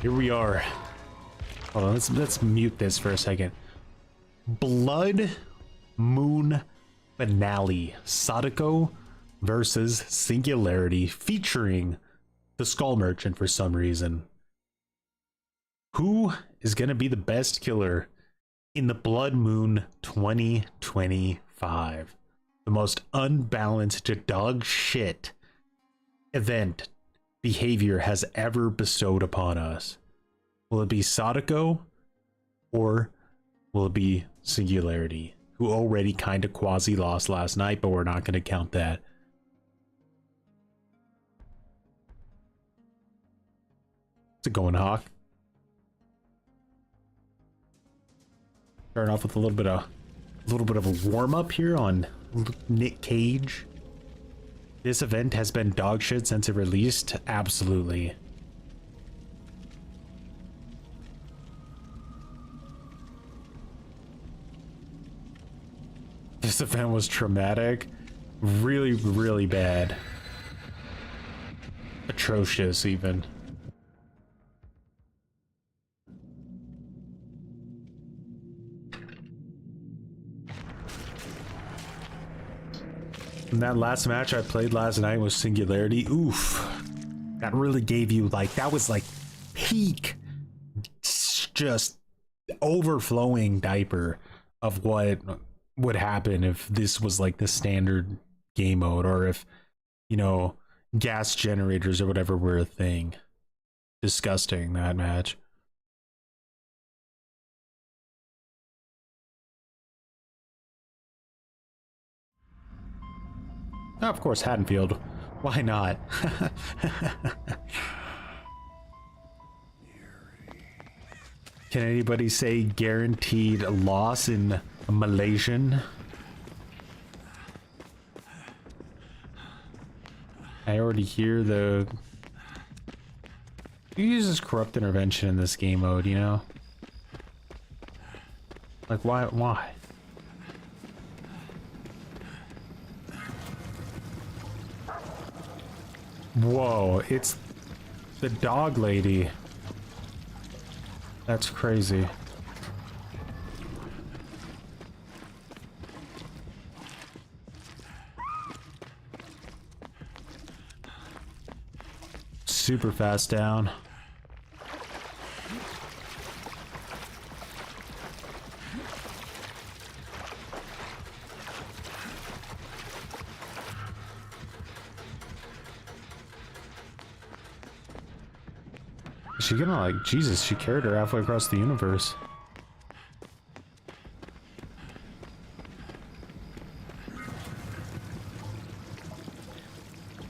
Here we are. Hold on, let's mute this for a second. Blood Moon Finale. Sadako versus Singularity, featuring the Skull Merchant for some reason. Who is gonna be the best killer in the Blood Moon 2025? The most unbalanced dog shit event behavior has ever bestowed upon us. Will it be Sadako or will it be Singularity, who already kind of quasi lost last night, but we're not going to count that. How's it going, Hawk? Starting off with a little bit of a warm up here on Nick Cage. This event has been dog shit since it released. Absolutely. This event was traumatic. Really, really bad. Atrocious, even. And that last match I played last night was Singularity. Oof. That really gave you, like, that was like peak, just overflowing diaper of what would happen if this was like the standard game mode, or if, you know, gas generators or whatever were a thing. Disgusting, that match. Oh, of course, Haddonfield. Why not? Can anybody say guaranteed loss in Malaysian? I already hear the... Who uses corrupt intervention in this game mode, you know? Like, why? Whoa, it's the dog lady. That's crazy. Super fast down. Is she gonna, like, Jesus, she carried her halfway across the universe.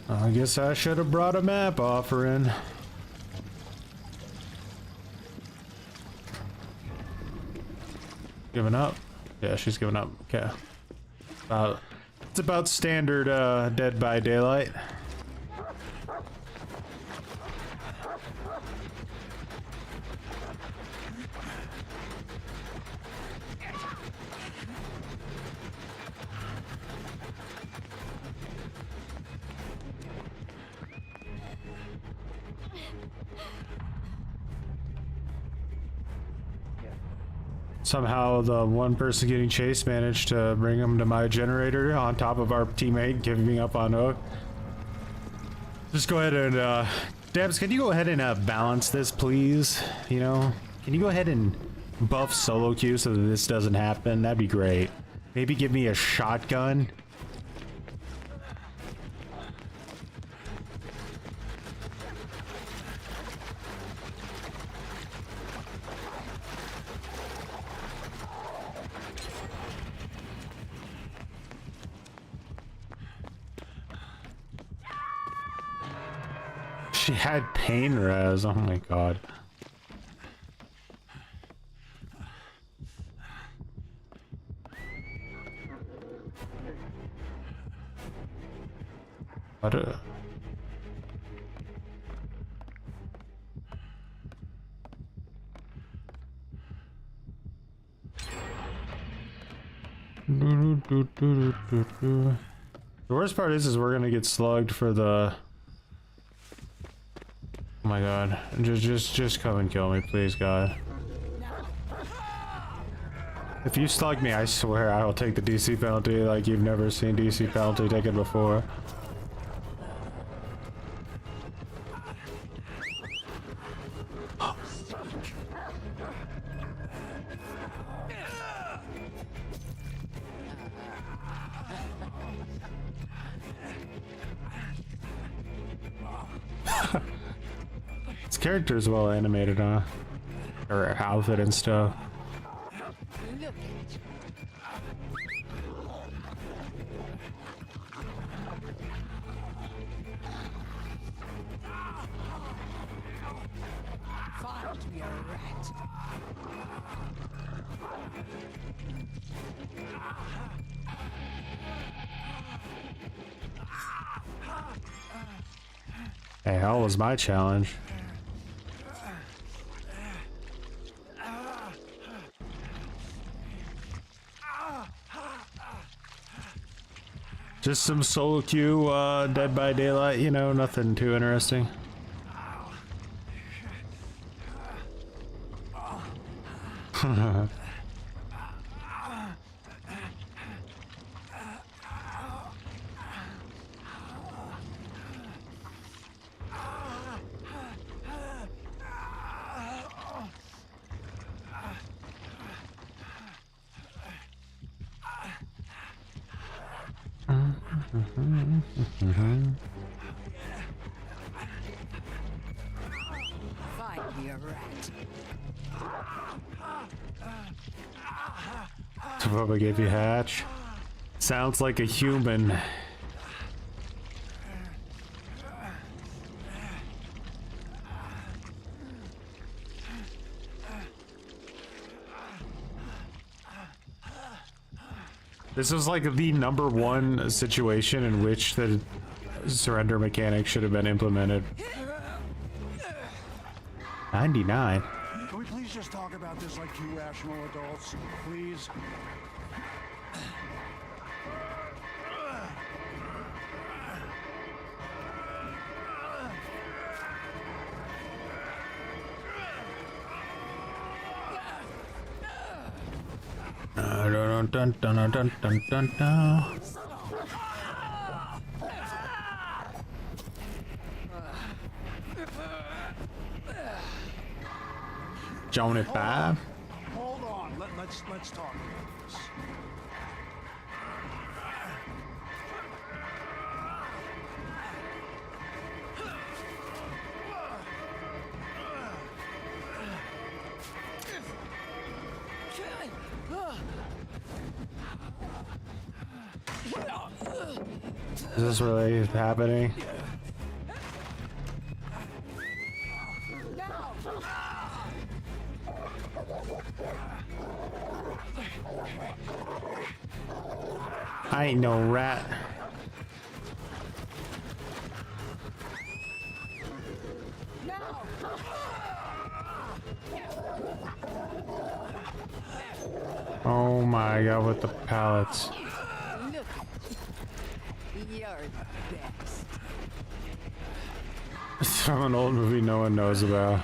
I guess I should have brought a map offering. Giving up? Yeah, she's giving up. Okay. It's about standard Dead by Daylight. Somehow the one person getting chased managed to bring him to my generator on top of our teammate giving up on Oak. Just go ahead and, Debs, can you go ahead and balance this, please? You know, can you go ahead and buff solo queue so that this doesn't happen? That'd be great. Maybe give me a shotgun. She had pain res, oh my god. What a... The worst part is we're gonna get slugged for the my god. Just come and kill me, please, God. If you slug me, I swear I will take the DC penalty like you've never seen DC penalty taken before. This character is well animated, huh? Or outfit and stuff. Hey, hell was my challenge. Just some solo queue, Dead by Daylight, you know, nothing too interesting. What we gave you, Hatch? Sounds like a human. This was like the #1 situation in which the surrender mechanic should have been implemented. 99. Can we please just talk about this like two rational adults, please? Dun, dun, dun, dun, dun, dun, dun. Johnny 5. Hold on, let's talk about this. Is this really happening? I ain't no rat. Oh my god, with the pallets. It's from an old movie no one knows about.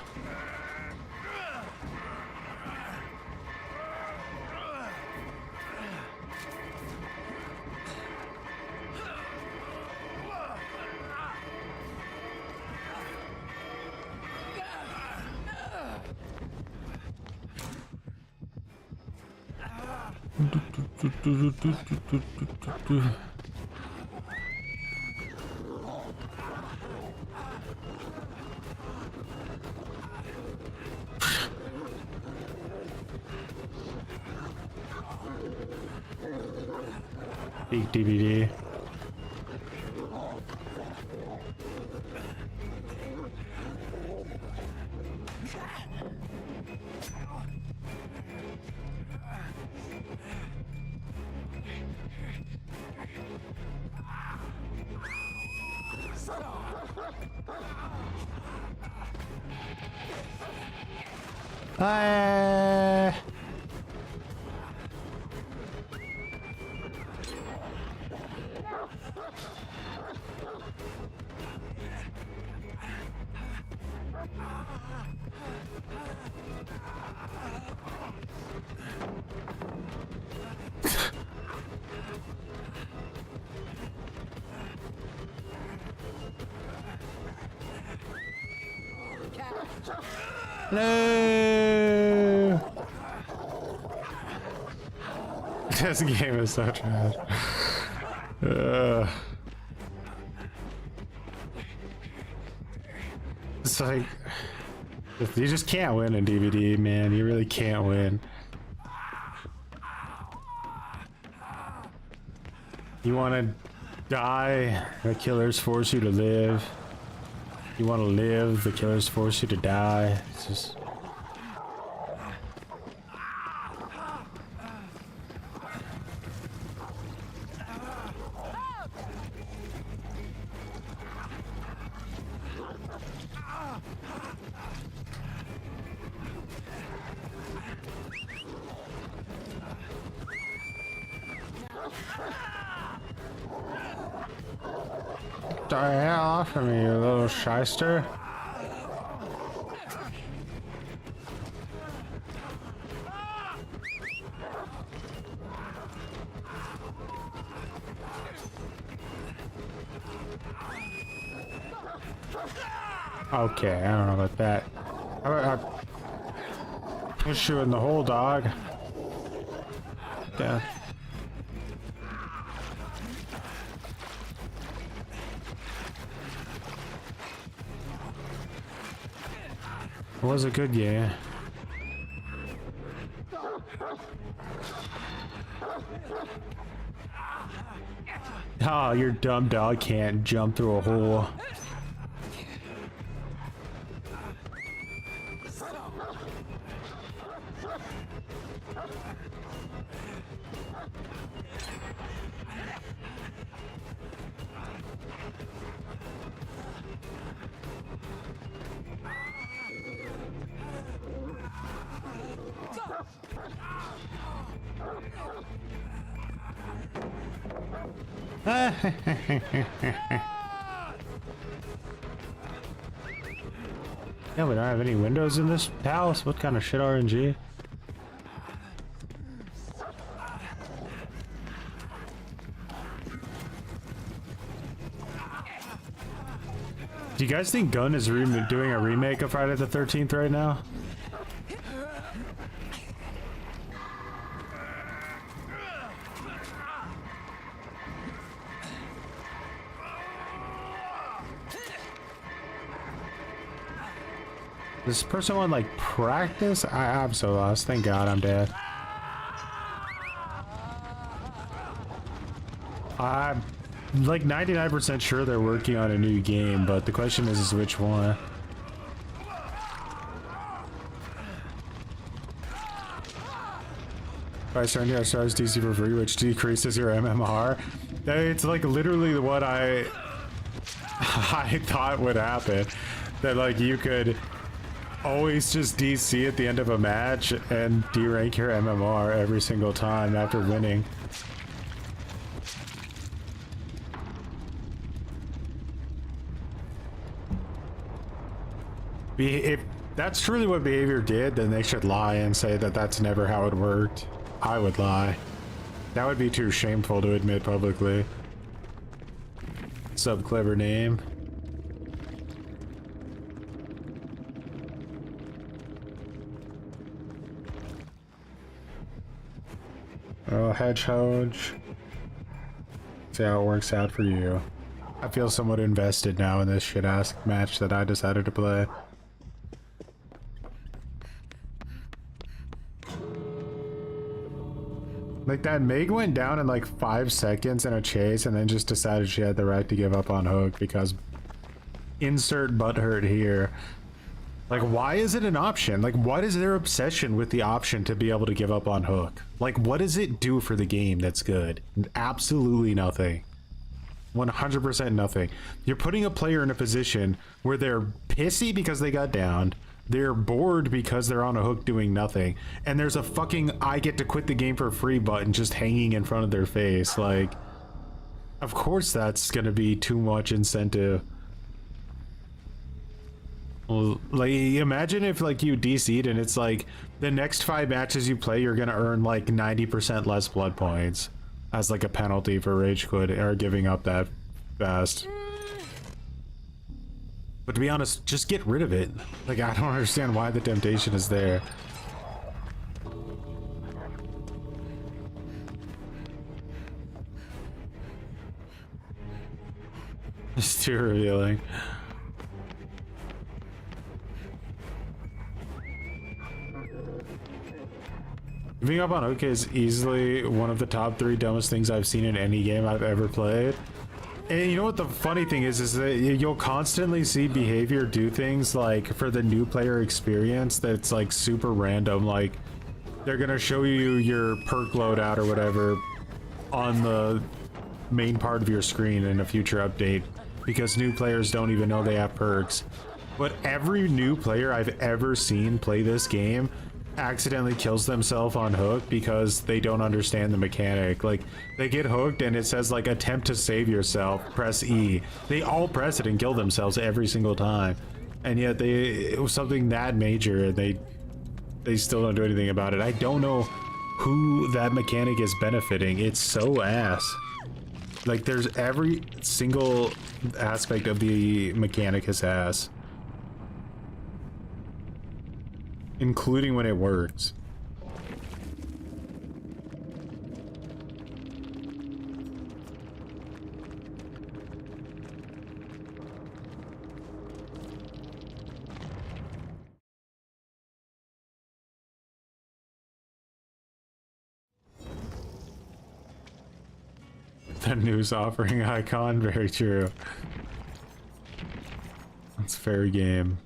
Big DVD. No! This game is so trash. It's like, you just can't win in DVD, man. You really can't win. You want to die, the killers force you to live. You want to live, the killers force you to die. It's just... the hell off of me, you little shyster. Okay, I don't know about that. How about I push you in the hole, dog? Yeah. It was a good year. Oh, your dumb dog can't jump through a hole. Yeah, we don't have any windows in this house. What kind of shit RNG? Do you guys think Gunn is doing a remake of Friday the 13th right now? Does this person want like practice? I'm so lost. Thank God I'm dead. I'm like 99% sure they're working on a new game, but the question is which one? By starting to stars DC for free, which decreases your MMR. It's like literally what I thought would happen. That like you could always just DC at the end of a match and derank your MMR every single time after winning. If that's truly what behavior did, then they should lie and say that that's never how it worked. I would lie. That would be too shameful to admit publicly. Sub clever name. Oh, hedgehog. See how it works out for you. I feel somewhat invested now in this shit-ass match that I decided to play. Like that Meg went down in like 5 seconds in a chase and then just decided she had the right to give up on Hook because insert butthurt here. Like, why is it an option? Like, what is their obsession with the option to be able to give up on Hook? Like, what does it do for the game that's good? Absolutely nothing. 100% nothing. You're putting a player in a position where they're pissy because they got downed, they're bored because they're on a hook doing nothing, and there's a fucking I get to quit the game for free button just hanging in front of their face. Like, of course that's gonna be too much incentive. Well, like, imagine if like you DC'd and it's like the next 5 matches you play you're gonna earn like 90% less blood points as like a penalty for rage quit or giving up that fast. But to be honest, just get rid of it. Like, I don't understand why the temptation is there. It's too revealing. Giving up on Hook is easily one of the top 3 dumbest things I've seen in any game I've ever played. And you know what the funny thing is that you'll constantly see behavior do things like for the new player experience that's like super random. Like they're gonna show you your perk loadout or whatever on the main part of your screen in a future update because new players don't even know they have perks. But every new player I've ever seen play this game accidentally kills themselves on Hook because they don't understand the mechanic. Like they get hooked and it says like attempt to save yourself, press E. They all press it and kill themselves every single time, and yet it was something that major and they still don't do anything about it. I don't know who that mechanic is benefiting. It's so ass. Like there's every single aspect of the mechanic is ass, including when it works. The news offering icon, very true. That's fair game.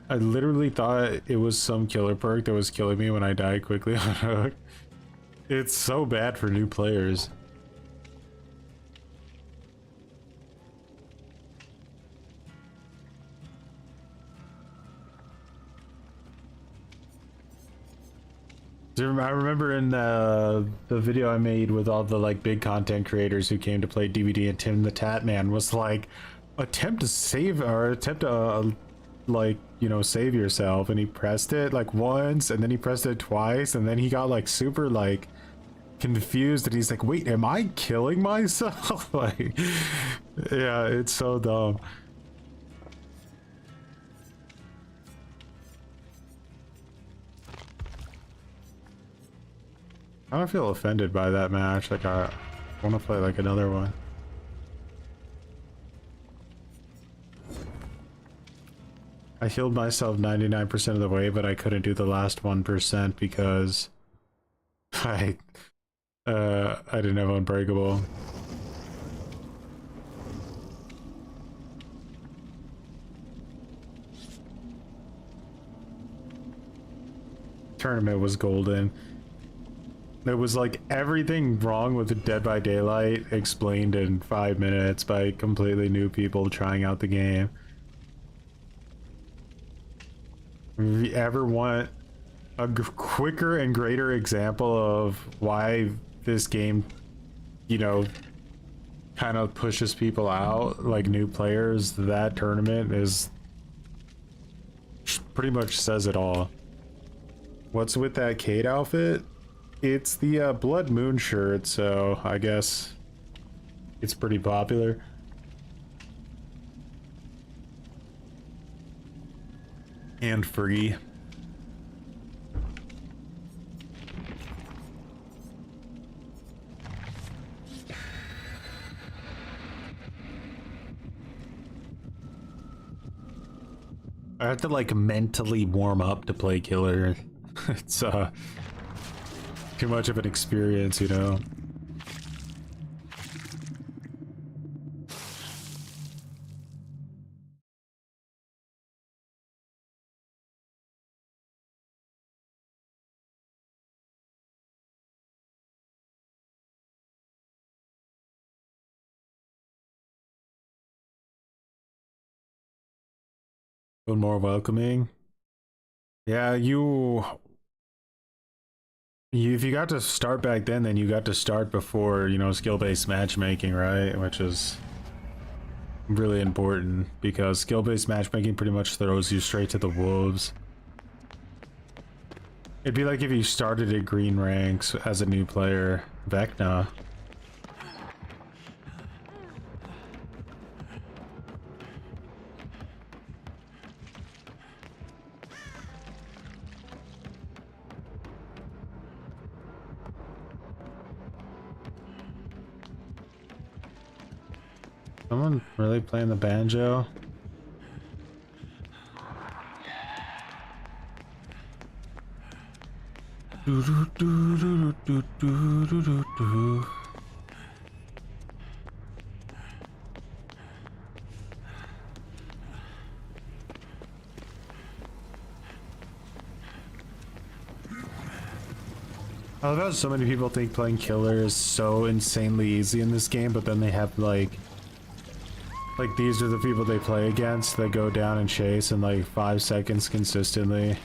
I literally thought it was some killer perk that was killing me when I died quickly on Hook. It's so bad for new players. I remember in the video I made with all the like big content creators who came to play DVD, and Tim the Tat Man was like, attempt to save or attempt to like, you know, save yourself, and he pressed it like once and then he pressed it twice and then he got like super like confused and he's like, wait, am I killing myself? Like, yeah, it's so dumb. I don't feel offended by that match. Like I want to play like another one. I healed myself 99% of the way, but I couldn't do the last 1% because I didn't have Unbreakable. Tournament was golden. It was like everything wrong with the Dead by Daylight explained in 5 minutes by completely new people trying out the game. If you ever want a quicker and greater example of why this game, you know, kind of pushes people out, like new players, that tournament is pretty much says it all. What's with that Kate outfit? It's the Blood Moon shirt, so I guess it's pretty popular. And free. I have to like mentally warm up to play killer. It's too much of an experience, you know. A little more welcoming. Yeah, if you got to start back then you got to start before, you know, skill-based matchmaking, right? Which is really important because skill-based matchmaking pretty much throws you straight to the wolves. It'd be like if you started at green ranks as a new player. Vecna. Someone really playing the banjo? Do, do, do, do, do, do, do, do, do. I love how so many people think playing killer is so insanely easy in this game, but then they have like these are the people they play against that go down and chase in like 5 seconds consistently.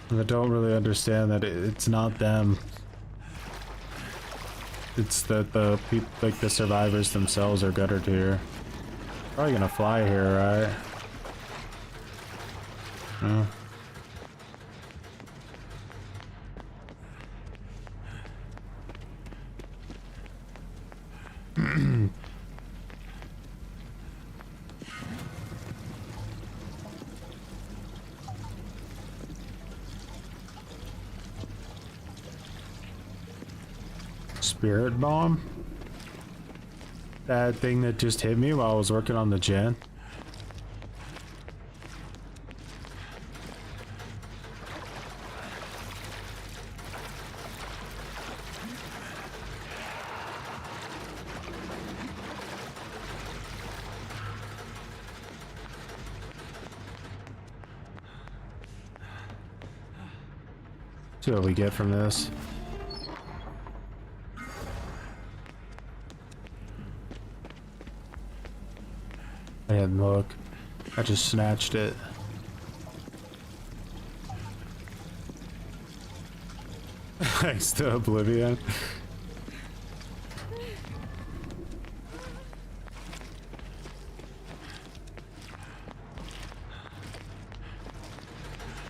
And I don't really understand that it's not them. It's that the people, like the survivors themselves, are gutted here. Probably gonna fly here, right? Yeah. Spirit bomb? That thing that just hit me while I was working on the gen? See what we get from this. I didn't look. I just snatched it. Thanks to Oblivion.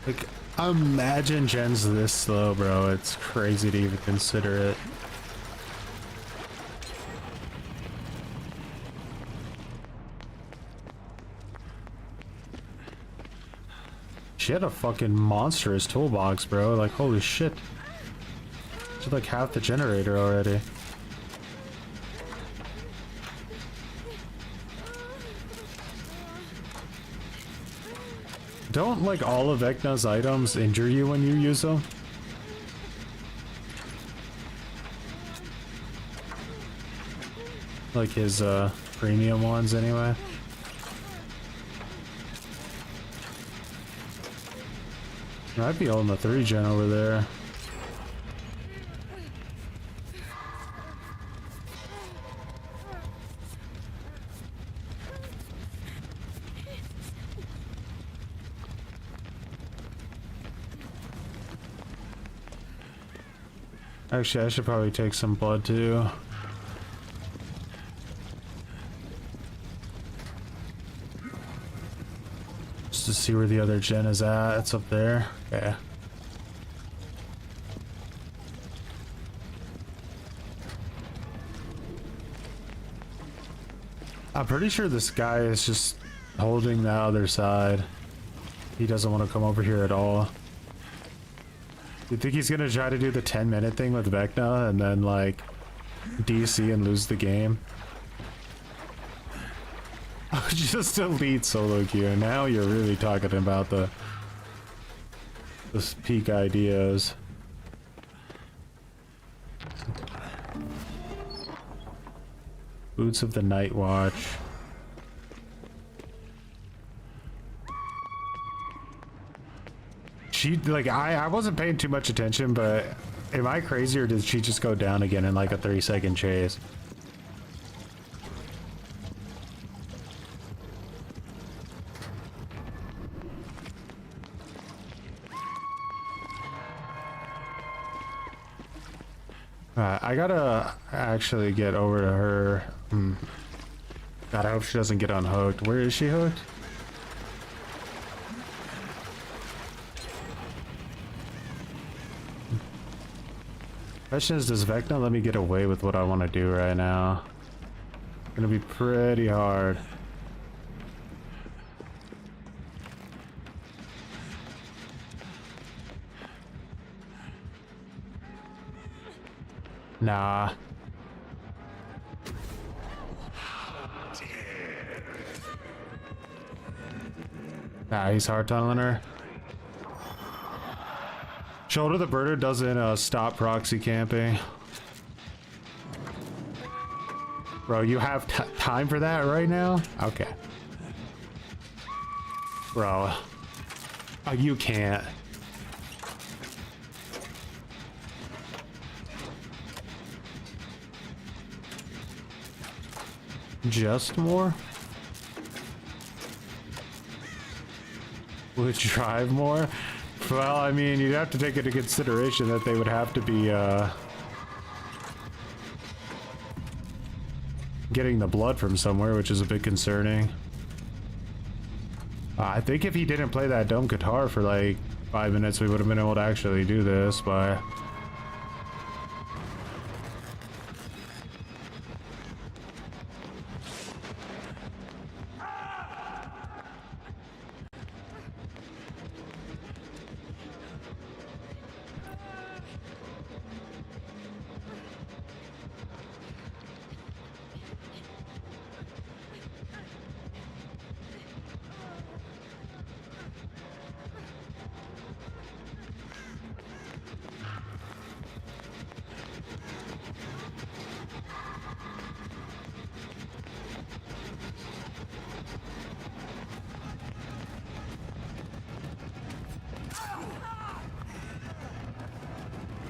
Like, imagine gens this slow, bro. It's crazy to even consider it. She had a fucking monstrous toolbox, bro. Like, holy shit. She's like half the generator already. Don't, like, all of Vecna's items injure you when you use them? Like his, premium ones, anyway. I'd be holding the 3 gen over there. Actually, I should probably take some blood too. Just to see where the other gen is at. It's up there. Yeah. I'm pretty sure this guy is just holding the other side. He doesn't want to come over here at all. You think he's gonna try to do the 10-minute thing with Vecna and then like DC and lose the game? Just elite solo queue. Now you're really talking about the peak ideas. Boots of the Night Watch. She, like, I wasn't paying too much attention, but am I crazy or did she just go down again in like a 3-second chase? I gotta actually get over to her. God, I hope she doesn't get unhooked. Where is she hooked? Question is, does Vecna let me get away with what I want to do right now? It's gonna be pretty hard. Nah. Nah, he's hard tunneling her. Shoulder the birder doesn't stop proxy camping. Bro, you have time for that right now? Okay. Bro. Oh, you can't. Just more? Would drive more? Well, I mean, you'd have to take into consideration that they would have to be, getting the blood from somewhere, which is a bit concerning. I think if he didn't play that dumb guitar for like 5 minutes, we would have been able to actually do this, but...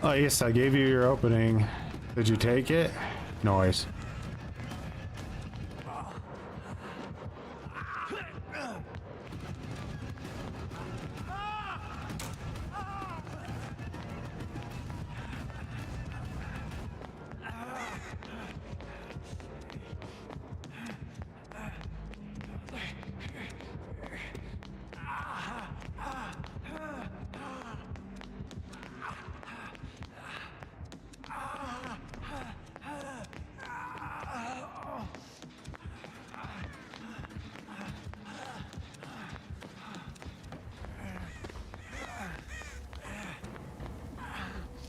Oh yes, I gave you your opening. Did you take it? Noise.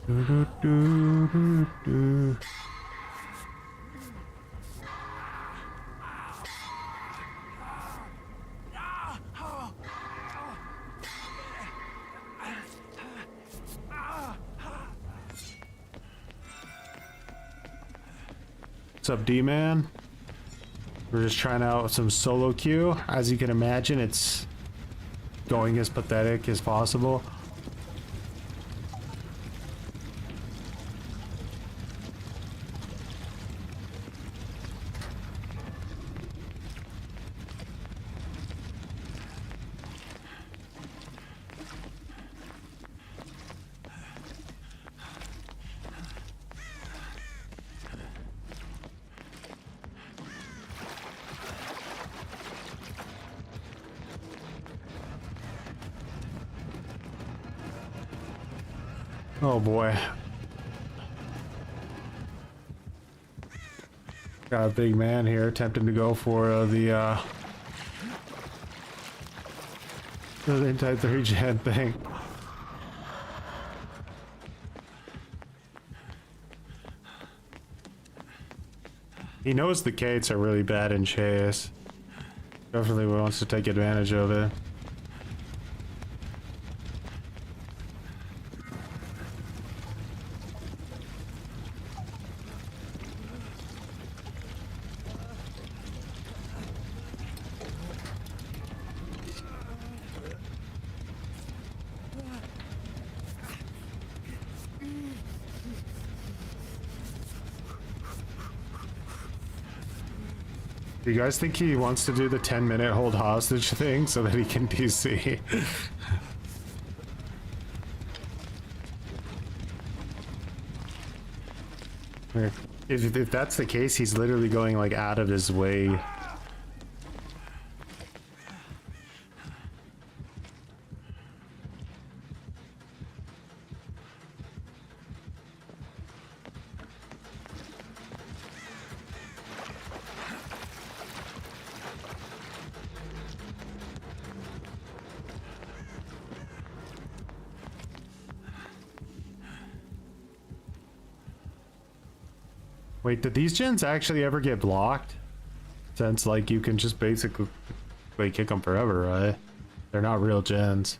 Do, do, do, do. What's up, D-Man? We're just trying out some solo queue. As you can imagine, it's going as pathetic as possible. Oh boy. Got a big man here attempting to go for the anti-3 gen thing. He knows the Kates are really bad in chase. Definitely wants to take advantage of it. Do you guys think he wants to do the 10-minute hold hostage thing so that he can DC? If that's the case, he's literally going like out of his way. Wait, did these gens actually ever get blocked? Since, like, you can just basically, like, kick them forever, right? They're not real gens.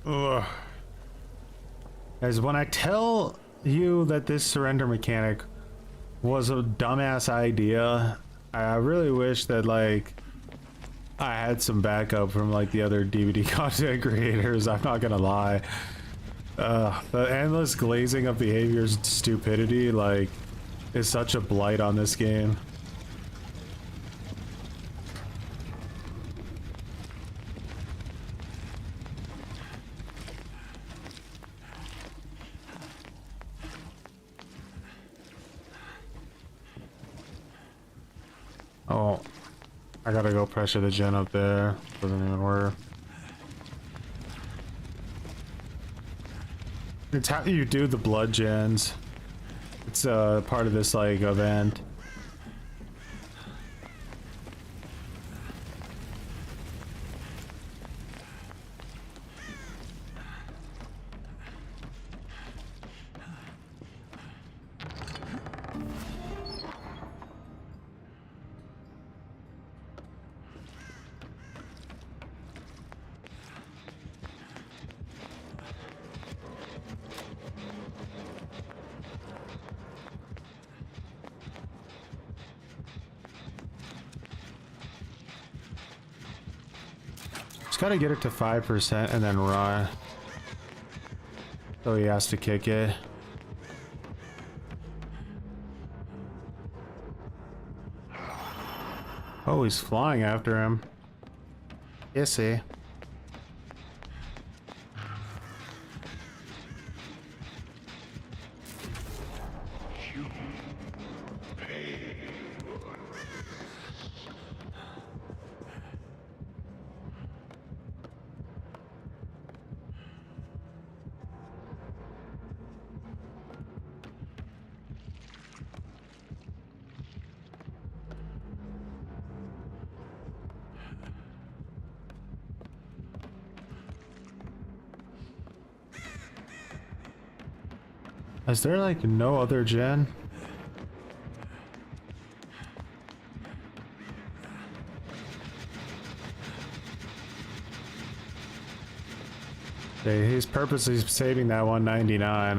Ugh. As when I tell you that this surrender mechanic was a dumbass idea, I really wish that like I had some backup from like the other DVD content creators. I'm not gonna lie. The endless glazing of behavior's stupidity like is such a blight on this game. Oh, I gotta go pressure the gen up there. Doesn't even work. It's how you do the blood gens. It's part of this like event. Gotta get it to 5% and then run. So he has to kick it. Oh, he's flying after him. Issy. Is there like no other gen? Okay, he's purposely saving that 199,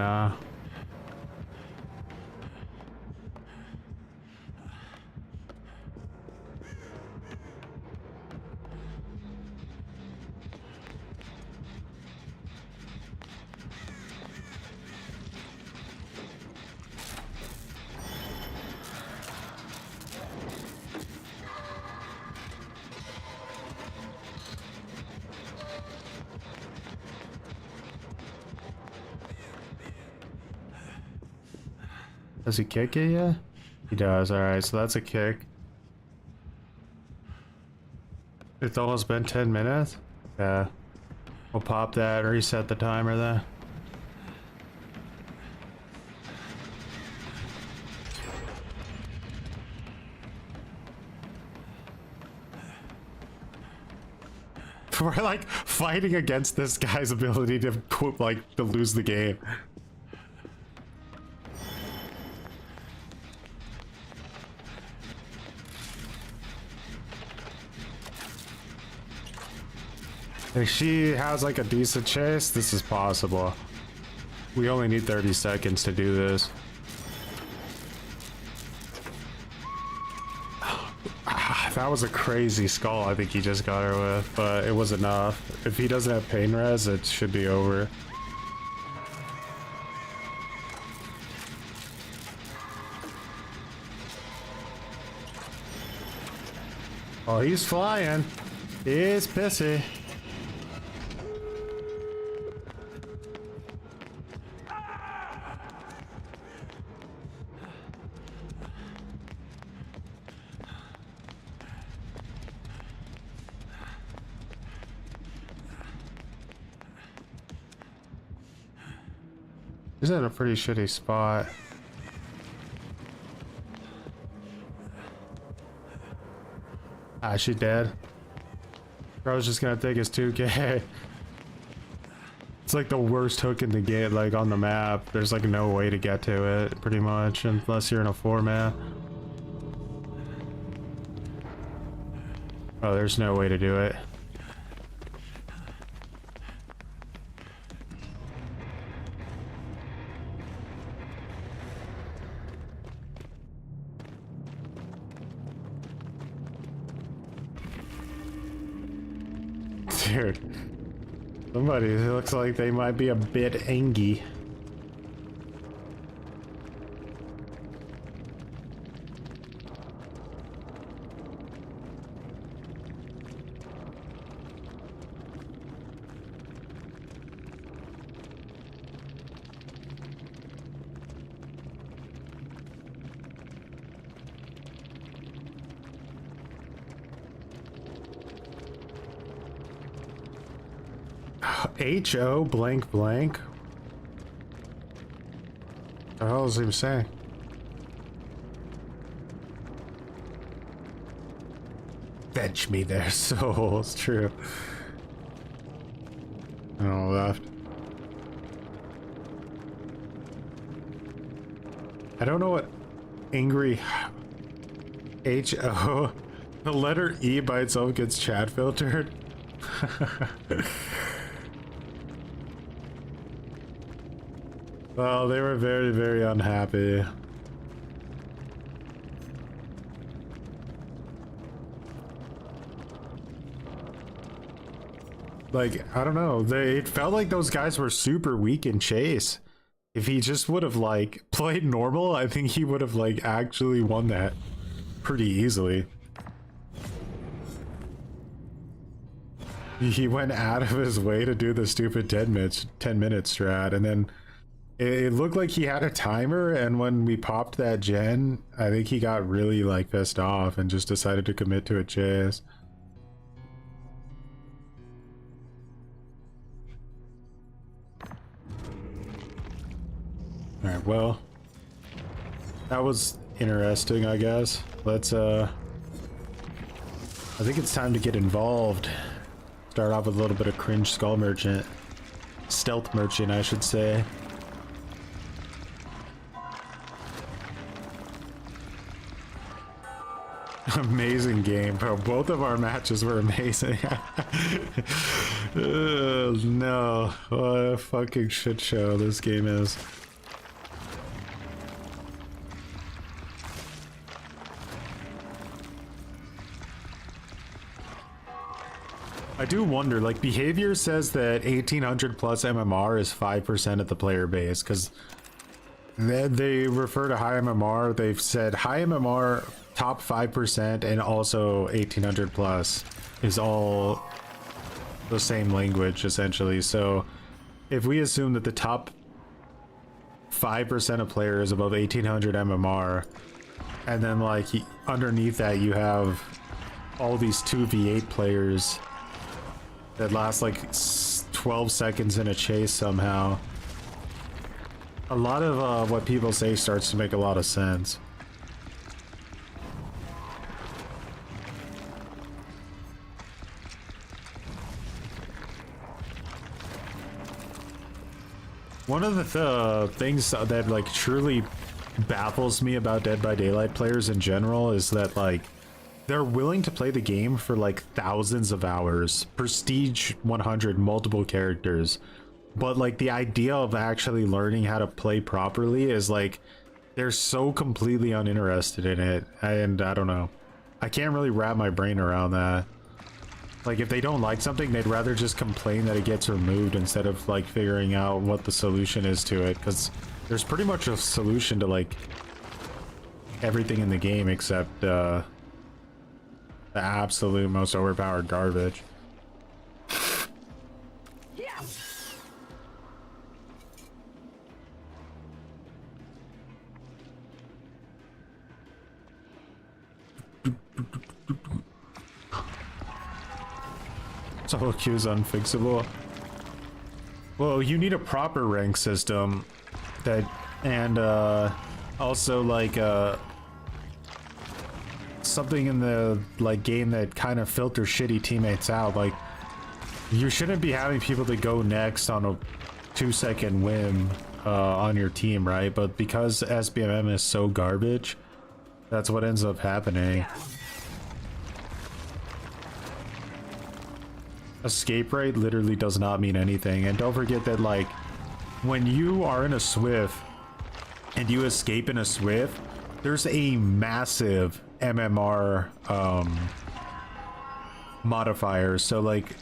Does he kick it yet? He does, alright, so that's a kick. It's almost been 10 minutes? Yeah. We'll pop that, reset the timer there. We're like fighting against this guy's ability to to lose the game. If she has like a decent chase, this is possible. We only need 30 seconds to do this. That was a crazy skull I think he just got her with, but it was enough. If he doesn't have pain res, it should be over. Oh, he's flying. He's pissy. He's in a pretty shitty spot. Ah, she dead. Bro's just gonna take his 2k. It's like the worst hook in the game, like on the map. There's like no way to get to it, pretty much, unless you're in a 4-man. Oh, there's no way to do it. Dude, somebody looks like they might be a bit angry. H-O blank blank? What the hell is he saying? Fetch me their souls, true. Oh, left. I don't know what angry H-O. The letter E by itself gets chat filtered. Well, they were very, very unhappy. Like, I don't know. It felt like those guys were super weak in chase. If he just would have, like, played normal, I think he would have, like, actually won that pretty easily. He went out of his way to do the stupid 10 minute strat, and then it looked like he had a timer, and when we popped that gen, I think he got really, like, pissed off and just decided to commit to a chase. Alright, well, that was interesting, I guess. Let's, I think it's time to get involved. Start off with a little bit of cringe skull merchant. Stealth merchant, I should say. Amazing game, bro. Both of our matches were amazing. No, what a fucking shit show this game is. I do wonder, like, behavior says that 1800 plus MMR is 5% of the player base, because they refer to high MMR. They've said high MMR top 5% and also 1800 plus is all the same language essentially. So if we assume that the top 5% of players above 1800 MMR, and then like underneath that you have all these 2v8 players that last like 12 seconds in a chase somehow, a lot of what people say starts to make a lot of sense. One of the things that like truly baffles me about Dead by Daylight players in general is that like they're willing to play the game for like thousands of hours, prestige 100, multiple characters, but like the idea of actually learning how to play properly is like they're so completely uninterested in it. And I don't know, I can't really wrap my brain around that. Like, if they don't like something, they'd rather just complain that it gets removed instead of, like, figuring out what the solution is to it. Because there's pretty much a solution to, like, everything in the game except, the absolute most overpowered garbage. Solo queue is unfixable. Well, you need a proper rank system that, and also like something in the like game that kind of filters shitty teammates out. Like, you shouldn't be having people that go next on a 2-second whim on your team, right? But because SBMM is so garbage, that's what ends up happening. Escape rate literally does not mean anything. And don't forget that, like, when you are in a Swift and you escape in a Swift, there's a massive MMR modifier. So, like,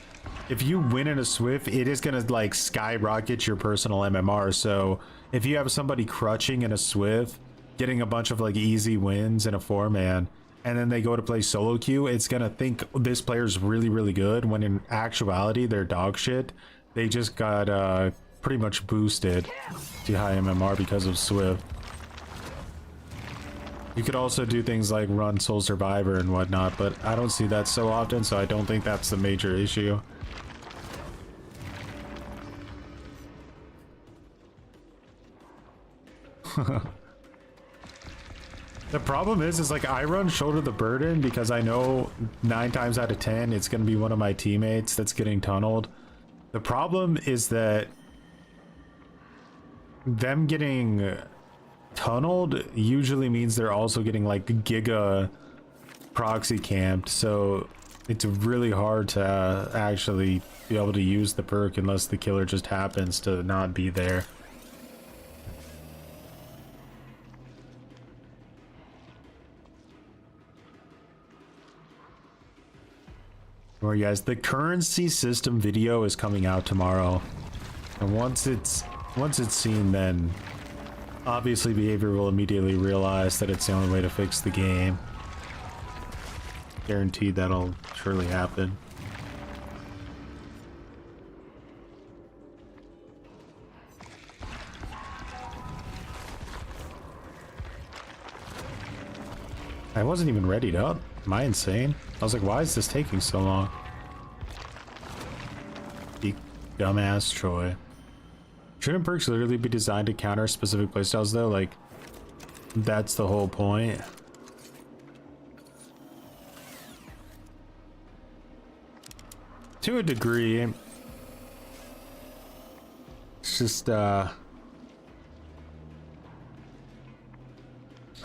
if you win in a Swift, it is gonna like skyrocket your personal MMR. So if you have somebody crutching in a Swift, getting a bunch of like easy wins in a 4-man, and then they go to play solo queue, it's gonna think this player's really, really good, when in actuality they're dog shit. They just got pretty much boosted to high MMR because of Swift. You could also do things like run Soul Survivor and whatnot, but I don't see that so often, so I don't think that's the major issue. The problem is like I run Shoulder the Burden because I know 9 times out of 10 it's going to be one of my teammates that's getting tunneled. The problem is that them getting tunneled usually means they're also getting like giga proxy camped, so it's really hard to actually be able to use the perk unless the killer just happens to not be there. Or guys, the currency system video is coming out tomorrow, and once it's seen, then obviously behavior will immediately realize that it's the only way to fix the game. Guaranteed that'll surely happen. I wasn't even ready up. Am I insane? I was like, why is this taking so long? You dumbass Troy. Shouldn't perks literally be designed to counter specific playstyles though? Like, that's the whole point. To a degree. It's just,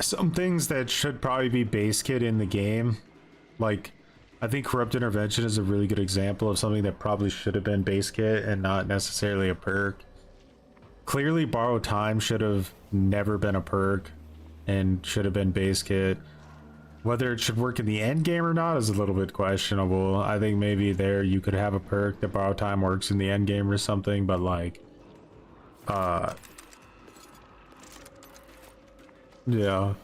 some things that should probably be base kit in the game. Like, I think Corrupt Intervention is a really good example of something that probably should have been base kit and not necessarily a perk. Clearly, Borrow Time should have never been a perk and should have been base kit. Whether it should work in the end game or not is a little bit questionable. I think maybe there you could have a perk that Borrow Time works in the end game or something, but like, yeah.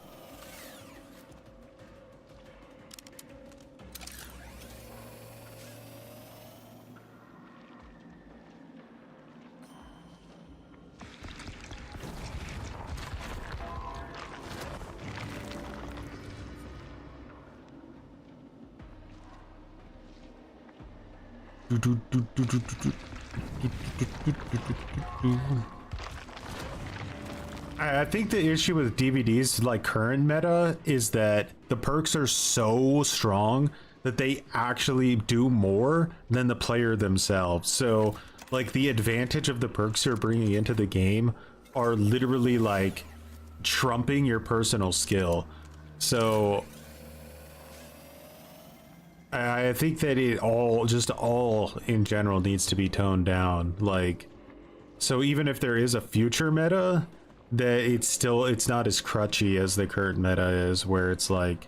I think the issue with DVDs, like current meta, is that the perks are so strong that they actually do more than the player themselves. So like the advantage of the perks you're bringing into the game are literally like trumping your personal skill. So I think that it all in general needs to be toned down. Like, so even if there is a future meta, that it's not as crutchy as the current meta is, where it's like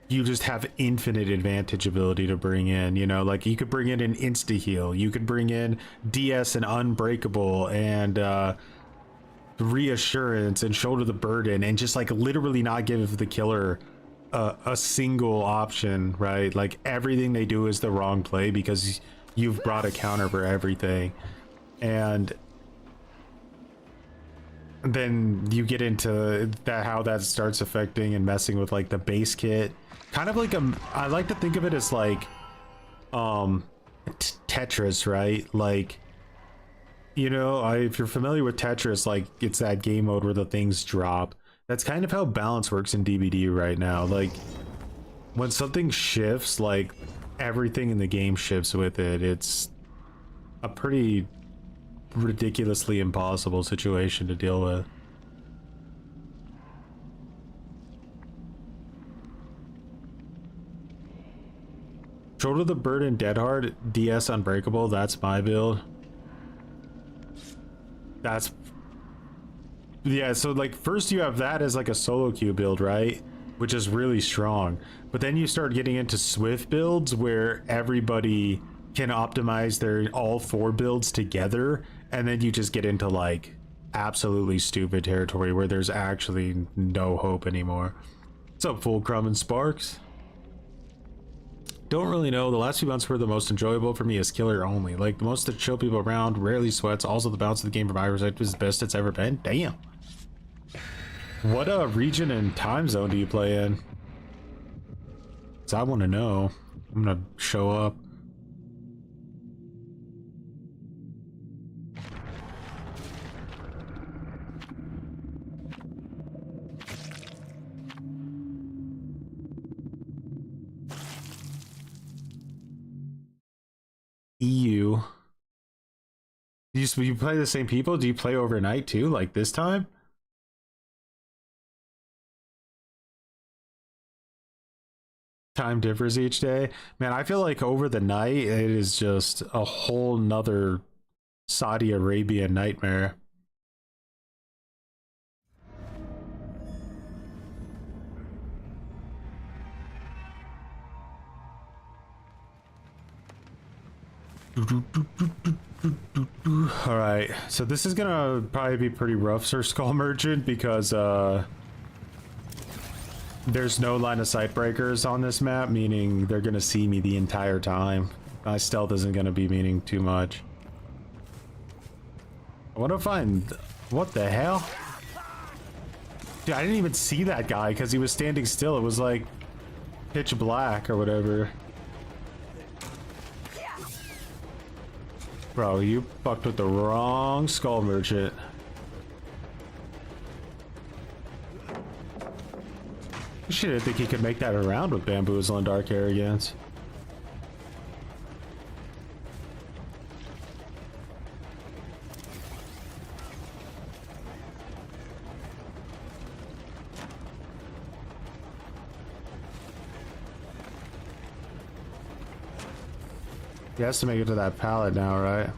you just have infinite advantage ability to bring in, you know, like you could bring in an insta heal, you could bring in DS and Unbreakable and Reassurance and Shoulder the Burden, and just like literally not give the killer a single option, right? Like everything they do is the wrong play because you've brought a counter for everything. And then you get into that, how that starts affecting and messing with like the base kit. Kind of like I like to think of it as like Tetris, right? Like, you know, if you're familiar with Tetris, like it's that game mode where the things drop. That's kind of how balance works in DBD right now. Like, when something shifts, like, everything in the game shifts with it. It's a pretty ridiculously impossible situation to deal with. Shoulder the Burden Dead Hard, DS Unbreakable, that's my build. That's... yeah, so like first you have that as like a solo queue build, right? Which is really strong. But then you start getting into Swift builds where everybody can optimize their all 4 builds together, and then you just get into like absolutely stupid territory where there's actually no hope anymore. What's up, Fulcrum and Sparks? Don't really know. The last few months were the most enjoyable for me as killer only. Like, the most to chill people around, rarely sweats. Also, the balance of the game from my perspective is the best it's ever been. Damn. What region and time zone do you play in? 'Cause I want to know. I'm gonna show up. EU. You play the same people? Do you play overnight too, like this time? Time differs each day. Man, I feel like over the night, it is just a whole nother Saudi Arabia nightmare. All right, so this is gonna probably be pretty rough, Sir Skull Merchant, because there's no line of sight breakers on this map, meaning they're gonna see me the entire time. My stealth isn't gonna be meaning too much. I want to find... what the hell? Dude, I didn't even see that guy because he was standing still. It was like pitch black or whatever. Bro, you fucked with the wrong Skull Merchant. Shit, I think he could make that around with Bamboozle and Dark Arrogance. He has to make it to that pallet now, right?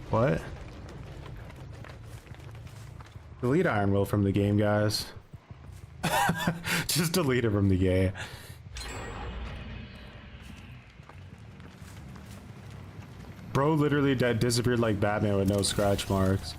What? Delete Iron Will from the game, guys. Just delete it from the game. Bro literally disappeared like Batman with no scratch marks.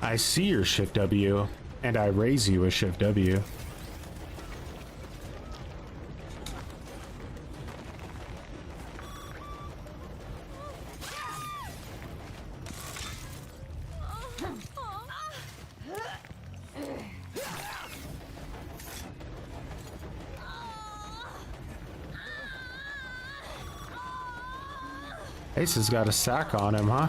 I see your Shift W, and I raise you a Shift W. Ace has got a sack on him, huh?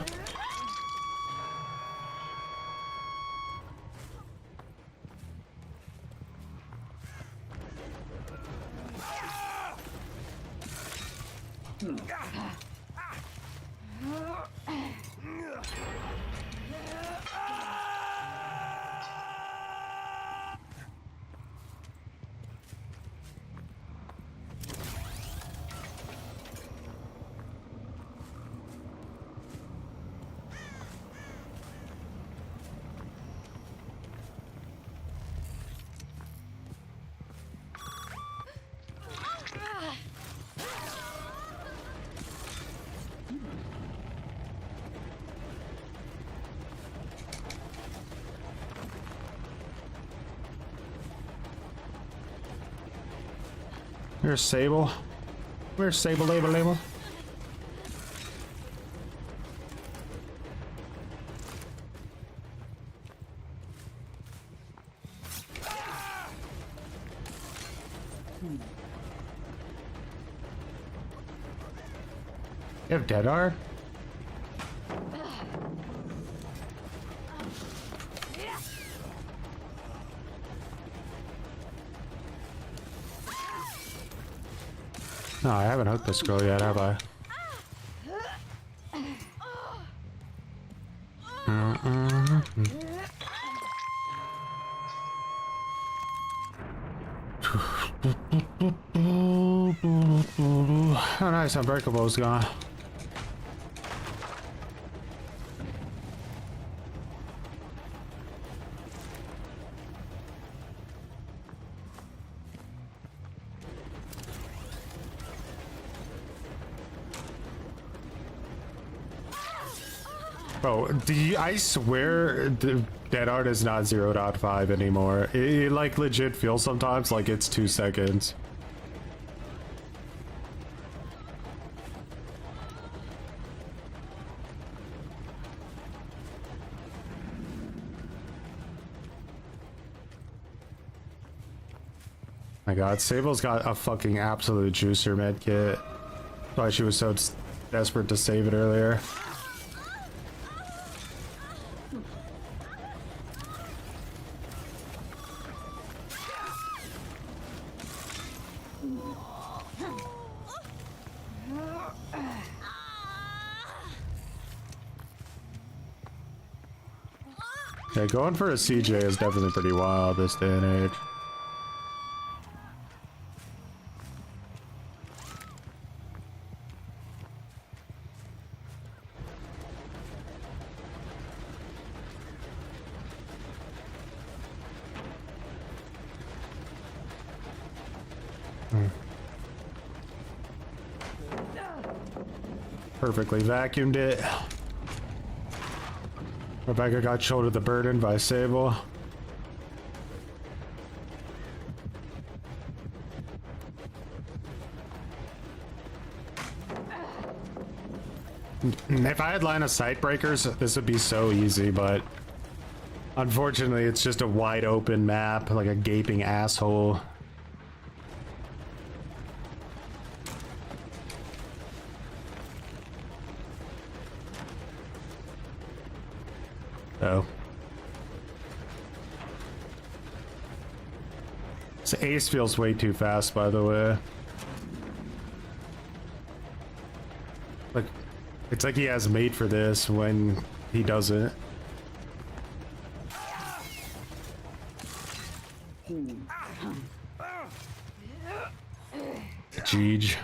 Here's Sable. Where's Sable label? You have dead art? No, I haven't hooked this girl yet, have I? Oh nice, Unbreakable's gone. Bro, I swear the dead art is not 0.5 anymore. It like legit feels sometimes like it's 2 seconds. My god, Sable's got a fucking absolute juicer medkit. That's why she was so desperate to save it earlier. Yeah, going for a CJ is definitely pretty wild this day and age. Perfectly vacuumed it. Rebecca got shouldered the burden by Sable. If I had line of sight breakers, this would be so easy, but unfortunately it's just a wide open map, like a gaping asshole. Oh. This ace feels way too fast, by the way. Like, it's like he has made for this when he doesn't. Jeej.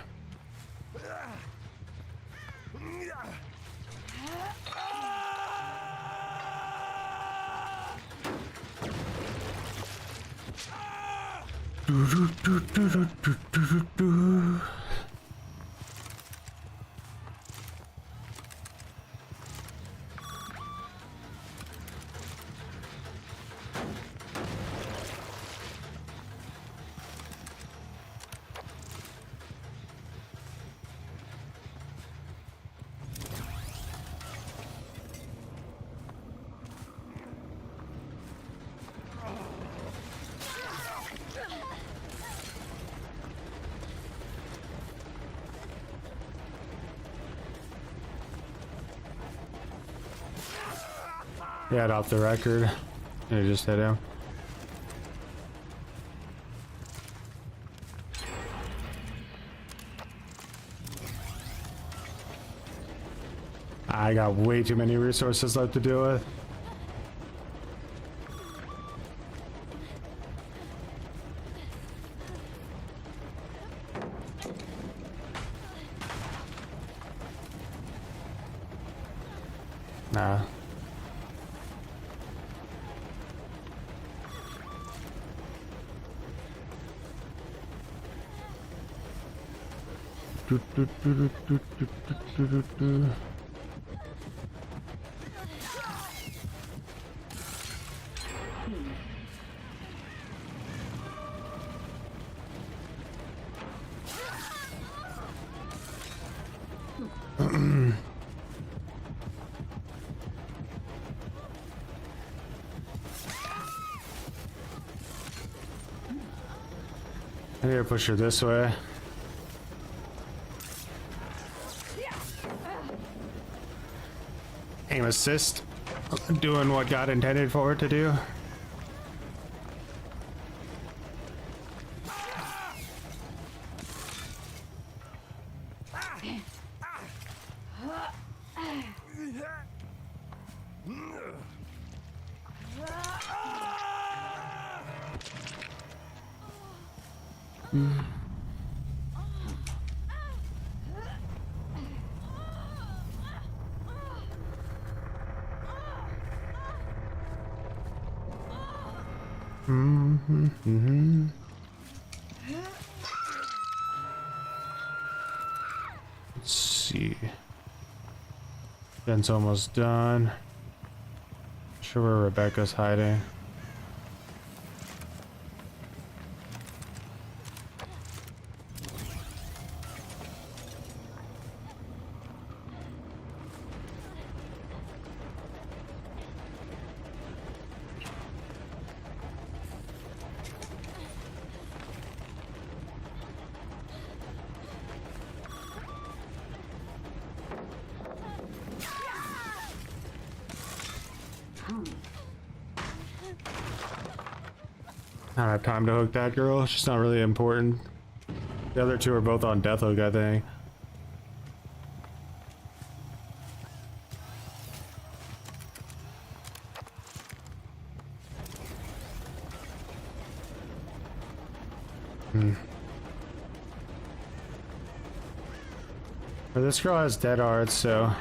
Yeah, off the record. I just hit him. I got way too many resources left to deal with. Nah. I need to push her this way. Aim assist. Doing what God intended for it to do. Let's see. Ben's almost done. Not sure where Rebecca's hiding. I don't have time to hook that girl. She's not really important. The other two are both on death hook, I think. But this girl has dead arts, so...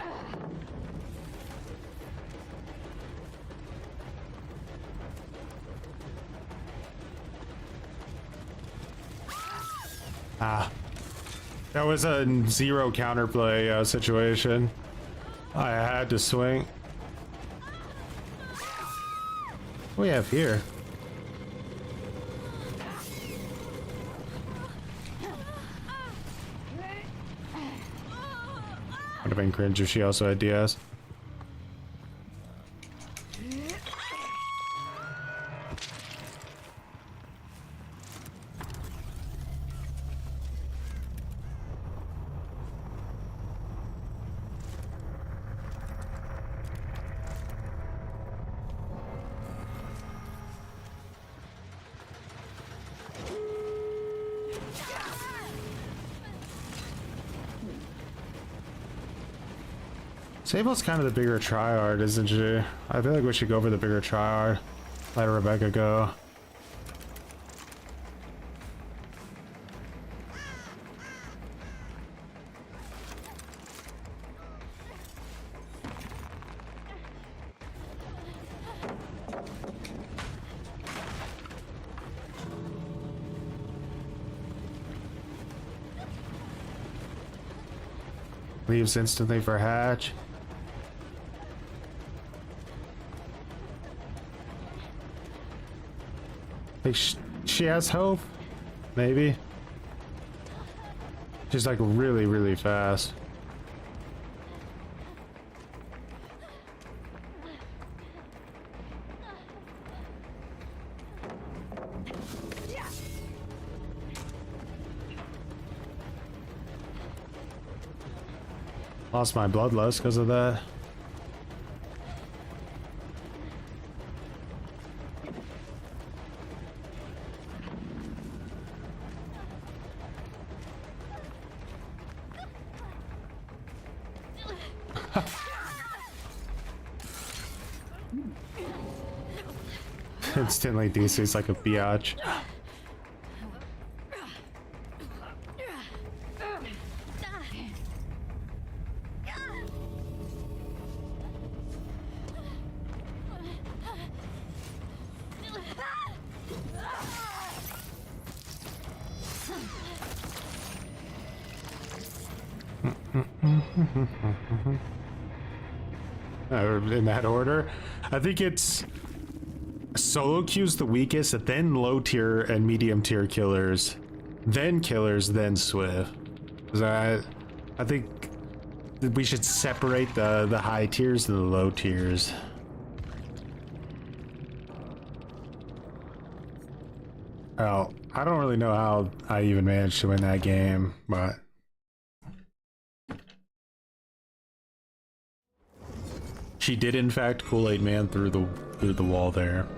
That was a zero counterplay situation. I had to swing. What do we have here? Would have been cringe if she also had DS. Sable's kind of the bigger tryhard, isn't she? I feel like we should go for the bigger tryhard. Let Rebecca go. Leaves instantly for hatch. Think she has hope? Maybe. She's like really, really fast. Lost my bloodlust because of that. Instantly DC's like a biatch. In that order, I think it's solo queues the weakest, then low tier and medium tier killers, then killers, then Swift. I think we should separate the high tiers and the low tiers. Well, I don't really know how I even managed to win that game, but she did in fact Kool-Aid Man through the wall there.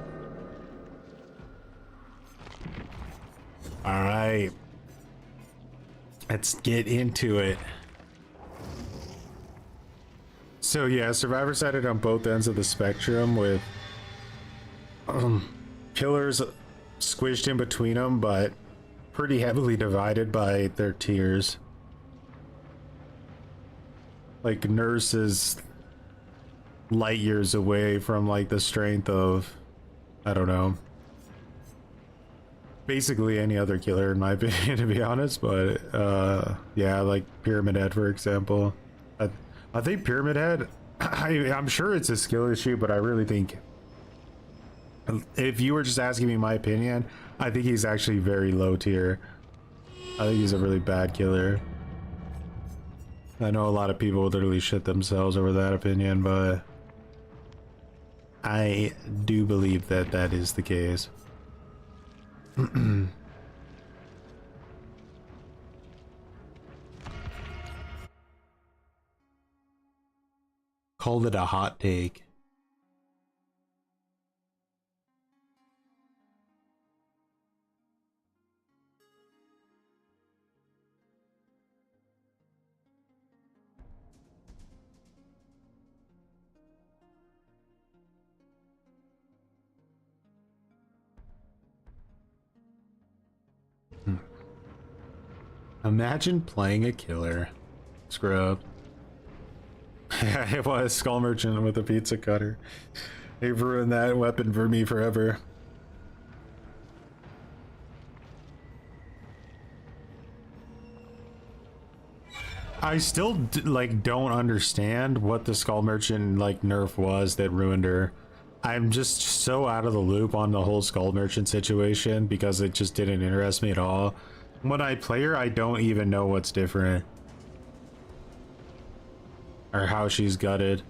All right, let's get into it. So yeah, Survivor sided on both ends of the spectrum with killers squished in between them, but pretty heavily divided by their tiers. Like Nurse is light years away from like the strength of, I don't know, basically any other killer in my opinion, to be honest. But yeah, like Pyramid Head, for example. I think Pyramid Head, I'm sure it's a skill issue, but I really think, if you were just asking me my opinion, I think he's actually very low tier. I think he's a really bad killer. I know a lot of people literally shit themselves over that opinion, but I do believe that that is the case. Called it a hot take. Imagine playing a killer. Scrub. It was Skull Merchant with a pizza cutter. They've ruined that weapon for me forever. I still like don't understand what the Skull Merchant like nerf was that ruined her. I'm just so out of the loop on the whole Skull Merchant situation because it just didn't interest me at all. When I play her, I don't even know what's different or how she's gutted.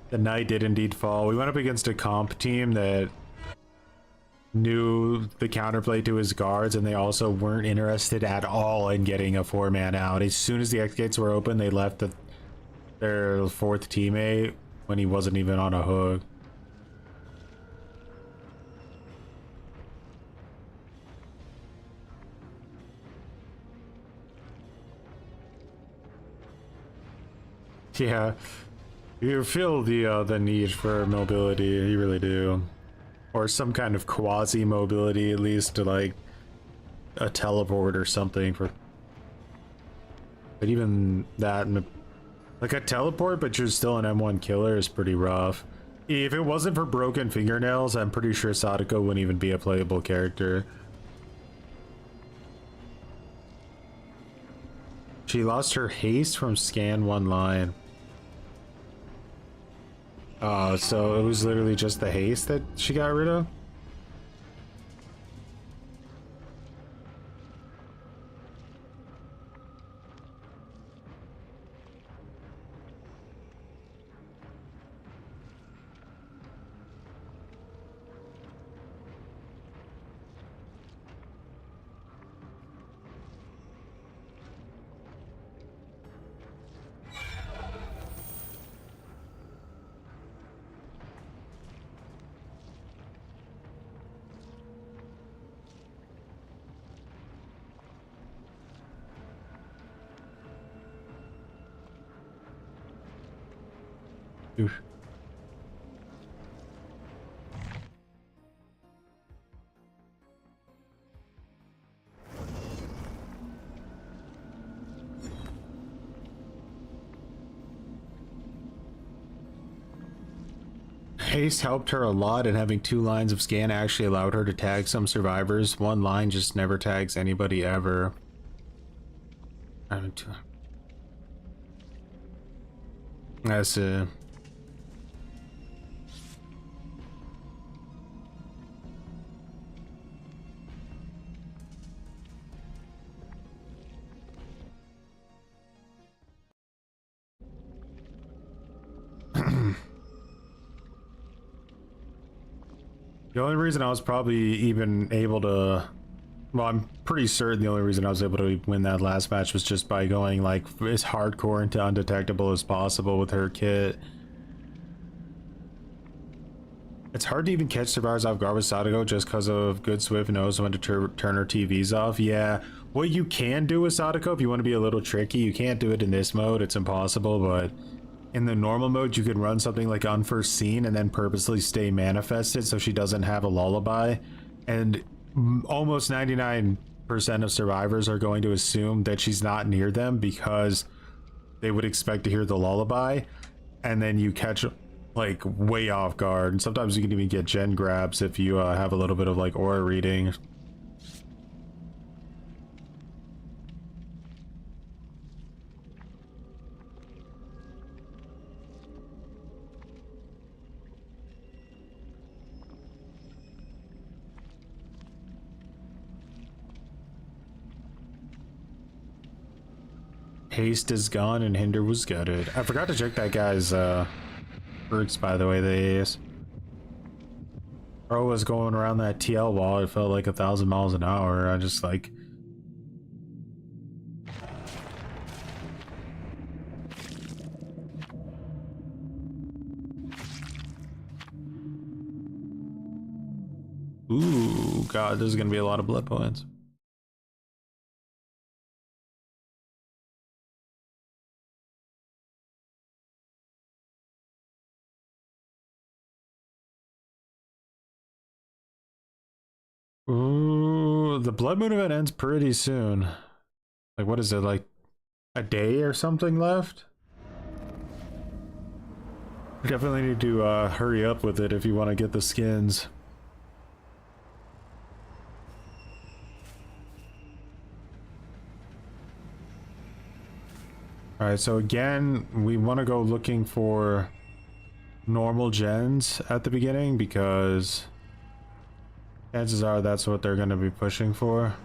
The knight did indeed fall. We went up against a comp team that knew the counterplay to his guards, and they also weren't interested at all in getting a 4-man out. As soon as the X gates were open, they left their fourth teammate when he wasn't even on a hook. Yeah, you feel the need for mobility, you really do. Or some kind of quasi-mobility, at least, to like a teleport or something for. But even that, like a teleport, but you're still an M1 killer is pretty rough. If it wasn't for broken fingernails, I'm pretty sure Sadako wouldn't even be a playable character. She lost her haste from scan one line. So it was literally just the haste that she got rid of? Oof. Haste helped her a lot, and having 2 lines of scan actually allowed her to tag some survivors. 1 line just never tags anybody ever. That's it. The only reason I was probably even able to, well, I'm pretty certain the only reason I was able to win that last match was just by going like as hardcore into undetectable as possible with her kit. It's hard to even catch survivors off guard with Sadako just because of Good Swift knows when to turn her TVs off. Yeah, what you can do with Sadako if you want to be a little tricky, you can't do it in this mode, it's impossible, but in the normal mode you can run something like Unforeseen and then purposely stay manifested so she doesn't have a lullaby, and almost 99% of survivors are going to assume that she's not near them because they would expect to hear the lullaby, and then you catch like way off guard, and sometimes you can even get gen grabs if you have a little bit of like aura reading. Haste is gone and Hinder was gutted. I forgot to check that guy's perks, by the way. The bro was going around that TL wall, it felt like 1,000 miles an hour. I just like, ooh, god, this is gonna be a lot of blood points. Ooh, the blood moon event ends pretty soon. Like, what is it, like a day or something left? You definitely need to hurry up with it if you want to get the skins. Alright, so again, we want to go looking for normal gens at the beginning because chances are that's what they're going to be pushing for.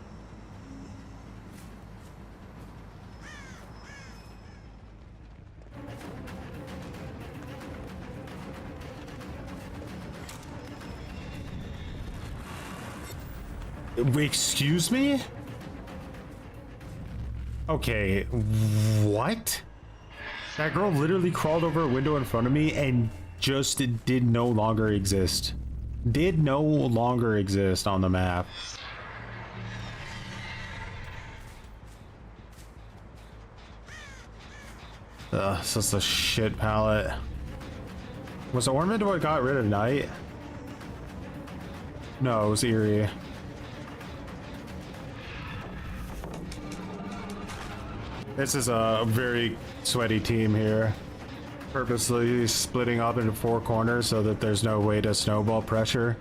Excuse me? Okay, what? That girl literally crawled over a window in front of me and just did no longer exist. Did no longer exist on the map. Ugh, this is a shit palette. Was Ormond what got rid of Night? No, it was Eerie. This is a very sweaty team here. Purposely splitting up into 4 corners so that there's no way to snowball pressure.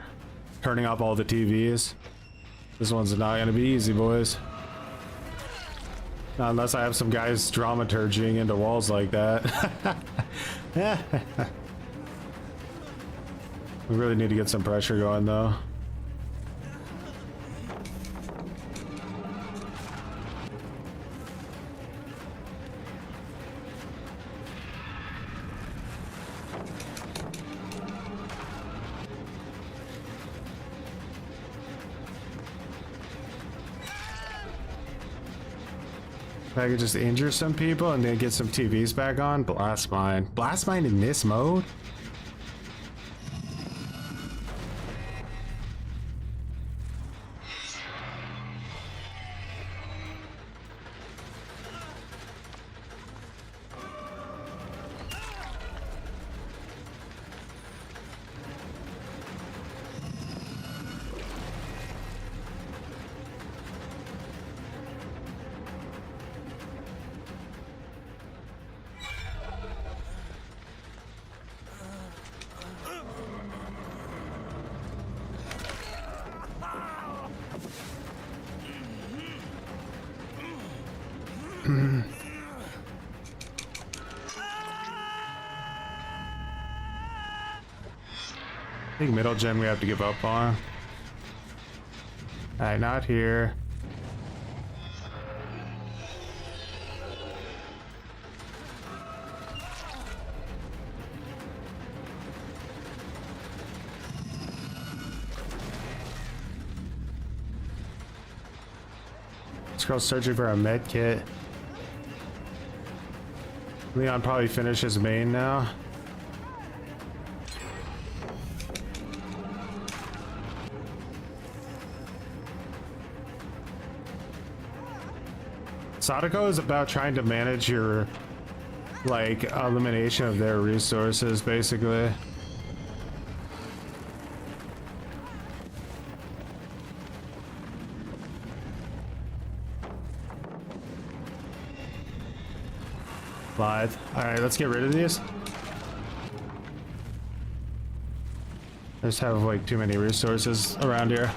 Turning off all the TVs. This one's not gonna be easy, boys. Not unless I have some guys dramaturging into walls like that. We really need to get some pressure going though. I could just injure some people and then get some TVs back on. Blast mine. Blast mine in this mode? I think middle gen we have to give up on. Alright, not here. This girl's searching for a med kit. Leon probably finished his main now. Sadako is about trying to manage your, like, elimination of their resources, basically. Blight. Alright, let's get rid of these. I just have, like, too many resources around here.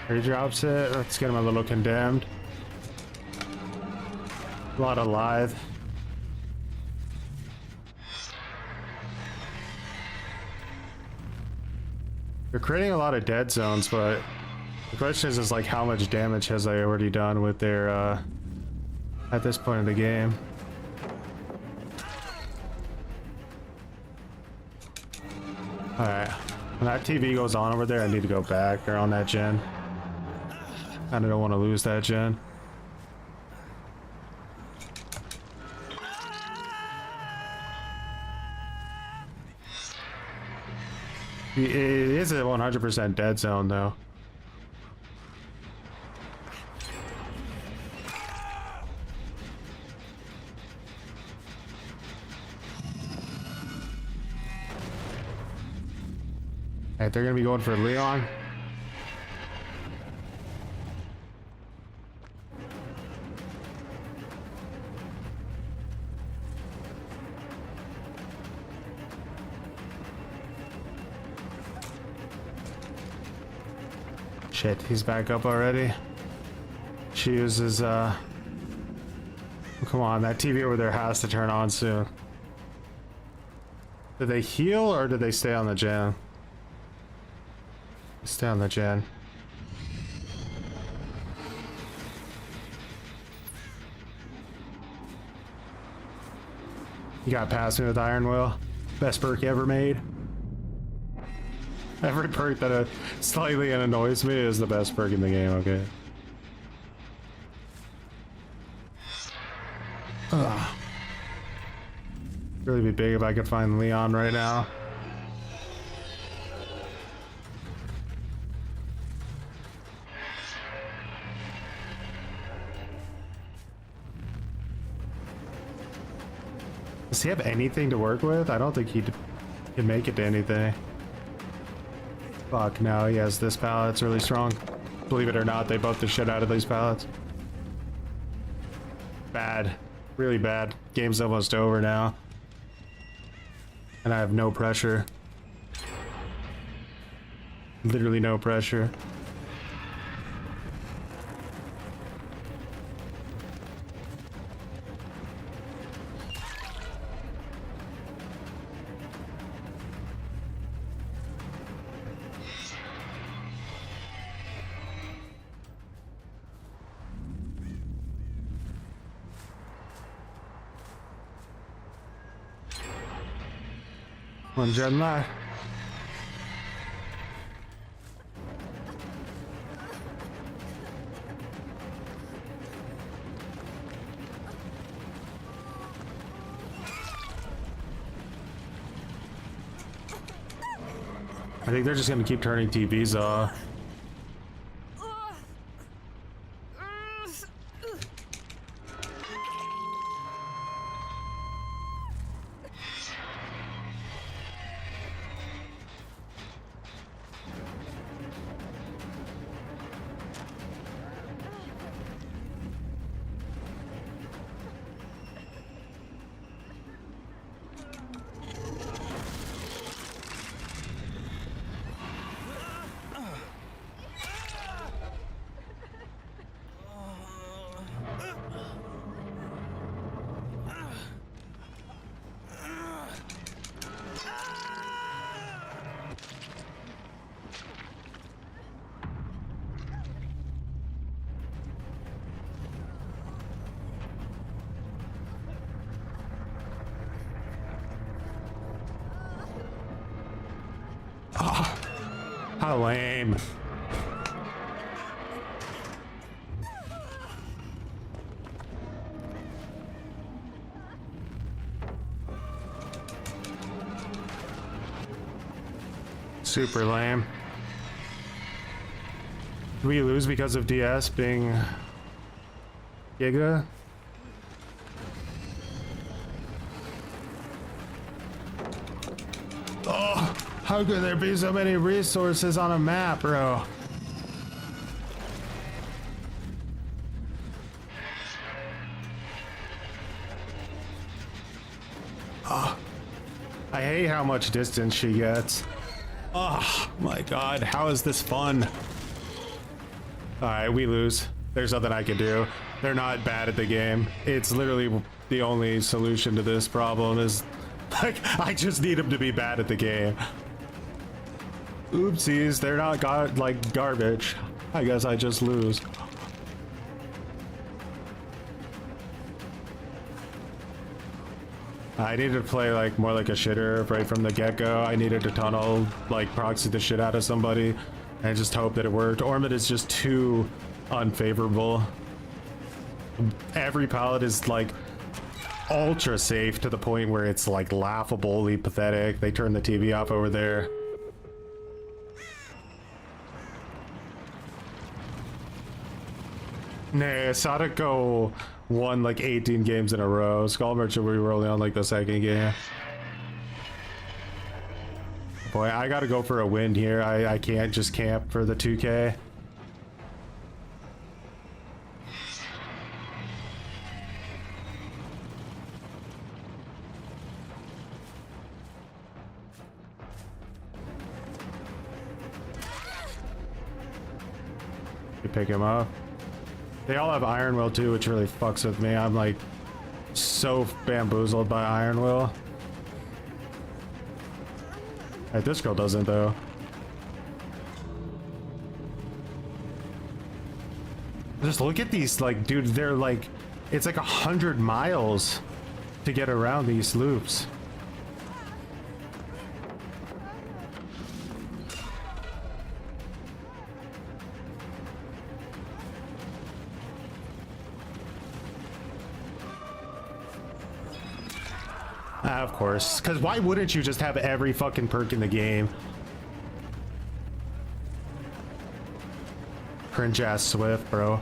He drops it. Let's get him a little condemned. A lot of lithe. They're creating a lot of dead zones, but the question is like how much damage has they already done with their at this point in the game. Alright. When that TV goes on over there, I need to go back or on that gen. I don't want to lose that gen. It is a 100% dead zone, though. Alright, they're gonna be going for Leon. Shit, he's back up already. She uses, oh, come on, that TV over there has to turn on soon. Did they heal or did they stay on the gen? Stay on the gen. You got past me with Iron Will. Best perk ever made. Every perk that slightly annoys me is the best perk in the game, okay? Ugh. Really be big if I could find Leon right now. Does he have anything to work with? I don't think he can make it to anything. Fuck, no, he has this pallet. It's really strong. Believe it or not, they buffed the shit out of these pallets. Bad. Really bad. Game's almost over now. And I have no pressure. Literally no pressure. One gen left. I think they're just gonna keep turning TVs off. Oh, how lame. Super lame. Do we lose because of DS being Giga? Oh, how could there be so many resources on a map, bro? Oh, I hate how much distance she gets. Oh my god, how is this fun? Alright, we lose. There's nothing I can do. They're not bad at the game. It's literally the only solution to this problem is, like, I just need them to be bad at the game. Oopsies, they're not like garbage. I guess I just lose. I needed to play like more like a shitter right from the get-go. I needed to tunnel, like proxy the shit out of somebody and just hope that it worked. Ormond is just too unfavorable. Every palette is like ultra safe to the point where it's like laughably pathetic. They turn the TV off over there. Nah, Sadako won like 18 games in a row. Skull Merchant, we were only on like the second game. Boy, I gotta go for a win here. I can't just camp for the 2K. You pick him up. They all have Iron Will too, which really fucks with me. I'm like so bamboozled by Iron Will. Hey, this girl doesn't though. Just look at these, like, dude, they're like, it's like 100 miles to get around these loops. Of course, because why wouldn't you just have every fucking perk in the game? Cringe ass Swift, bro.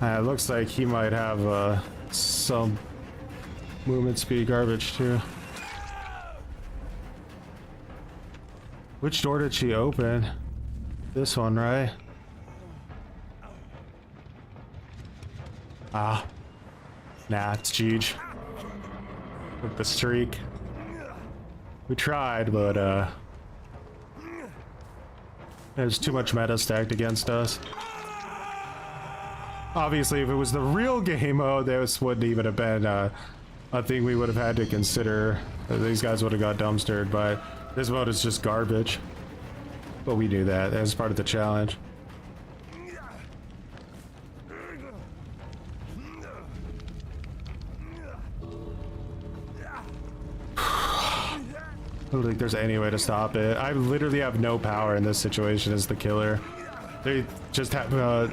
It looks like he might have some movement speed garbage too. Which door did she open? This one, right? Ah. Nah, it's Jeej. With the streak. We tried, but there's too much meta stacked against us. Obviously, if it was the real game mode, this wouldn't even have been a thing we would have had to consider. These guys would have got dumpstered, but this mode is just garbage. But we knew that as part of the challenge. I don't think there's any way to stop it. I literally have no power in this situation as the killer. They just have an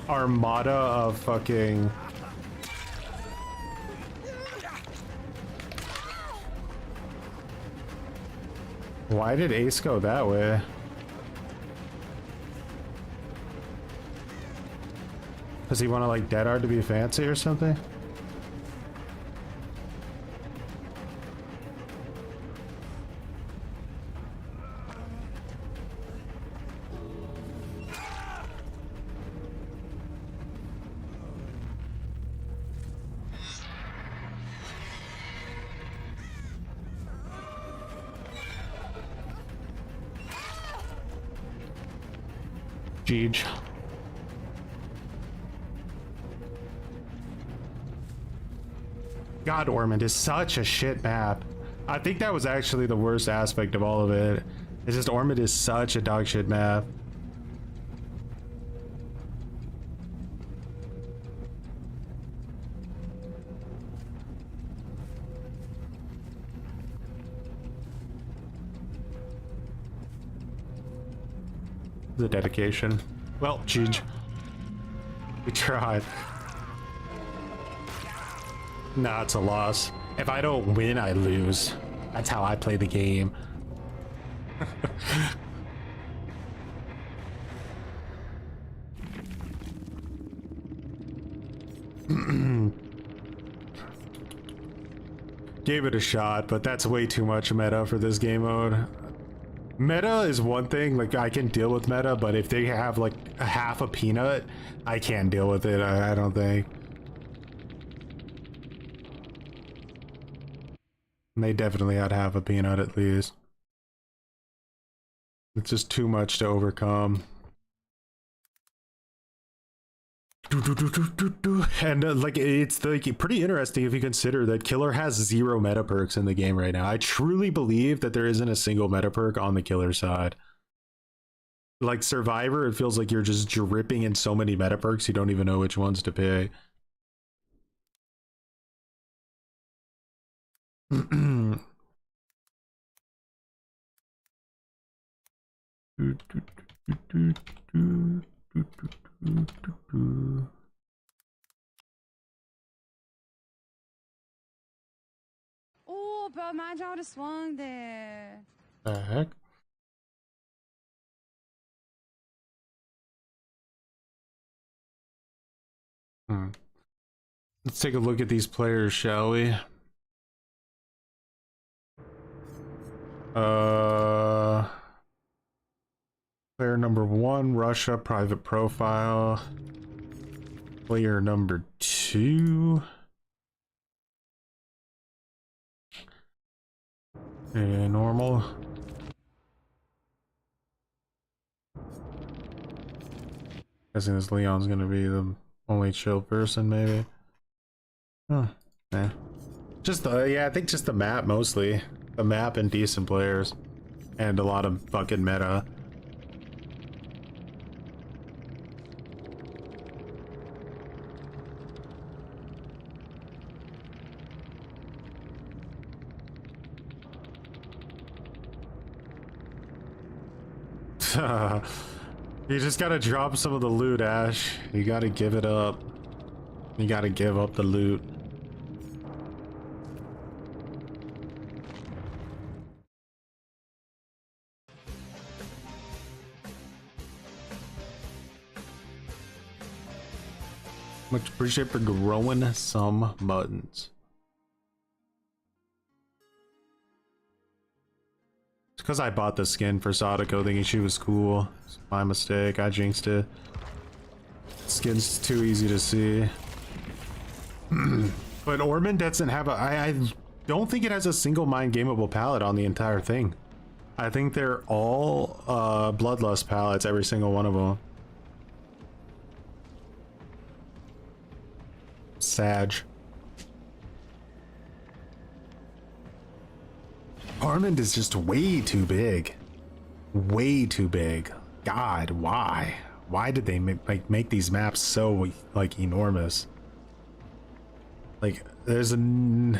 armada of fucking... Why did Ace go that way? Does he want to like dead hard to be fancy or something? Jeej. God, Ormond is such a shit map. I think that was actually the worst aspect of all of it. It's just Ormond is such a dog shit map. The dedication. Well, Ginge. We tried. Nah, it's a loss. If I don't win, I lose. That's how I play the game. Gave it a shot, but that's way too much meta for this game mode. Meta is one thing, like I can deal with meta, but if they have like a half a peanut, I can't deal with it, I don't think. They definitely had half a peanut at least. It's just too much to overcome. And like it's like pretty interesting if you consider that Killer has 0 meta perks in the game right now. I truly believe that there isn't a single meta perk on the Killer side. Like Survivor, it feels like you're just dripping in so many meta perks you don't even know which ones to pick. Oh, but imagine I would have swung there. The heck? Let's take a look at these players, shall we? Player number 1, Russia, private profile. Player number 2. Normal. Guessing this Leon's gonna be the only chill person, maybe. Huh. Yeah. Just the, yeah, I think just the map mostly. The map and decent players. And a lot of fucking meta. You just gotta drop some of the loot, Ash. You gotta give it up. You gotta give up the loot. Much appreciate for growing some muttons. It's because I bought the skin for Sadako thinking she was cool. It's my mistake. I jinxed it. Skin's too easy to see. But Ormond doesn't have a... I don't think it has a single mind gameable palette on the entire thing. I think they're all Bloodlust palettes, every single one of them. Sag. Armand is just way too big. Way too big. God, why? Why did they make these maps so, like, enormous? Like, there's a... Bleh,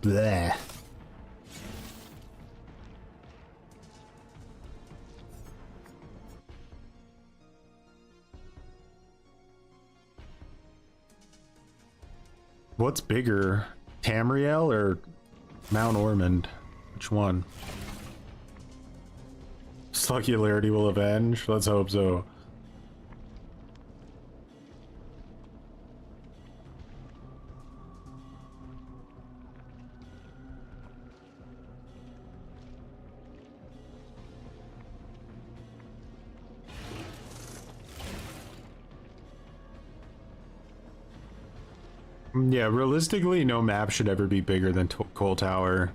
bleh. What's bigger, Tamriel or Mount Ormond? Which one? Singularity will avenge? Let's hope so. Yeah, realistically, no map should ever be bigger than Coal Tower.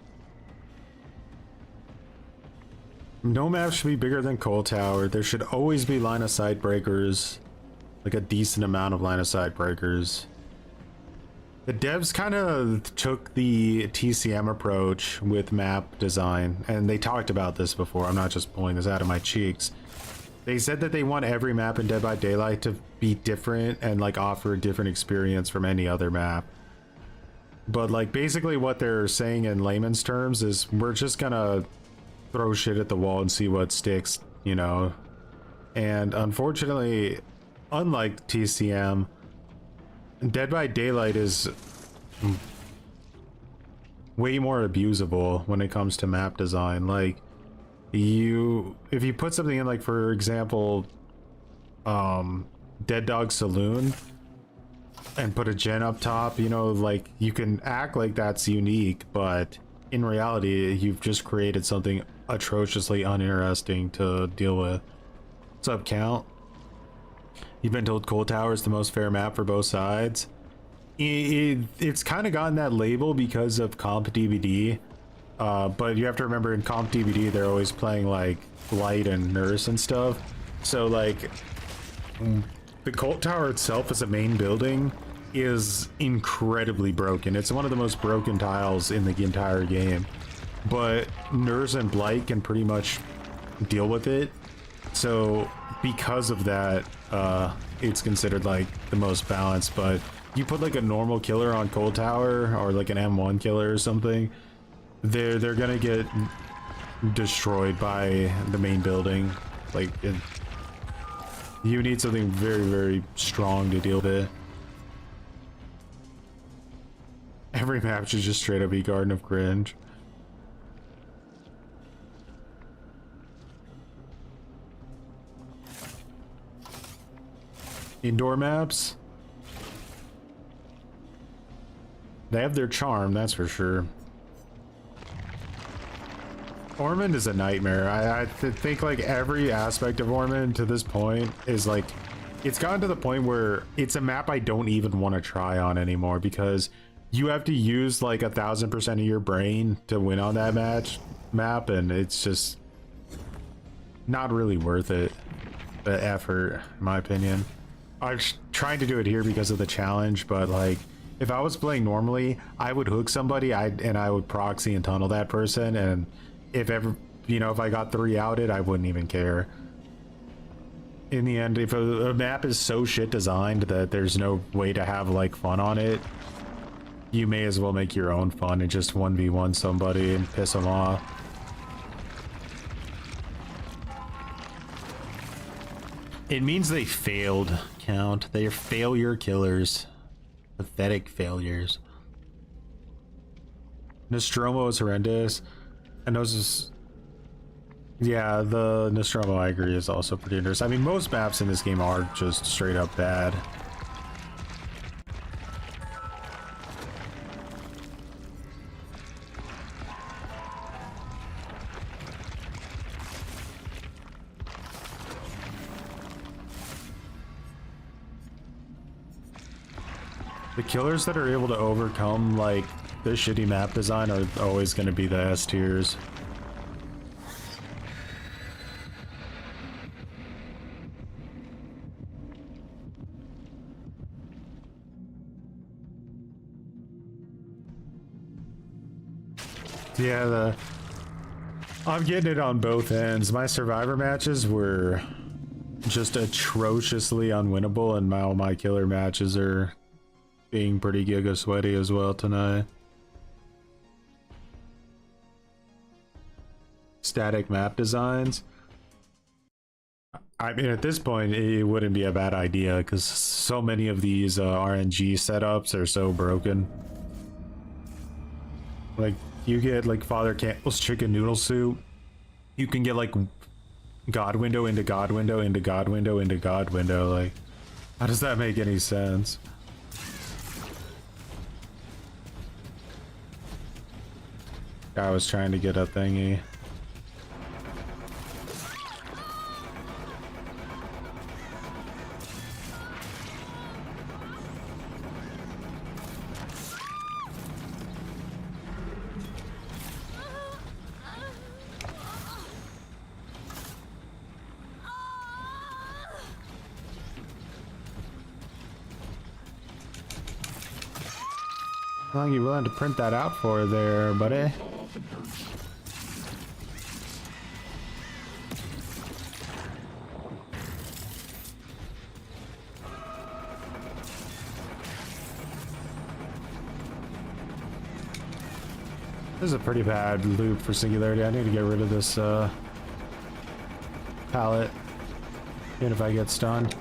No map should be bigger than Coal Tower. There should always be line of sight breakers. Like a decent amount of line of sight breakers. The devs kind of took the TCM approach with map design, and they talked about this before. I'm not just pulling this out of my cheeks. They said that they want every map in Dead by Daylight to be different and like offer a different experience from any other map. But like basically what they're saying in layman's terms is we're just gonna throw shit at the wall and see what sticks, you know. And unfortunately, unlike TCM, Dead by Daylight is way more abusable when it comes to map design. Like, if you put something in, like, for example, Dead Dog Saloon, and put a gen up top, you know, like, you can act like that's unique, but in reality, you've just created something atrociously uninteresting to deal with. What's up, Count? You've been told Cold Tower is the most fair map for both sides. It's kind of gotten that label because of Comp DVD, but you have to remember, in Comp DVD, they're always playing, like, Blight and Nurse and stuff. So, like, the Cold Tower itself as a main building is incredibly broken. It's one of the most broken tiles in the entire game. But Nurse and Blight can pretty much deal with it. So because of that, it's considered like the most balanced. But you put like a normal killer on Cold Tower, or like an M1 killer or something, they're gonna get destroyed by the main building. Like, you need something very, very strong to deal with it. Every map should just straight up be Garden of Cringe. Indoor maps, they have their charm, that's for sure. Ormond is a nightmare. I think like every aspect of Ormond to this point is like, it's gotten to the point where it's a map I don't even want to try on anymore, because you have to use like 1000% of your brain to win on that map, and it's just not really worth it, the effort, in my opinion. I'm trying to do it here because of the challenge, but like, if I was playing normally, I would hook somebody, and I would proxy and tunnel that person, and if ever, you know, if I got 3 outed, I wouldn't even care. In the end, if a map is so shit designed that there's no way to have like fun on it, you may as well make your own fun and just 1v1 somebody and piss them off. It means they failed, Count. They are failure killers. Pathetic failures. Nostromo is horrendous. And those is... Yeah, the Nostromo, I agree, is also pretty interesting. I mean, most maps in this game are just straight up bad. The killers that are able to overcome, like, the shitty map design are always going to be the S tiers. Yeah, I'm getting it on both ends. My survivor matches were just atrociously unwinnable, and now my killer matches are being pretty giga sweaty as well tonight. Static map designs. I mean, at this point, it wouldn't be a bad idea, because so many of these RNG setups are so broken. Like, you get like Father Campbell's chicken noodle soup. You can get like God window into God window into God window into God window. Like, how does that make any sense? I was trying to get a thingy. How long are you willing to print that out for there, buddy? This is a pretty bad loop for Singularity. I need to get rid of this palette. Even if I get stunned.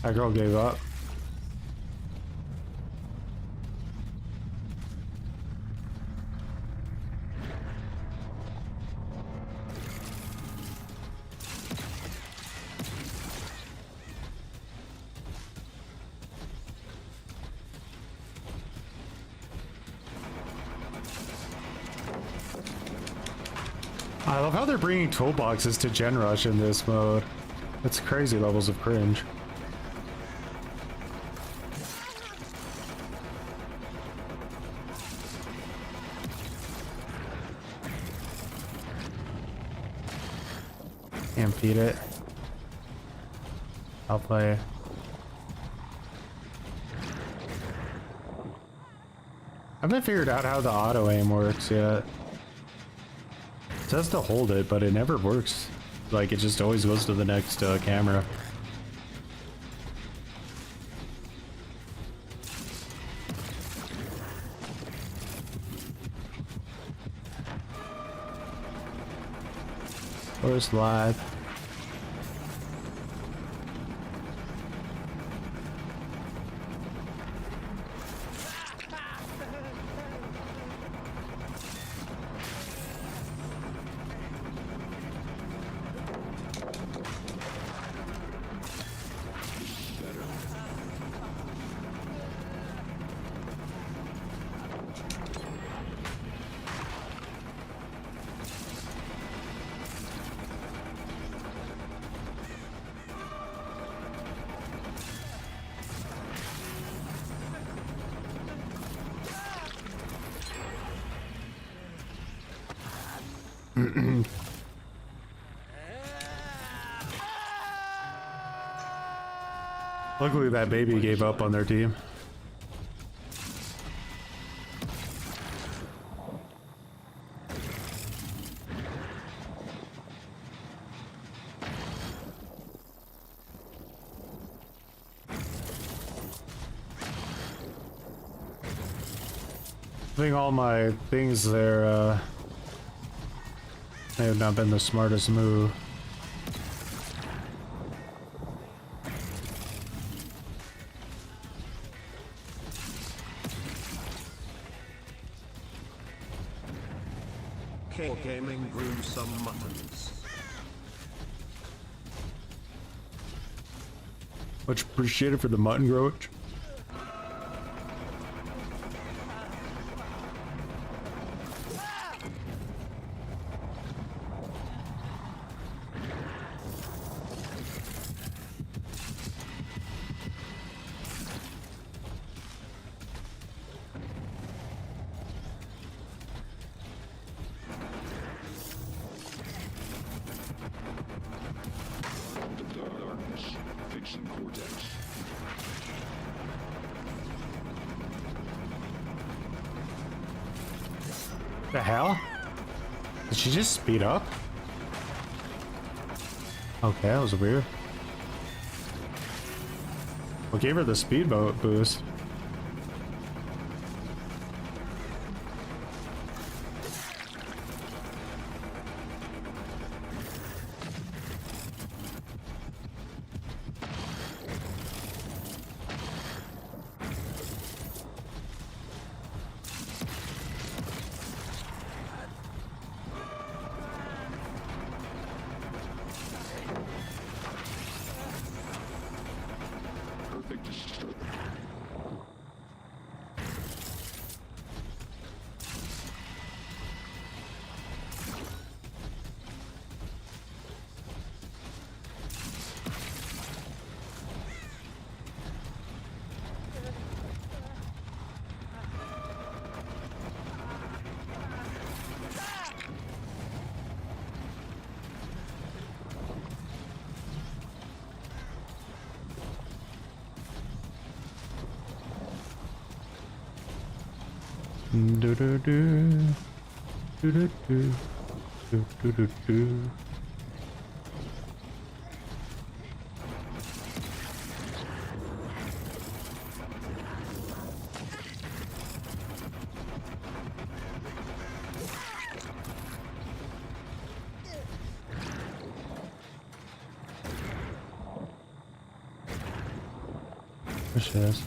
That girl gave up. I love how they're bringing toolboxes to Gen Rush in this mode. It's crazy levels of cringe. Can't feed it. I'll play. I haven't figured out how the auto aim works yet. It says to hold it, but it never works. Like, it just always goes to the next camera. Where's live? Luckily that baby gave up on their team. I think all my things there may have not been the smartest move. Gaming grew some muttons. Much appreciated for the mutton growth. The hell? Did she just speed up? Okay, that was weird. What gave her the speedboat boost? Do do do do do do do do do do. There she is.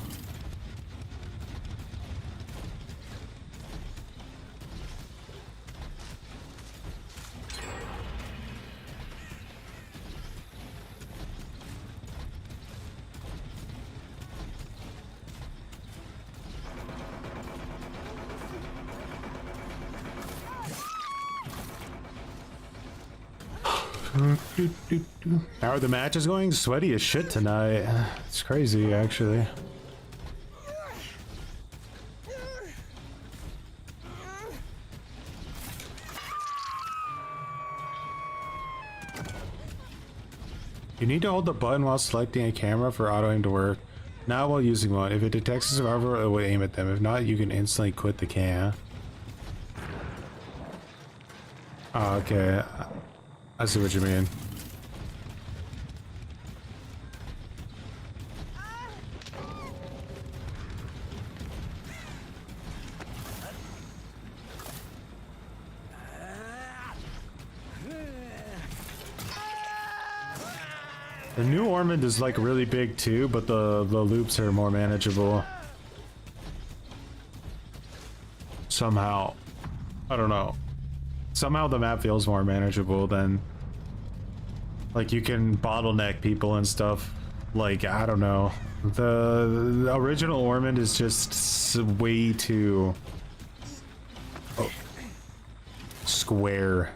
How are the matches going? Sweaty as shit tonight. It's crazy, actually. You need to hold the button while selecting a camera for auto aim to work. Not while using one. If it detects a survivor, it will aim at them. If not, you can instantly quit the cam. Oh, okay. I see what you mean. The new Ormond is like really big too, but the loops are more manageable. Somehow. I don't know. Somehow the map feels more manageable than, like, you can bottleneck people and stuff. Like, I don't know. The original Ormond is just way too square.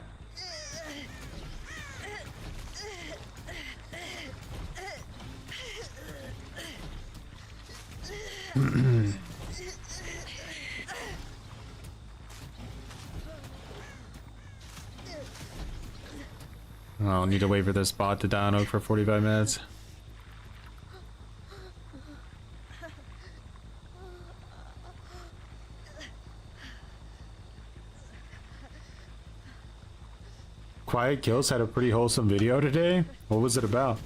I'll need to wait for this bot to download for 45 minutes. Quiet Kills had a pretty wholesome video today. What was it about?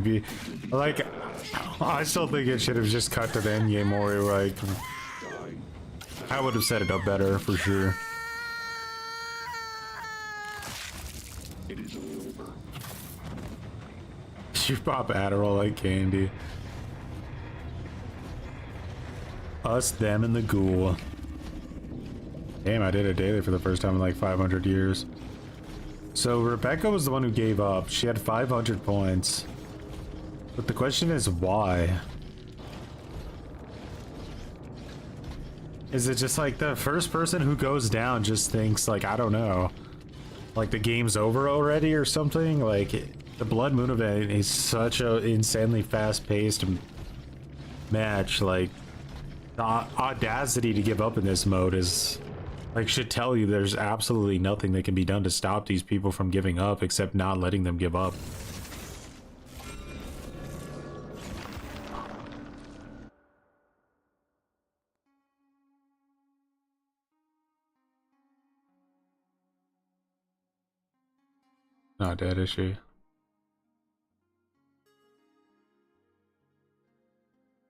Be like, I still think it should have just cut to the end game more. Like, I would have set it up better for sure. It is over. You pop Adderall like candy. Us, them, and the Ghoul. Damn, I did a daily for the first time in like 500 years. So Rebecca was the one who gave up. She had 500 points. But the question is why? Is it just like the first person who goes down just thinks like, I don't know, like the game's over already or something? Like, the Blood Moon event is such a insanely fast-paced match. Like, the audacity to give up in this mode is like, should tell you there's absolutely nothing that can be done to stop these people from giving up except not letting them give up. Not dead, is she?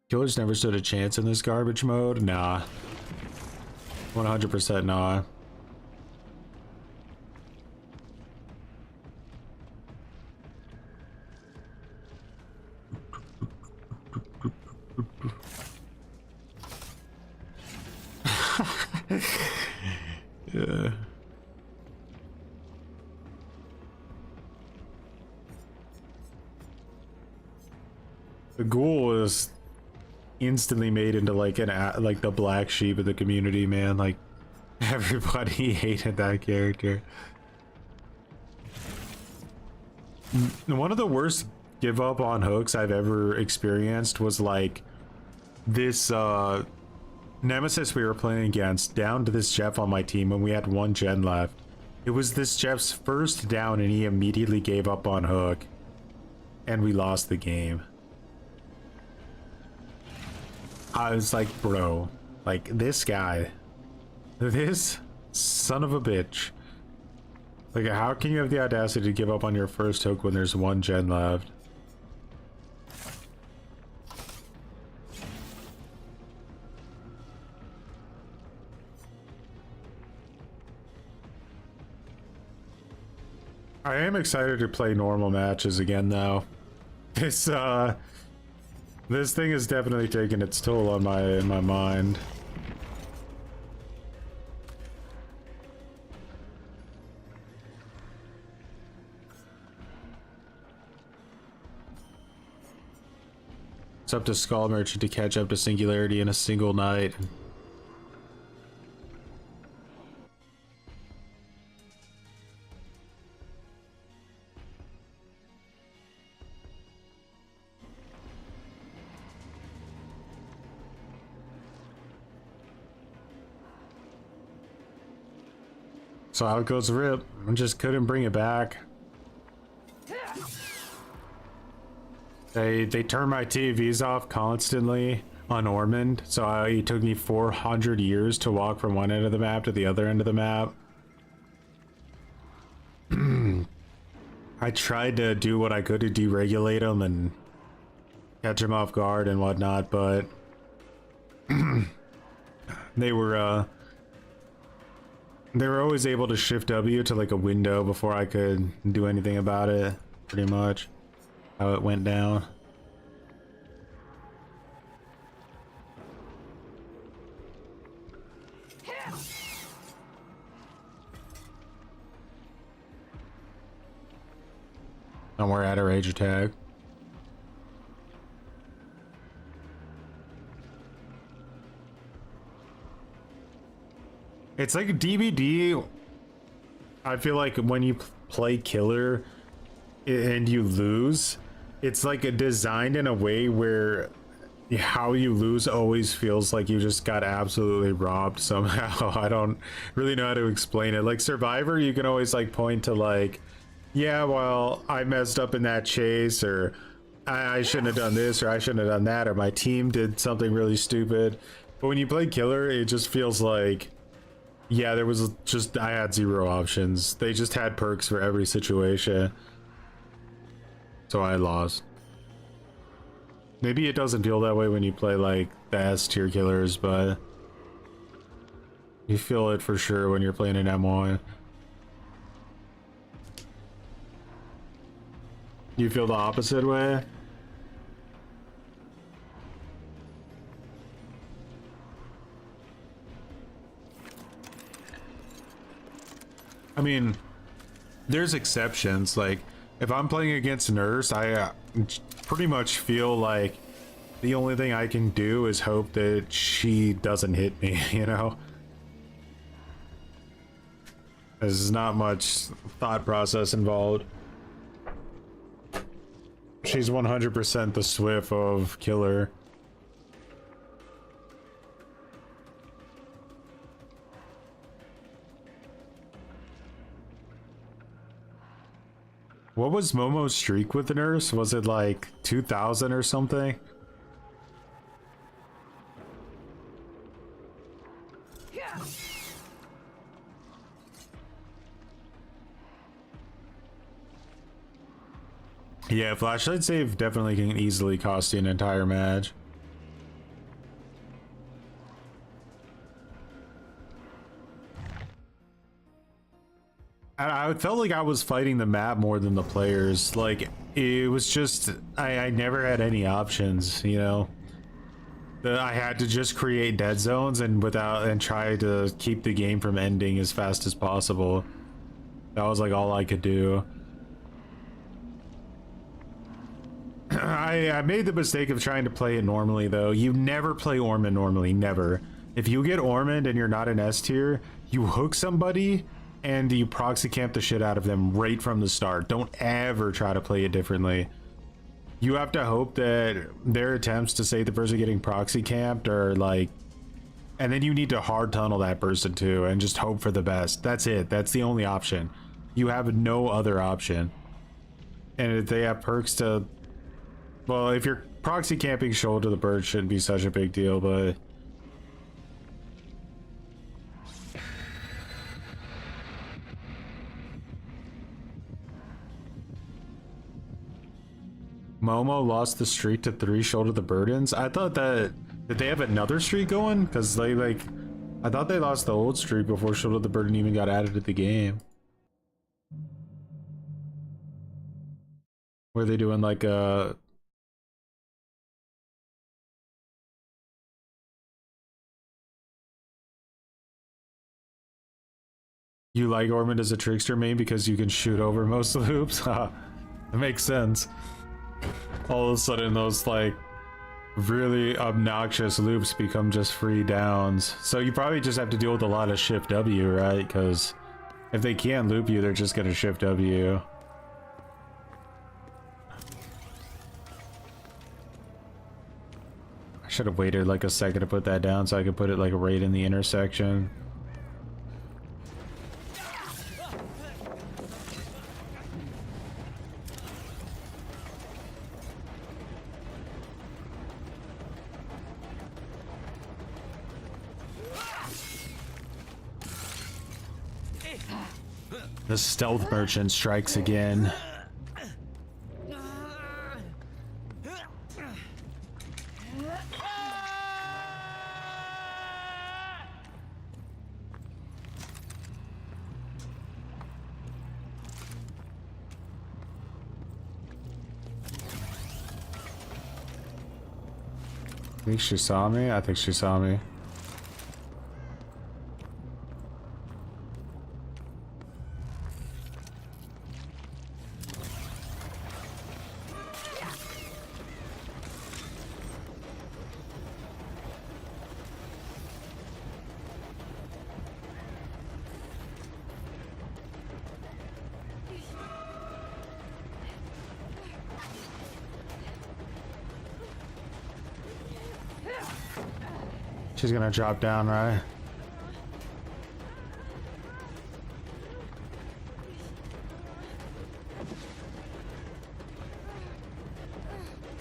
Killers never stood a chance in this garbage mode? Nah. 100% nah. Yeah. The Ghoul is instantly made into like like the black sheep of the community, man. Like, everybody hated that character. One of the worst give up on hooks I've ever experienced was like this Nemesis we were playing against, down to this Jeff on my team when we had one gen left. It was this Jeff's first down and he immediately gave up on hook and we lost the game. I was like, bro, Like, this guy. This son of a bitch. Like, how can you have the audacity to give up on your first hook when there's one gen left? I am excited to play normal matches again, though. This thing has definitely taken its toll on my mind. It's up to Skull Merchant to catch up to Singularity in a single night. So out goes Rip. I just couldn't bring it back. They turn my TVs off constantly on Ormond, so it took me 400 years to walk from one end of the map to the other end of the map. I tried to do what I could to deregulate them and catch them off guard and whatnot, but they were always able to shift W to like a window before I could do anything about it, pretty much. How it went down. And we're at a rage attack. It's like a DVD. I feel like when you play killer and you lose, it's like designed in a way where how you lose always feels like you just got absolutely robbed somehow. I don't really know how to explain it. Like Survivor, you can always like point to like, yeah, well, I messed up in that chase, or I shouldn't have done this, or I shouldn't have done that, or my team did something really stupid. But when you play killer, it just feels like, yeah, there was just, I had zero options. They just had perks for every situation. So I lost. Maybe it doesn't feel that way when you play like the S tier killers, but you feel it for sure when you're playing an M1. You feel the opposite way? I mean, there's exceptions. Like, if I'm playing against Nurse, I pretty much feel like the only thing I can do is hope that she doesn't hit me, you know? There's not much thought process involved. She's 100% the Swift of killer. What was Momo's streak with the Nurse? Was it like 2000 or something? Yeah, flashlight save definitely can easily cost you an entire match. I felt like I was fighting the map more than the players. Like, it was just, I never had any options, you know? I had to just create dead zones and try to keep the game from ending as fast as possible. That was like all I could do. I made the mistake of trying to play it normally, though. You never play Ormond normally, never. If you get Ormond and you're not an S tier, you hook somebody and you proxy camp the shit out of them right from the start. Don't ever try to play it differently. You have to hope that their attempts to save the person getting proxy camped are like, and then you need to hard tunnel that person too and just hope for the best. That's it. That's the only option. You have no other option. And if they have perks to, well, if you're proxy camping shoulder the bird shouldn't be such a big deal, but Momo lost the streak to 3 shoulder the burdens. I thought that, did they have another streak going? Because they like, I thought they lost the old streak before shoulder the burden even got added to the game. Were they doing like a... You like Ormond as a trickster main because you can shoot over most of the hoops? It makes sense. All of a sudden those like really obnoxious loops become just free downs. So you probably just have to deal with a lot of shift W, right? Because if they can't loop you, they're just gonna shift W. I should have waited like a second to put that down so I could put it like right in the intersection. The stealth merchant strikes again. I think she saw me. I think she saw me. She's gonna drop down, right?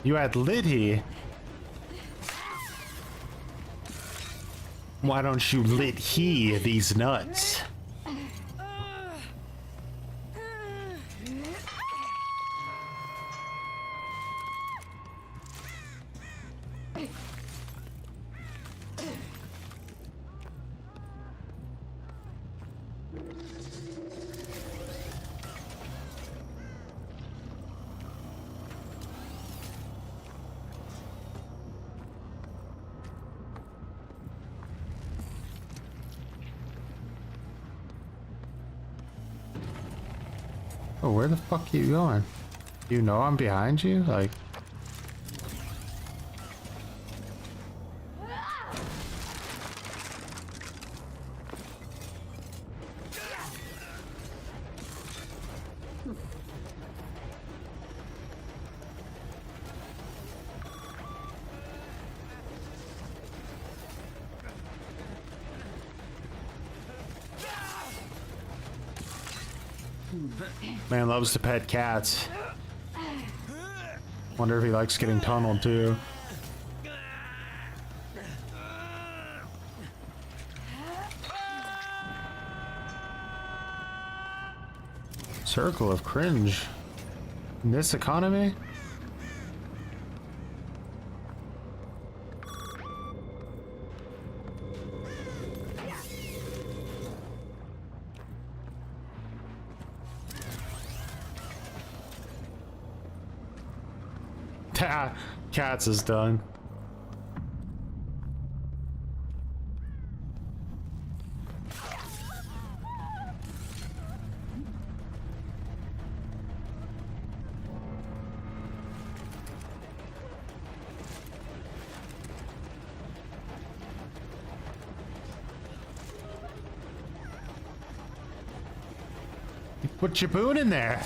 You had Liddy. Why don't you lit he these nuts? Oh, where the fuck are you going? You know I'm behind you? Like... Man loves to pet cats. Wonder if he likes getting tunneled too. Circle of cringe. In this economy? Cats is done. You put your boon in there.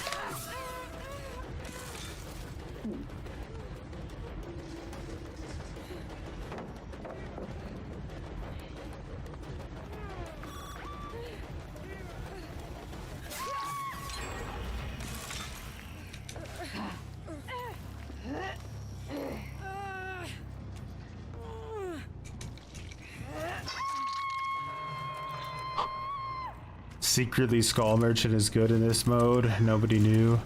Secretly, Skull Merchant is good in this mode. Nobody knew.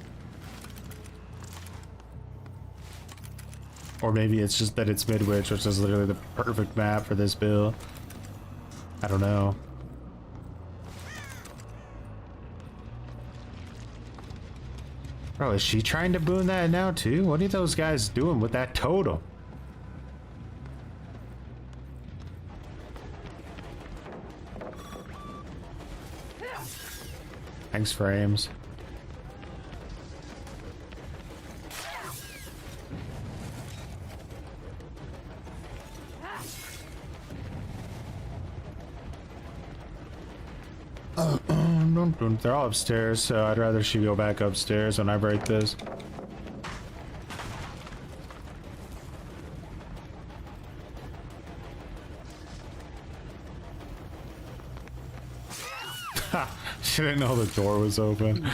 Or maybe it's just that it's Midwich, which is literally the perfect map for this build. I don't know. Bro, is she trying to boon that now too? What are those guys doing with that totem? Thanks, frames. They're all upstairs, so I'd rather she go back upstairs when I break this. She didn't know the door was open.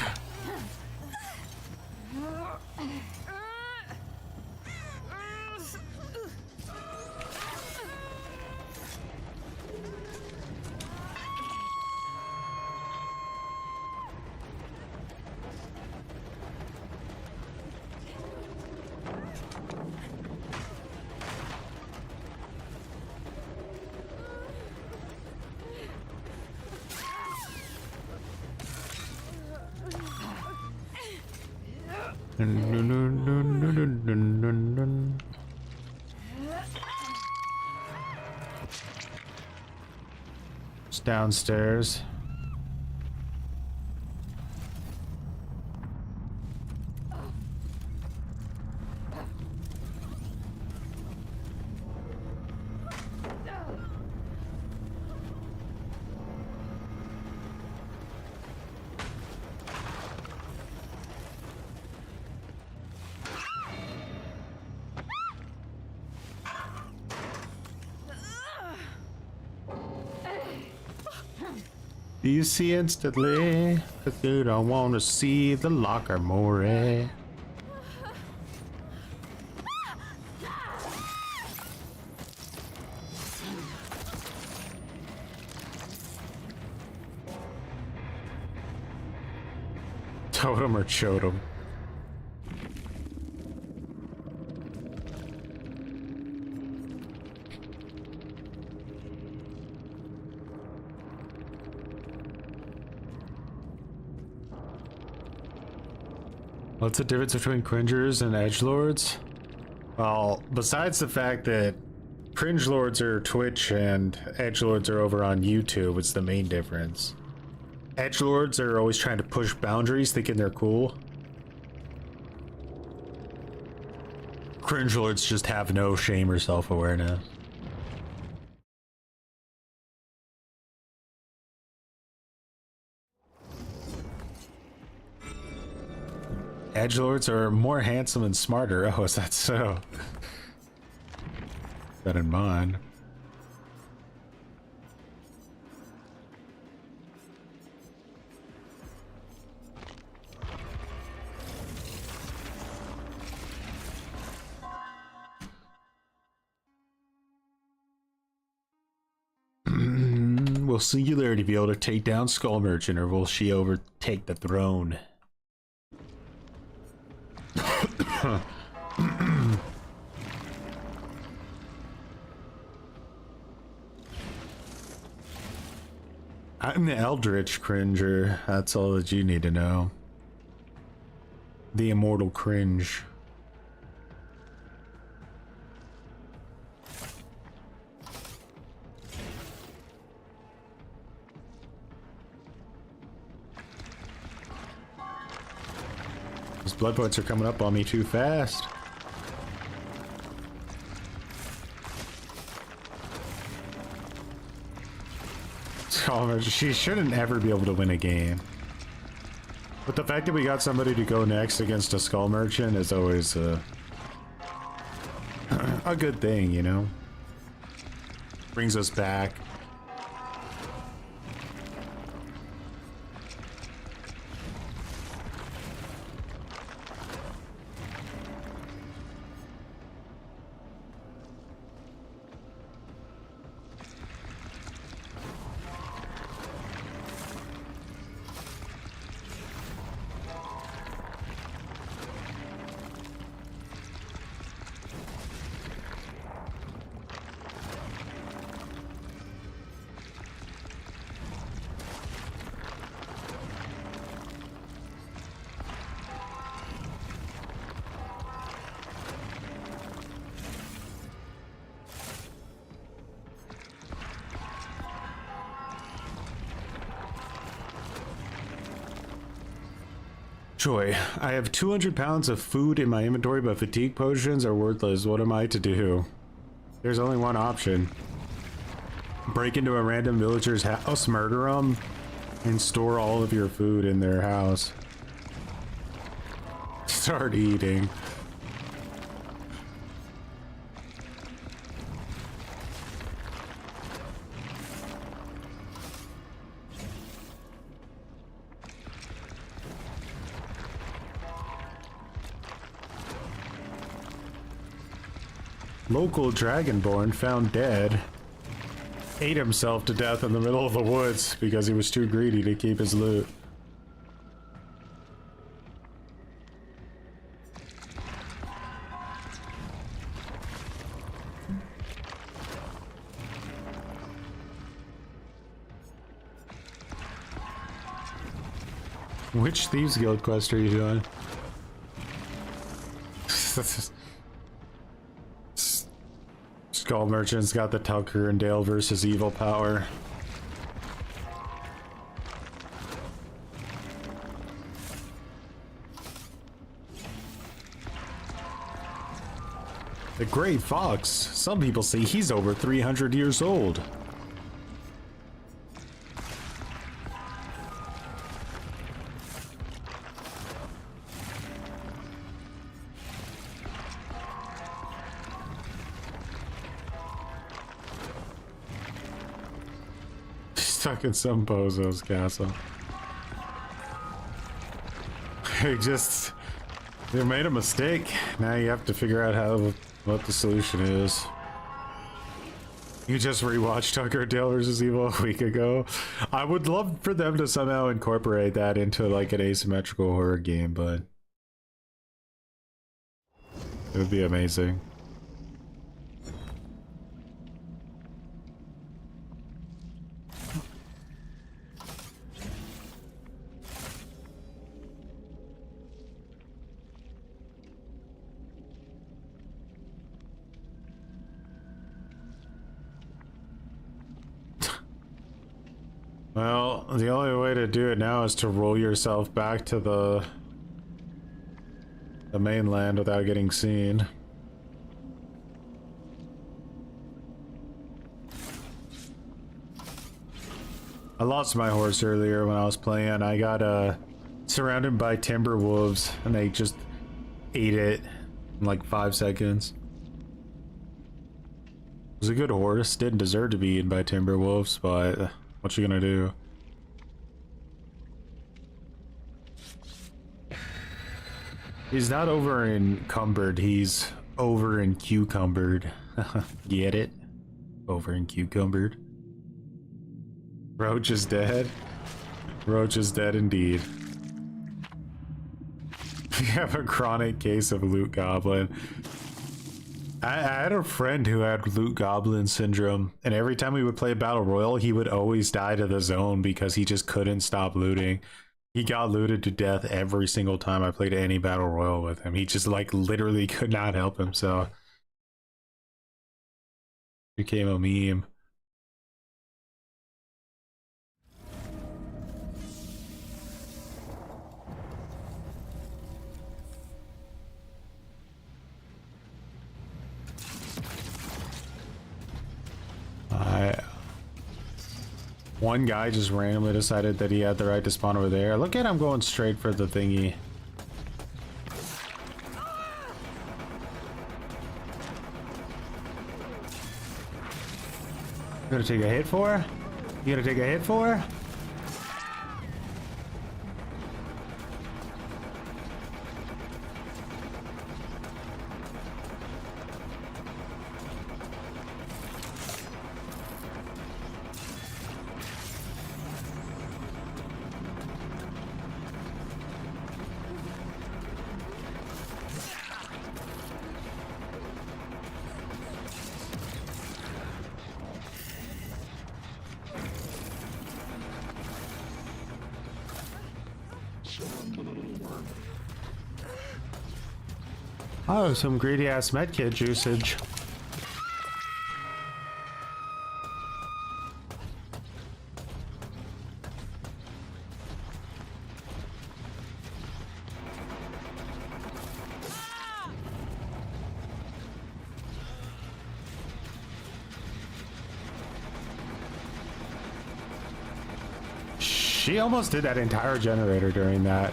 It's downstairs. You see instantly, cause you don't want to see the locker more. Totem or chotem? What's the difference between cringers and edgelords? Well, besides the fact that cringelords are Twitch and edgelords are over on YouTube, it's the main difference. Edgelords are always trying to push boundaries, thinking they're cool. Cringelords just have no shame or self-awareness. Edgelords are more handsome and smarter. Oh, is that so? Keep that in mind. Will Singularity be able to take down Skull Merchant, or will she overtake the throne? I'm the Eldritch Cringer. That's all that you need to know. The Immortal Cringe. These blood points are coming up on me too fast. She shouldn't ever be able to win a game. But the fact that we got somebody to go next against a Skull Merchant is always a good thing, you know? Brings us back. Joy, I have 200 pounds of food in my inventory, but fatigue potions are worthless. What am I to do? There's only one option. Break into a random villager's house, murder them, and store all of your food in their house. Start eating. Local dragonborn found dead. Ate himself to death in the middle of the woods because he was too greedy to keep his loot. Which Thieves Guild quest are you doing? Skull Merchant's got the Tucker and Dale versus Evil power. The Great Fox. Some people say he's over 300 years old. Stuck in some bozo's castle. You made a mistake. Now you have to figure out what the solution is. You just rewatched Tucker Dale vs. Evil a week ago. I would love for them to somehow incorporate that into like an asymmetrical horror game, but it would be amazing. Well, the only way to do it now is to roll yourself back to the mainland without getting seen. I lost my horse earlier when I was playing. I got surrounded by timber wolves and they just ate it in like 5 seconds. It was a good horse. Didn't deserve to be eaten by timber wolves, but what you gonna do? He's not over encumbered, he's over in cucumbered. Get it? Over in cucumbered. Roach is dead. Roach is dead indeed. We have a chronic case of loot goblin. I had a friend who had loot goblin syndrome, and every time we would play battle royale, he would always die to the zone because he just couldn't stop looting. He got looted to death every single time I played any battle royale with him. He just like literally could not help himself. Became a meme. One guy just randomly decided that he had the right to spawn over there. Look at him going straight for the thingy. You gonna take a hit for? You gonna take a hit for? Oh, some greedy ass medkit usage. She almost did that entire generator during that.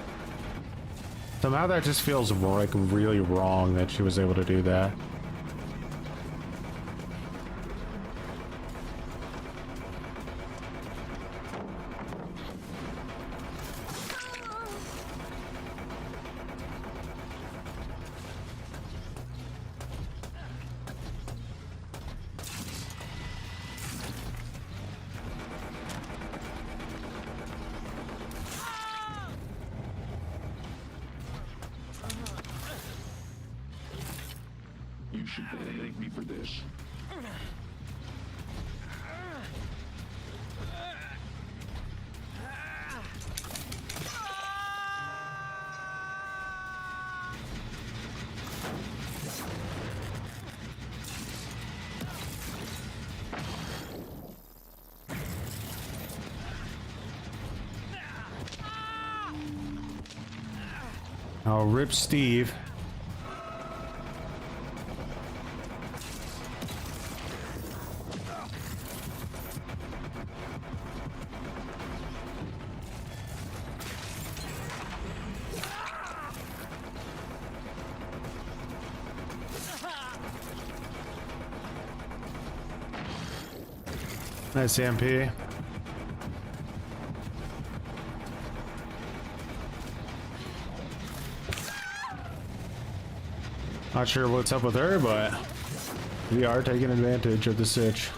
Somehow that just feels like really wrong that she was able to do that. You should thank me for this. Oh, rip Steve. Nice MP. Not sure what's up with her, but we are taking advantage of the sitch.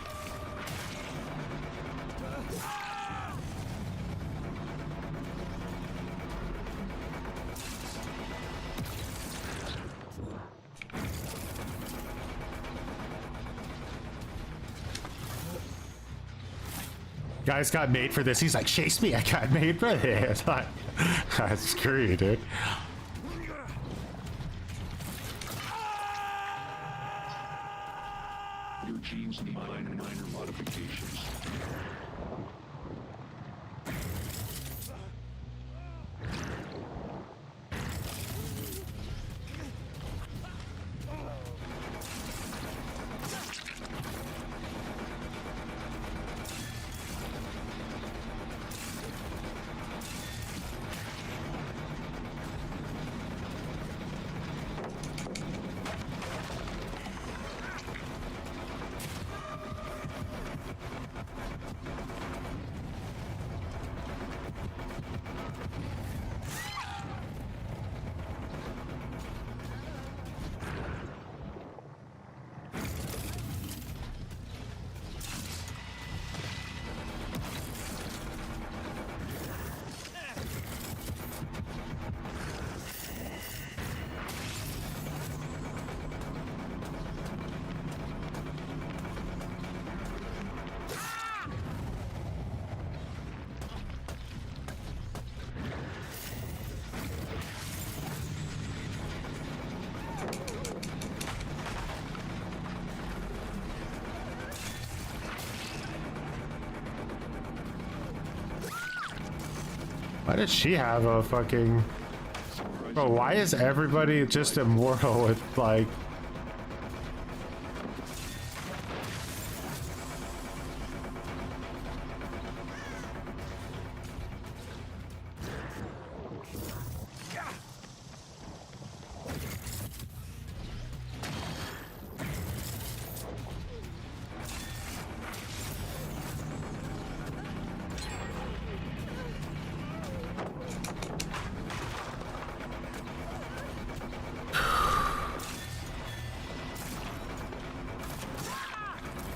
Guys got made for this. He's like, chase me, I got made for this. Like, screw you, dude. Your genes need minor modifications. Why did she have a fucking... Bro, why is everybody just immortal with, like...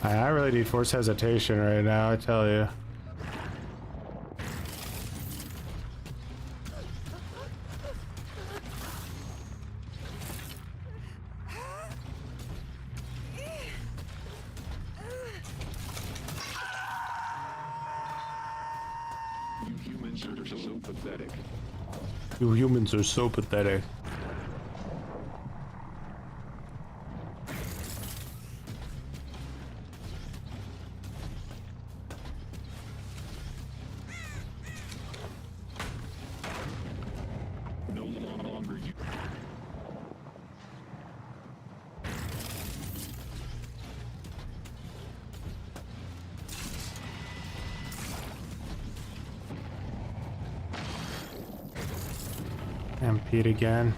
I really need force hesitation right now, I tell you. You humans are so pathetic. You humans are so pathetic. No longer you. MP'd again.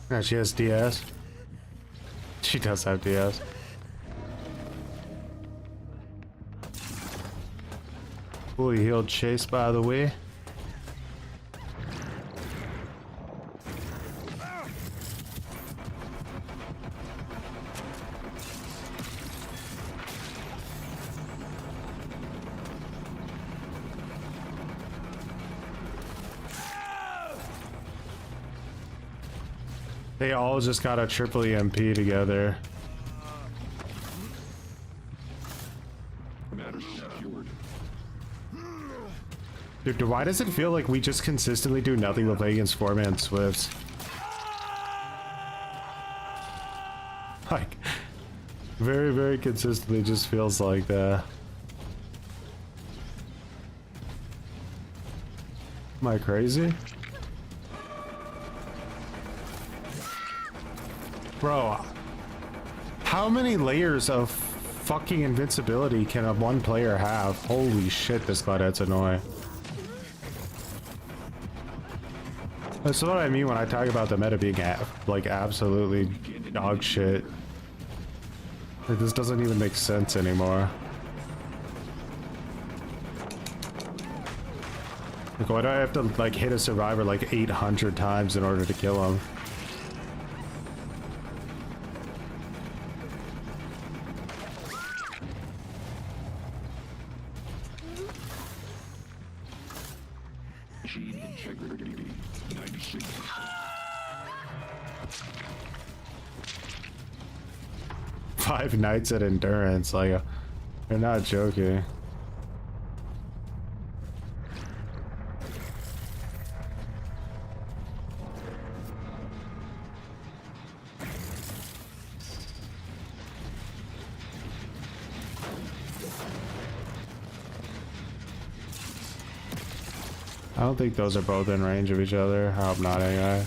Yeah, she has DS. She does have DS. Fully healed Chase, by the way. They all just got a triple EMP together. Matter secured. Dude, why does it feel like we just consistently do nothing but play against 4-man Swifts? Like, very, very consistently just feels like that. Am I crazy? Bro, how many layers of fucking invincibility can a one player have? Holy shit, this Claudette's annoying. That's what I mean when I talk about the meta being like absolutely dog shit. Like, this doesn't even make sense anymore. Like, why do I have to like hit a survivor like 800 times in order to kill him? Machine integrity 96%. Five nights at endurance, like, you're not joking. I don't think those are both in range of each other. I hope not anyway.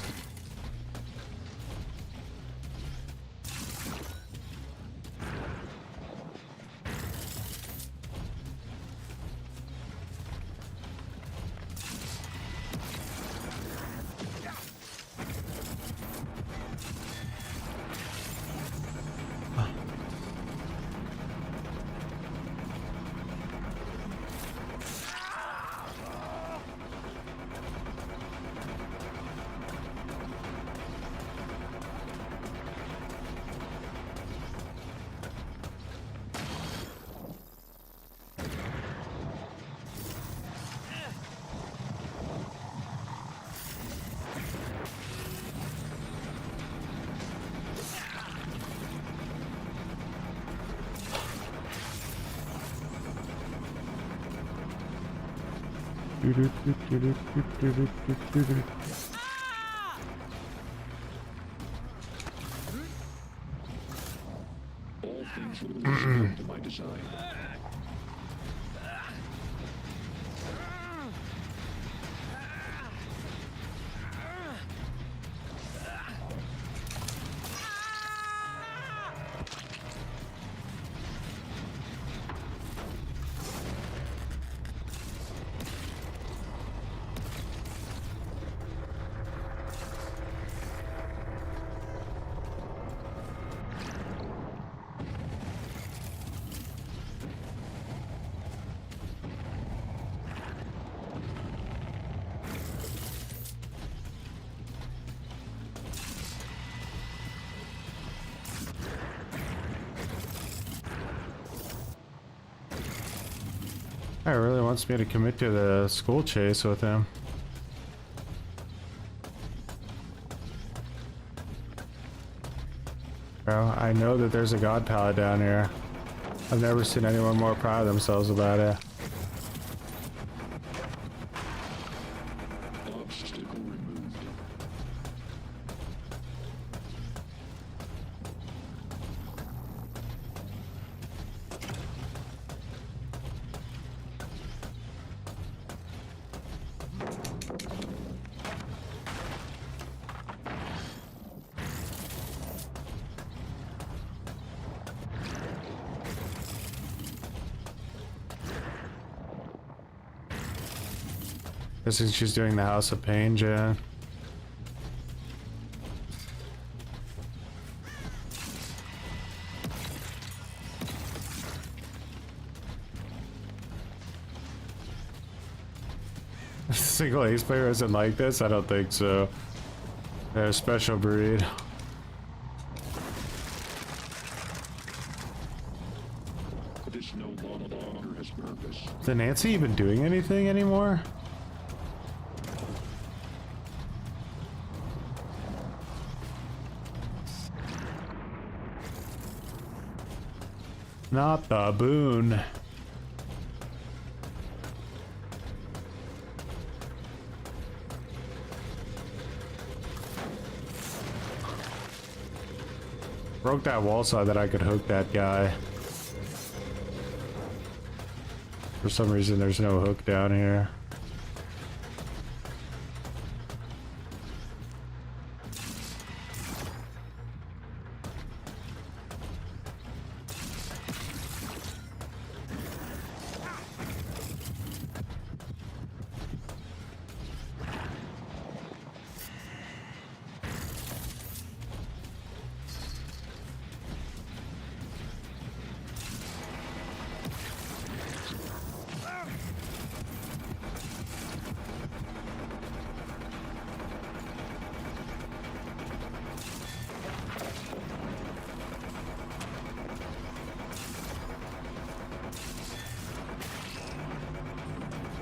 All things will respond to my design. Guy really wants me to commit to the school chase with him. Bro, I know that there's a god pallet down here. I've never seen anyone more proud of themselves about it. Obstacle removed. Guessing she's doing the House of Pain, Jen. Single ace player isn't like this? I don't think so. They're a special breed. This no longer has purpose. Is Nancy even doing anything anymore? Not the boon. Broke that wall so that I could hook that guy. For some reason there's no hook down here.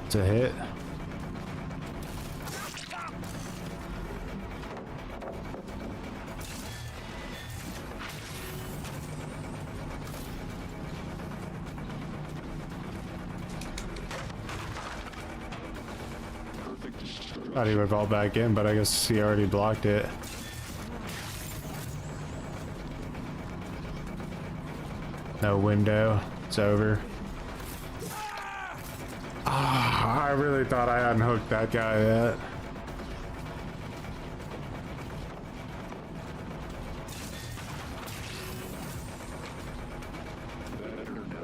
It's a hit. Perfect destruction. Thought he would fall back in, but I guess he already blocked it. No window. It's over. Ah, I really thought I hadn't hooked that guy yet. Better now.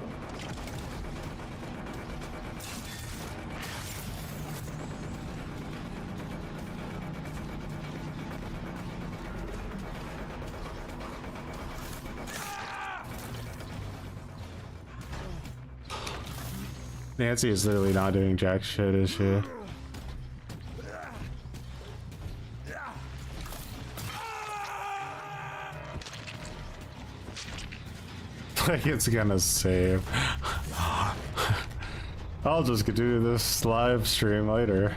Nancy is literally not doing jack shit, is she? Like it's gonna save. I'll just do this live stream later.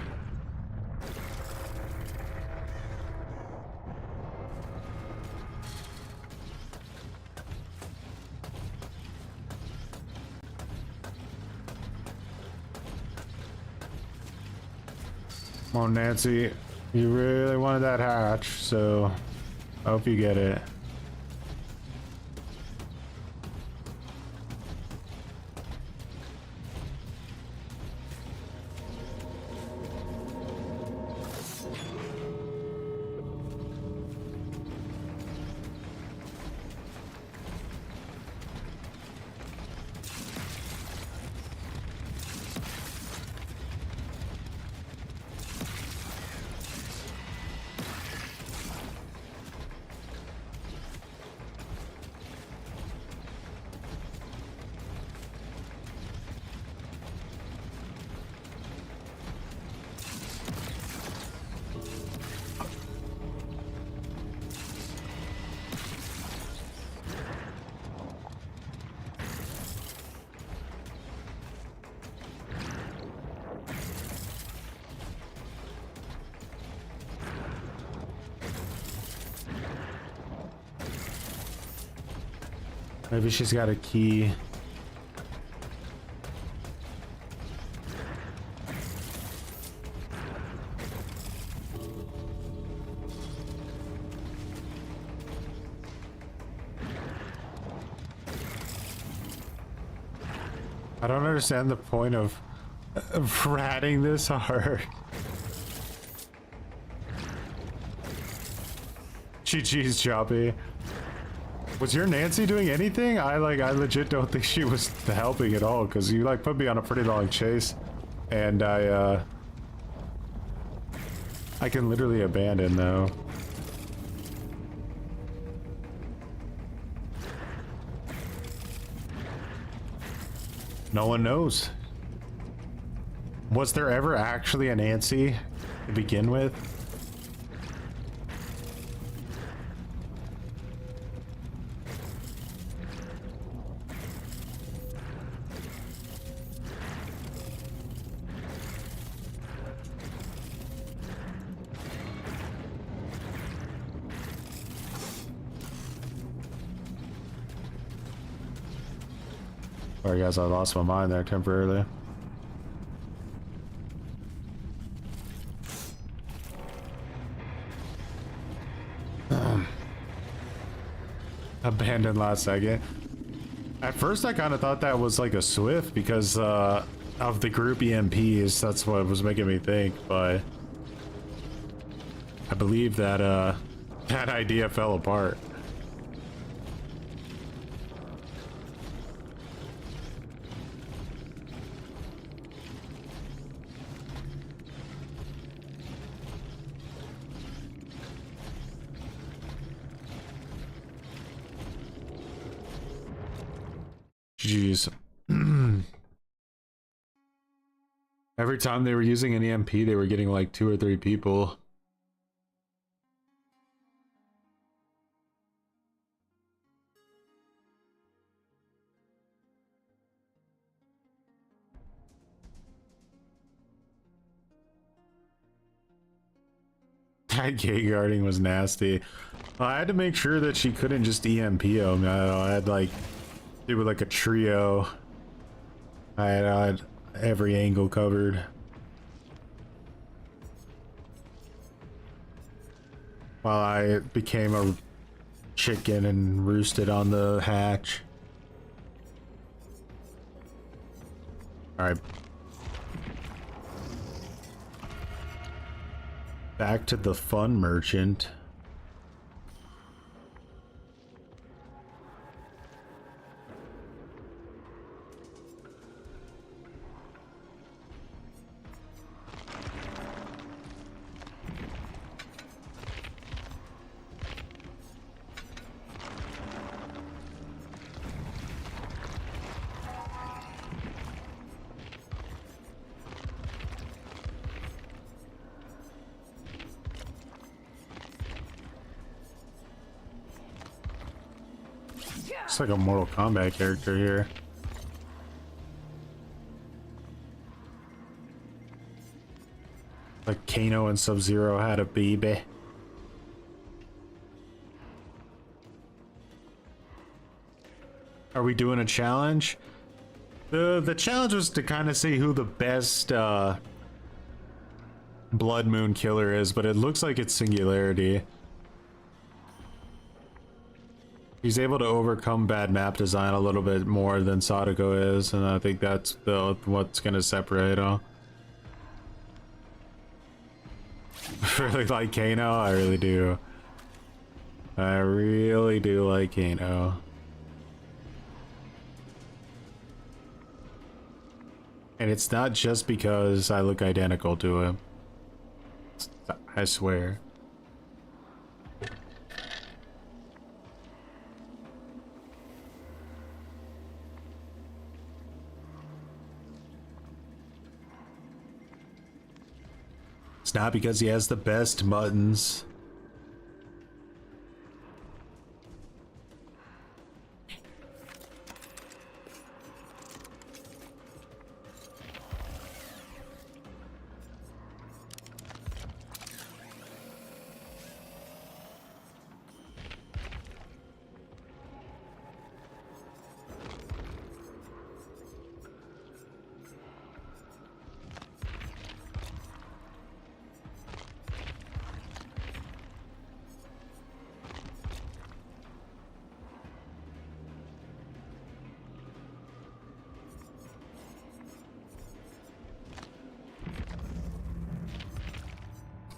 Come on, Nancy. You really wanted that hatch, so I hope you get it. Maybe she's got a key. I don't understand the point of ratting this hard. GG's, Choppy. Was your Nancy doing anything? I legit don't think she was helping at all, because you like put me on a pretty long chase, and I can literally abandon though. No one knows. Was there ever actually a Nancy to begin with? Sorry guys, I lost my mind there temporarily. Abandoned last second. At first I kind of thought that was like a Swift because of the group EMPs. That's what was making me think, but I believe that that idea fell apart. Jeez. Every time they were using an EMP, they were getting like 2 or 3 people. That gate guarding was nasty. I had to make sure that she couldn't just EMP him. I had like do like a trio. I had every angle covered. While I became a chicken and roosted on the hatch. Alright. Back to the fun merchant. It's like a Mortal Kombat character here. Like Kano and Sub-Zero had a baby. Are we doing a challenge? The challenge was to kind of see who the best Blood Moon killer is, but it looks like it's Singularity. He's able to overcome bad map design a little bit more than Sadako is, and I think that's what's gonna separate them. Really like Kano? I really do. I really do like Kano. And it's not just because I look identical to him. I swear. It's not because he has the best muttons.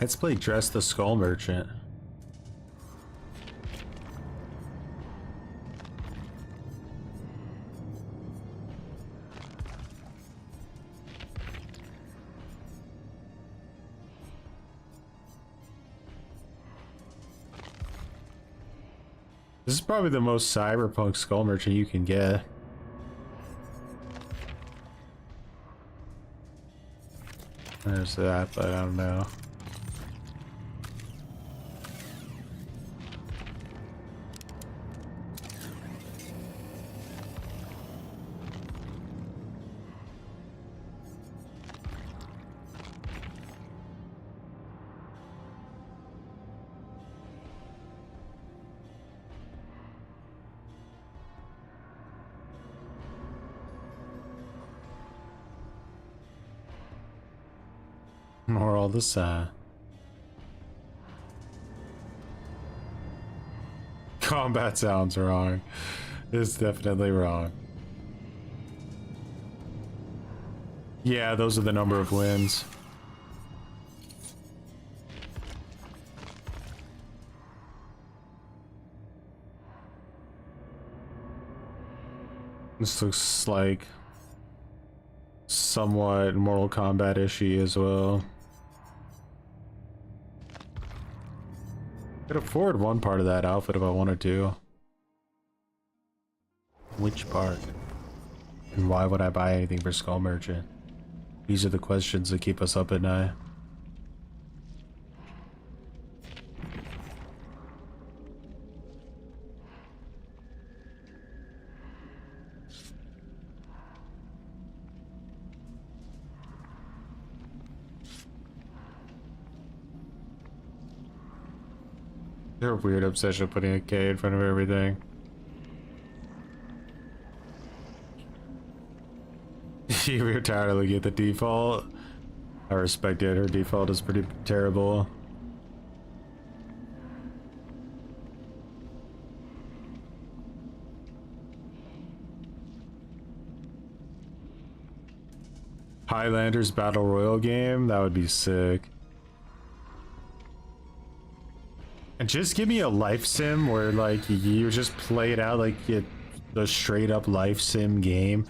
Let's play Dress the Skull Merchant. This is probably the most cyberpunk skull merchant you can get. There's that, but I don't know. Or all this, combat sounds wrong. It's definitely wrong. Yeah, those are the number of wins. This looks like somewhat Mortal Kombat-ishy as well. Could afford one part of that outfit if I wanted to. Which part? And why would I buy anything for Skull Merchant? These are the questions that keep us up at night. They're a weird obsession putting a K in front of everything. You were tired of looking at the default. I respect it. Her default is pretty terrible. Highlanders Battle Royale game? That would be sick. And just give me a life sim where like you just play it out like the straight up life sim game,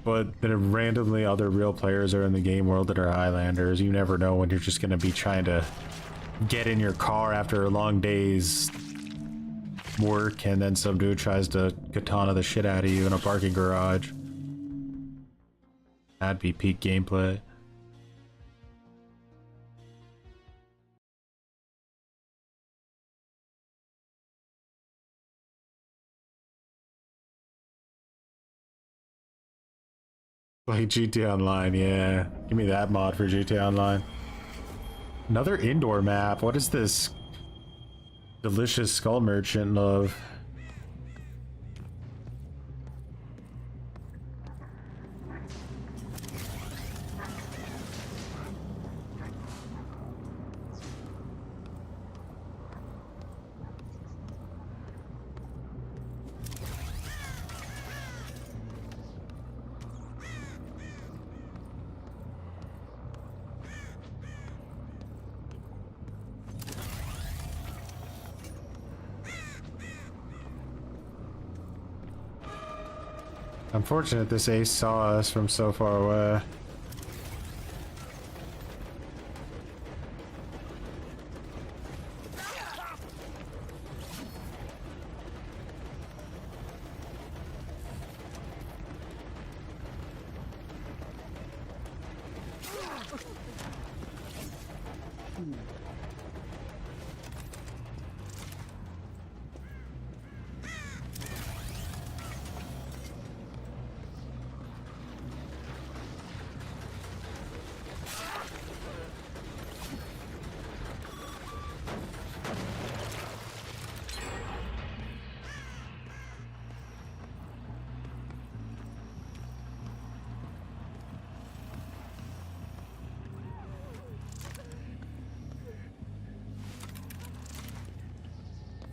but then randomly other real players are in the game world that are Highlanders. You never know when you're just gonna be trying to get in your car after a long day's work and then some dude tries to katana the shit out of you in a parking garage. That'd be peak gameplay. Like GTA Online, yeah. Give me that mod for GTA Online. Another indoor map. What is this? Delicious Skull Merchant love. Unfortunate this ace saw us from so far away.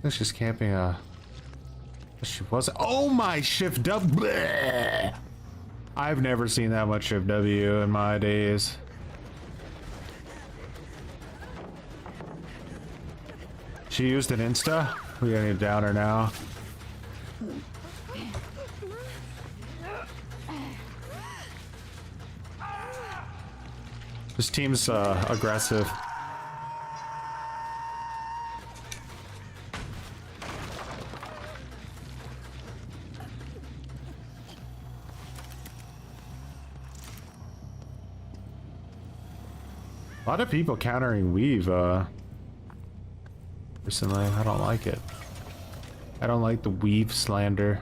She's camping she was. Oh my, shift W. I've never seen that much shift W in my days. She used an insta. We gotta need down her now. This team's aggressive. A lot of people countering weave, personally, I don't like it. I don't like the weave slander.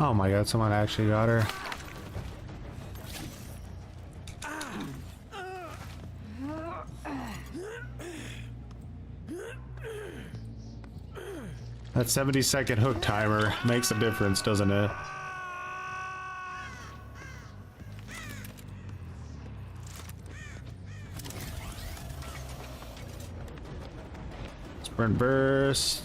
Oh my god, someone actually got her. That 70-second hook timer makes a difference, doesn't it? Sprint burst.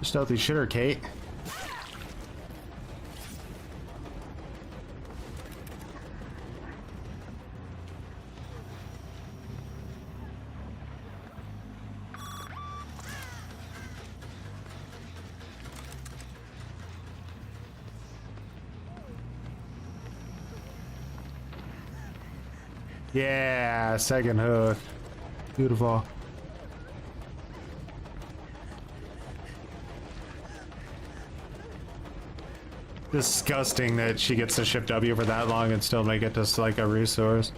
Stealthy shitter, Kate. Yeah, second hook. Beautiful. Disgusting that she gets to shift W for that long and still make it just like a resource.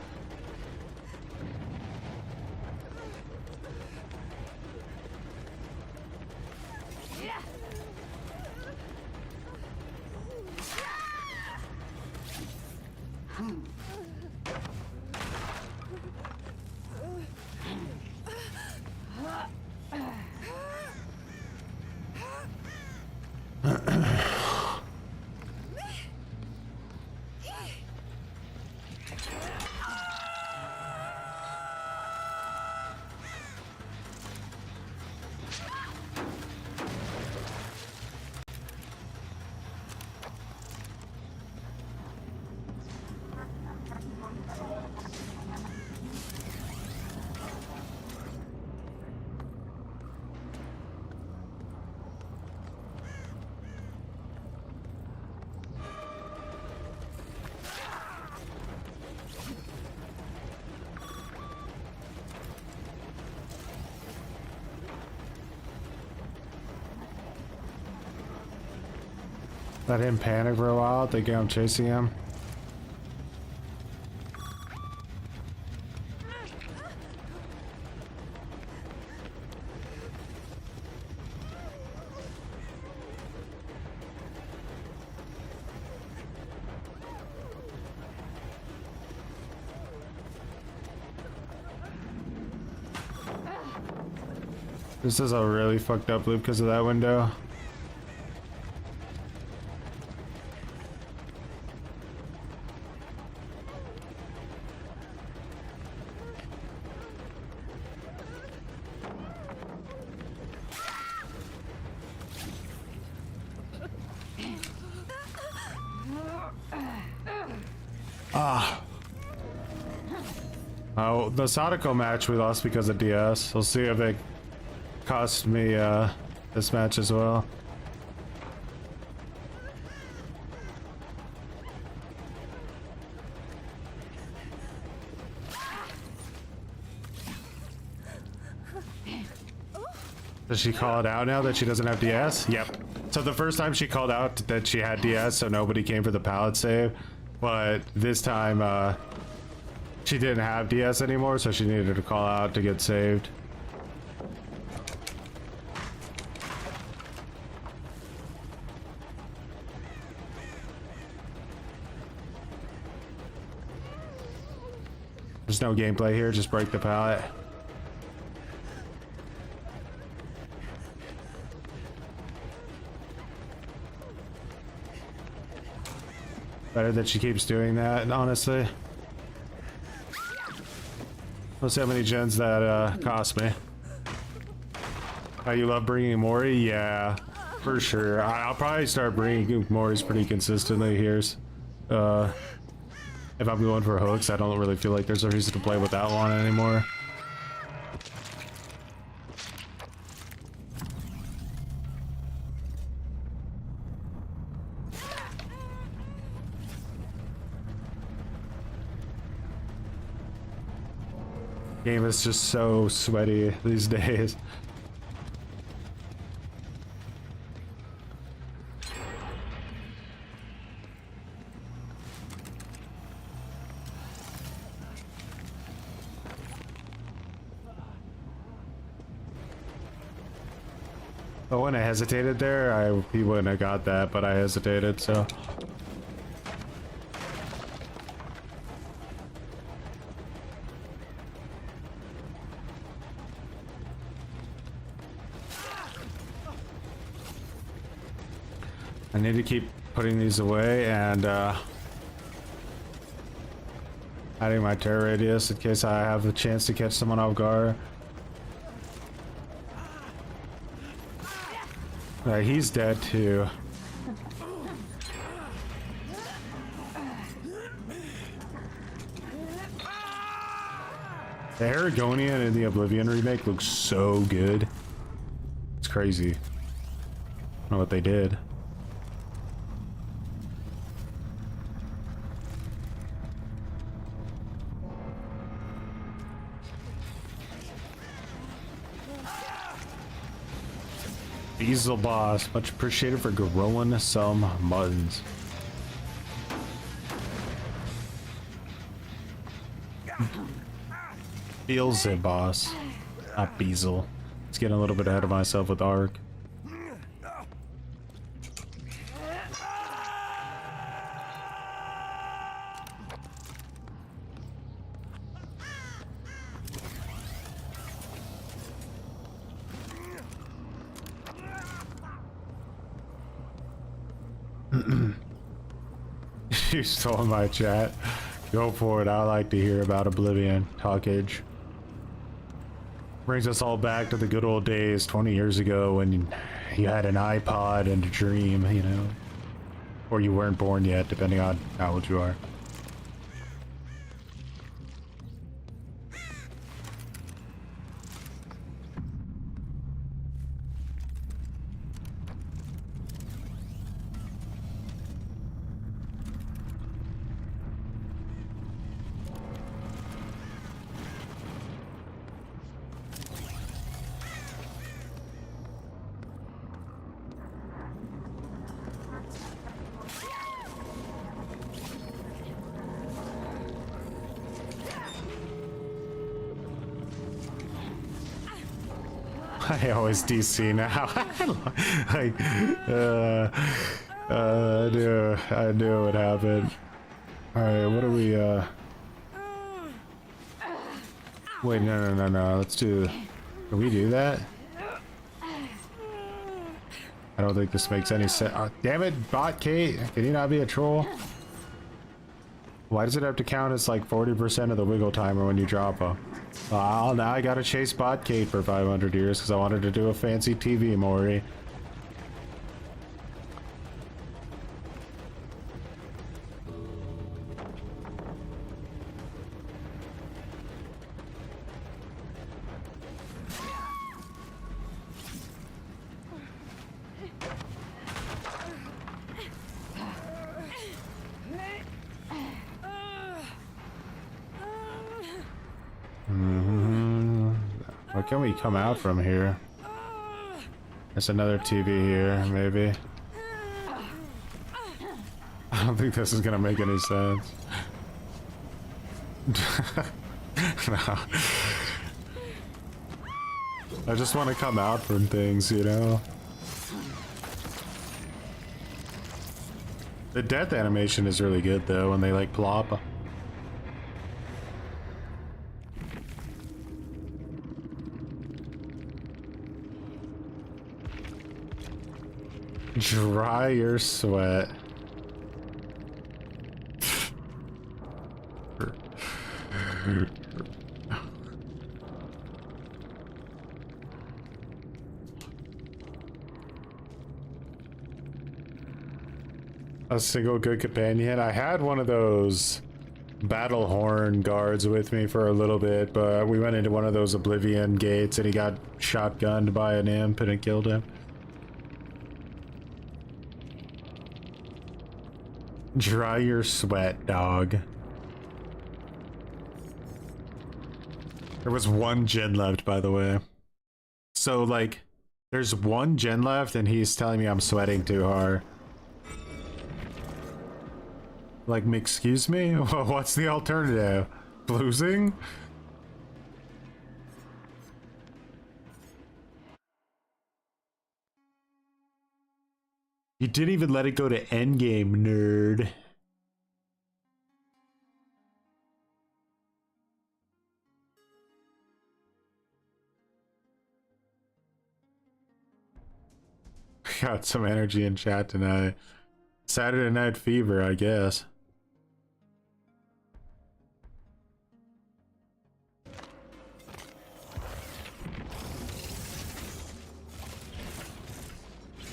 Let him panic for a while, thinking I'm chasing him. This is a really fucked up loop because of that window. Oh, the Sadako match we lost because of DS. We'll see if it cost me this match as well. Does she call it out now that she doesn't have DS? Yep. So the first time she called out that she had DS, so nobody came for the pallet save. But this time, she didn't have DS anymore, so she needed to call out to get saved. There's no gameplay here, just break the pallet. Better that she keeps doing that, honestly. Let's see how many gens that cost me. Oh, you love bringing Mori? Yeah, for sure. I'll probably start bringing Moris pretty consistently here. If I'm going for hooks, I don't really feel like there's a reason to play with that one anymore. Game is just so sweaty these days. But when I hesitated there, he wouldn't have got that, but I hesitated, so. I need to keep putting these away and adding my terror radius in case I have the chance to catch someone off guard. He's dead too. The Aragonian in the Oblivion remake looks so good. It's crazy. I don't know what they did. Diesel boss, much appreciated for growing some muttons. Beelzebub boss, not Beezle. It's getting a little bit ahead of myself with Ark. You stole my chat. Go for it. I like to hear about Oblivion talkage. Brings us all back to the good old days 20 years ago when you had an iPod and a dream, you know. Or you weren't born yet, depending on how old you are. I always DC now. Like, I knew it happened. Alright, what do we, wait, no. Let's do, can we do that? I don't think this makes any sense. Oh, damn it, bot Kate. Can you not be a troll? Why does it have to count as like 40% of the wiggle timer when you drop them? Now I gotta chase bot Kate for 500 years because I wanted to do a fancy TV Mori. can we come out from here? There's another TV here, maybe. I don't think this is gonna make any sense. No. I just want to come out from things, you know? The death animation is really good, though, when they, like, plop. Dry your sweat. A single good companion. I had one of those battle horn guards with me for a little bit, but we went into one of those oblivion gates and he got shotgunned by an imp and it killed him. Dry your sweat, dog. There was one gen left, by the way. So, like, there's one gen left and he's telling me I'm sweating too hard. Like, excuse me? What's the alternative? Losing? You didn't even let it go to endgame, nerd. Got some energy in chat tonight. Saturday Night Fever, I guess.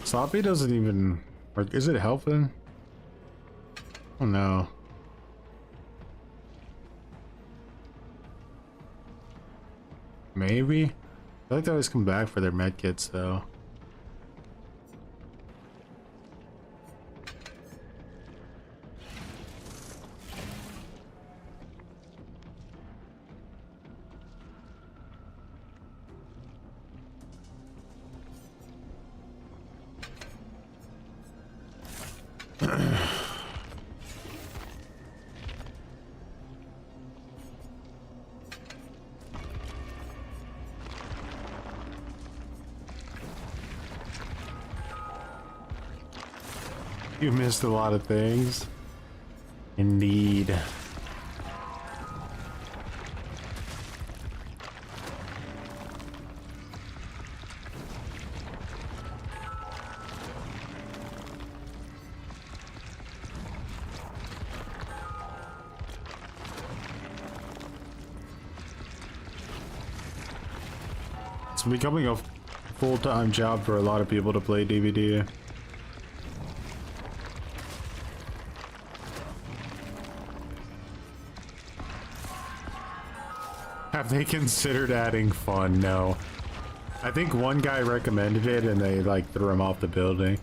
Sloppy doesn't even... Or is it helping? Oh no. Maybe? I feel like they always come back for their medkits though. You missed a lot of things. Indeed. It's becoming a full-time job for a lot of people to play DVD. Have they considered adding fun? No. I think one guy recommended it and they like threw him off the building.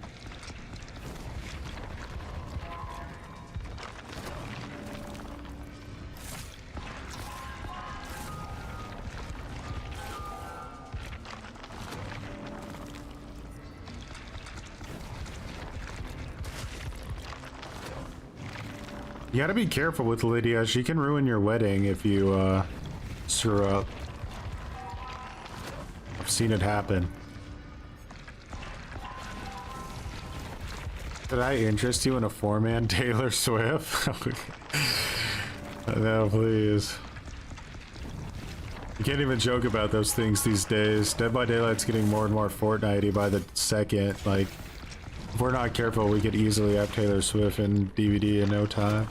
You gotta be careful with Lydia. She can ruin your wedding if you screw up. I've seen it happen. Did I interest you in a 4-man Taylor Swift? No, please. You can't even joke about those things these days. Dead by Daylight's getting more and more Fortnite-y by the second. Like, if we're not careful, we could easily have Taylor Swift in DVD in no time.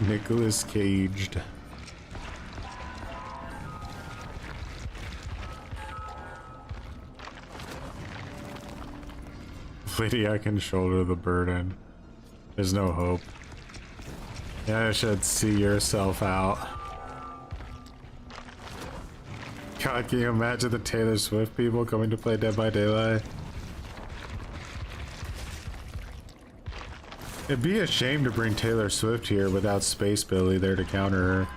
Nicholas Caged. Lydia can shoulder the burden. There's no hope. Yeah, you should see yourself out. God, can you imagine the Taylor Swift people coming to play Dead by Daylight? It'd be a shame to bring Taylor Swift here without Space Billy there to counter her.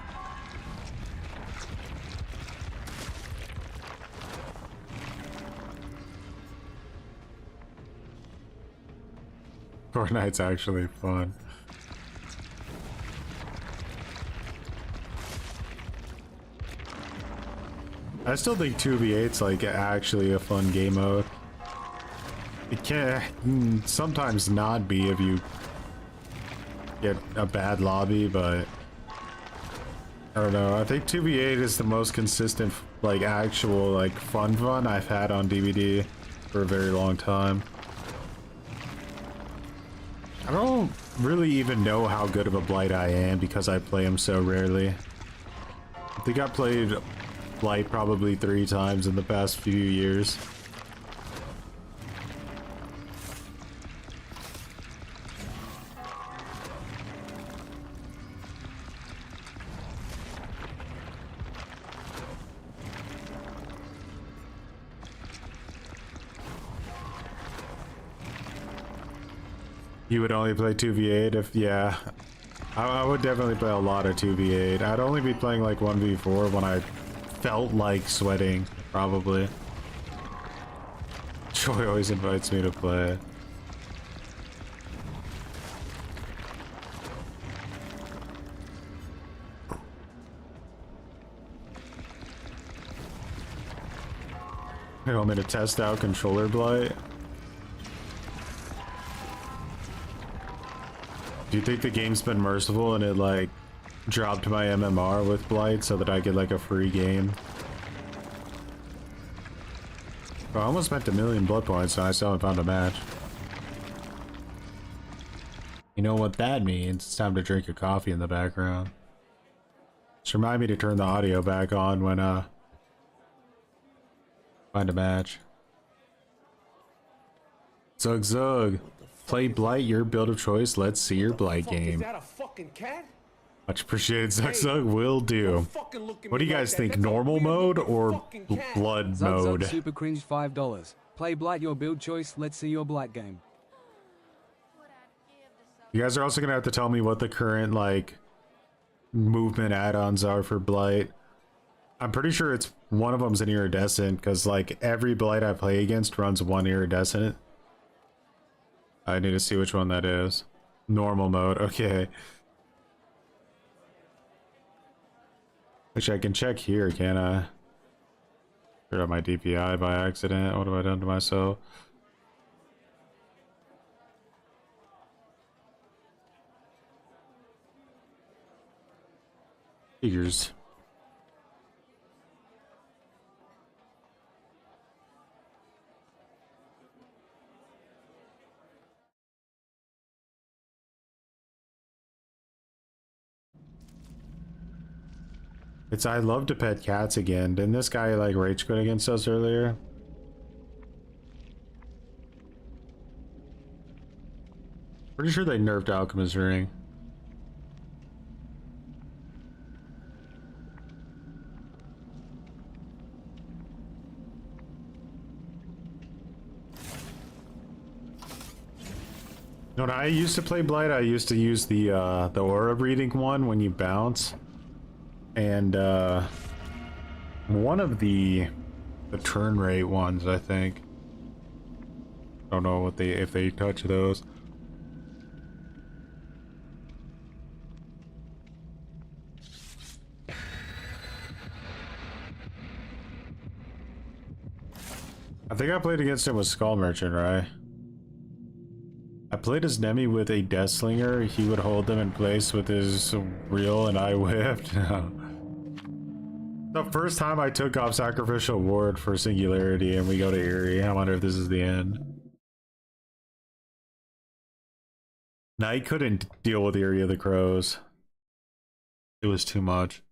Fortnite's actually fun. I still think 2v8's like actually a fun game mode. It can sometimes not be if you get a bad lobby, but I don't know. I think 2v8 is the most consistent, like actual like fun I've had on DVD for a very long time. I don't really even know how good of a Blight I am because I play him so rarely. I think I played Blight probably 3 times in the past few years. You would only play 2v8 if, yeah. I would definitely play a lot of 2v8. I'd only be playing like 1v4 when I felt like sweating, probably. Troy always invites me to play. You want me to test out controller Blight? Do you think the game's been merciful and it like dropped my MMR with Blight so that I get like a free game? Bro, I almost spent 1,000,000 blood points and I still haven't found a match. You know what that means? It's time to drink a coffee in the background. Just remind me to turn the audio back on when find a match. Zug Zug. Play Blight, your build of choice. Let's see your Blight game. Is that a fucking cat? Much appreciated, Zug Zug. Will do. What do you guys think? Normal mode or blood mode? Zug super cringe $5. Play Blight, your build choice. Let's see your Blight game. You guys are also gonna have to tell me what the current like movement add-ons are for Blight. I'm pretty sure it's one of them's an iridescent because like every Blight I play against runs one iridescent. I need to see which one that is. Normal mode, okay. Which I can check here, can I? Screwed up my DPI by accident. What have I done to myself? Figures. It's I love to pet cats again. Didn't this guy like rage quit against us earlier? Pretty sure they nerfed Alchemist Ring. You know, when I used to play Blight, I used to use the aura breathing one when you bounce. And one of the turn rate ones, I think. Don't know what if they touch those. I think I played against him with Skull Merchant, right? I played as Nemi with a Deathslinger. He would hold them in place with his reel and I whipped. The first time I took off Sacrificial Ward for Singularity and we go to Eerie. I wonder if this is the end. Knight couldn't deal with Eerie of the Crows. It was too much.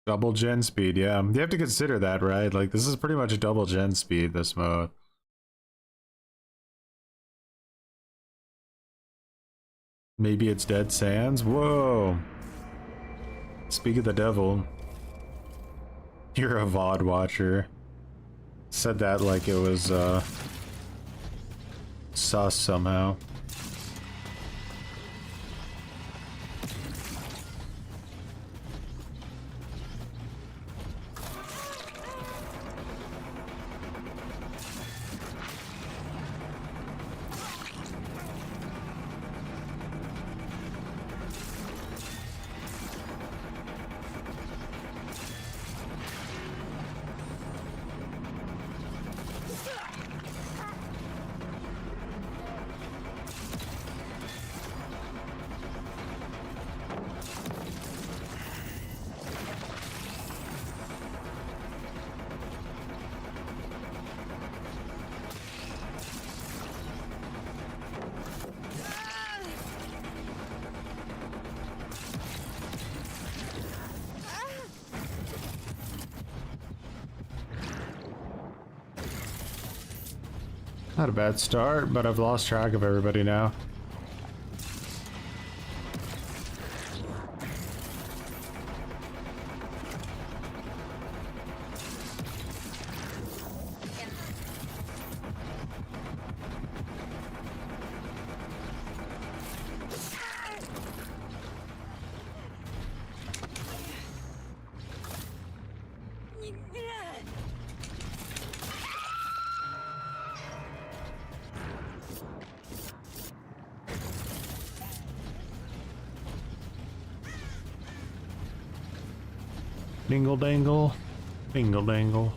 Double gen speed, yeah. You have to consider that, right? Like, this is pretty much a double gen speed, this mode. Maybe it's Dead Sands? Whoa! Speak of the devil. You're a VOD watcher. Said that like it was, sus somehow. Not a bad start, but I've lost track of everybody now. Dingle dangle, dingle dangle.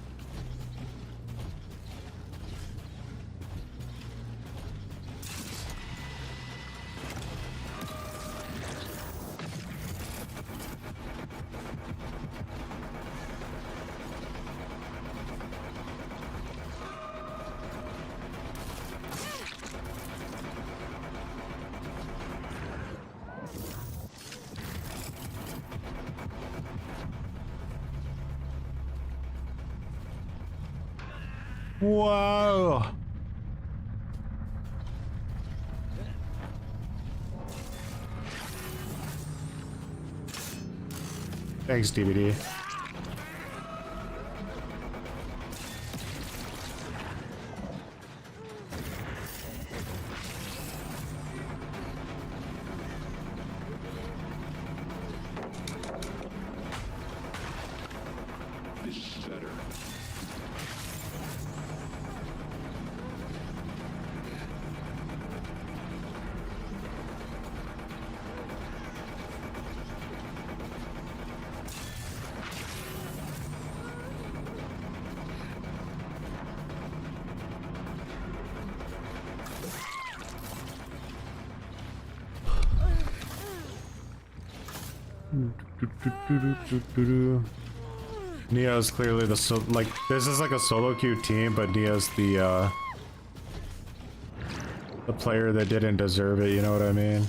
Whoa! Thanks, DVD. This is better. Neo's clearly the like this is like a solo queue team, but Neo's the player that didn't deserve it, you know what I mean?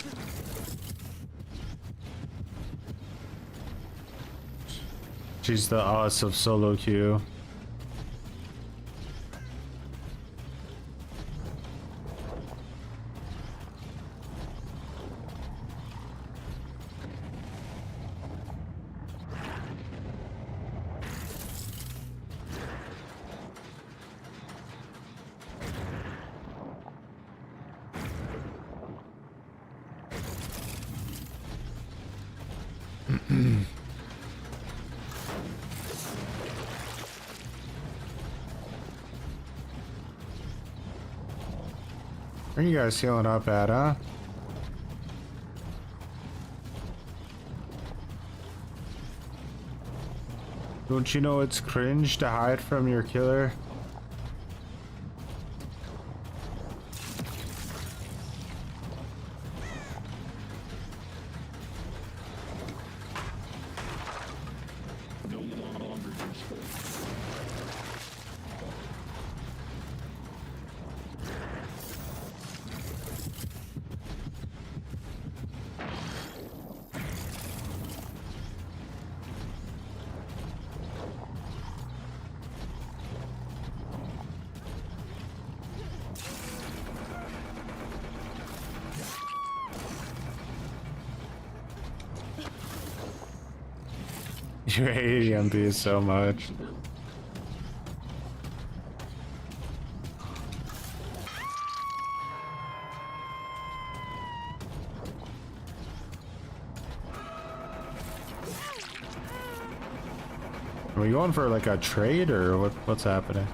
She's the us of solo queue. Where are you guys healing up at, huh? Don't you know it's cringe to hide from your killer? No longer useful. You hate EMP so much. Are we going for like a trade or what's happening?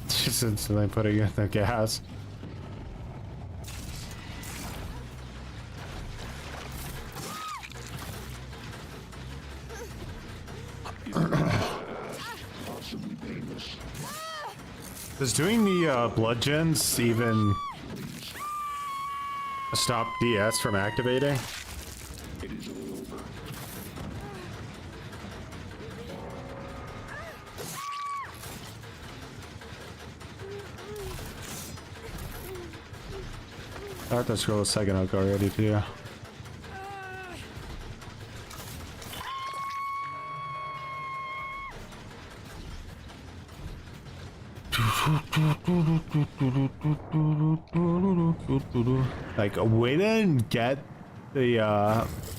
Just instantly putting in the gas. Possibly painless. Does doing the blood gens even stop DS from activating? It is all over. I have to scroll a second hook already too. Like we didn't get the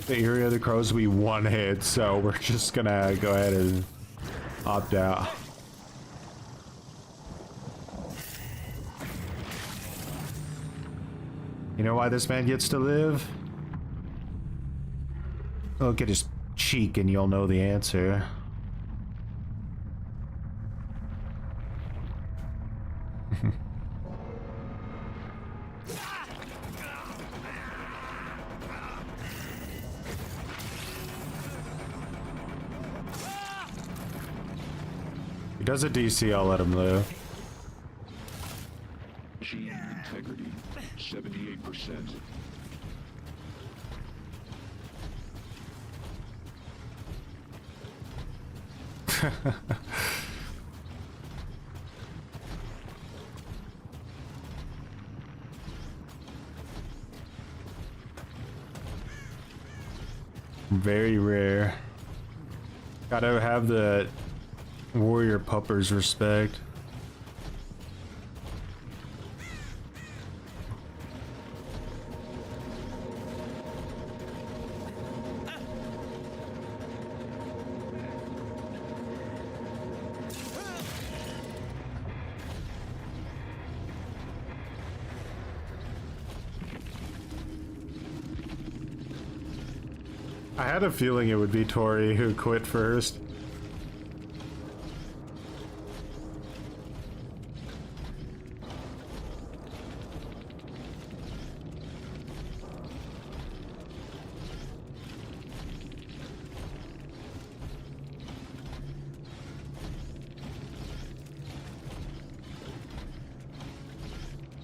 area of the crows we one hit, so we're just gonna go ahead and opt out. You know why this man gets to live? Look at his cheek and you'll know the answer. He does a DC, I'll let him live. Machine integrity, 78%. Very rare. Gotta have the warrior puppers respect. I had a feeling it would be Tori who quit first.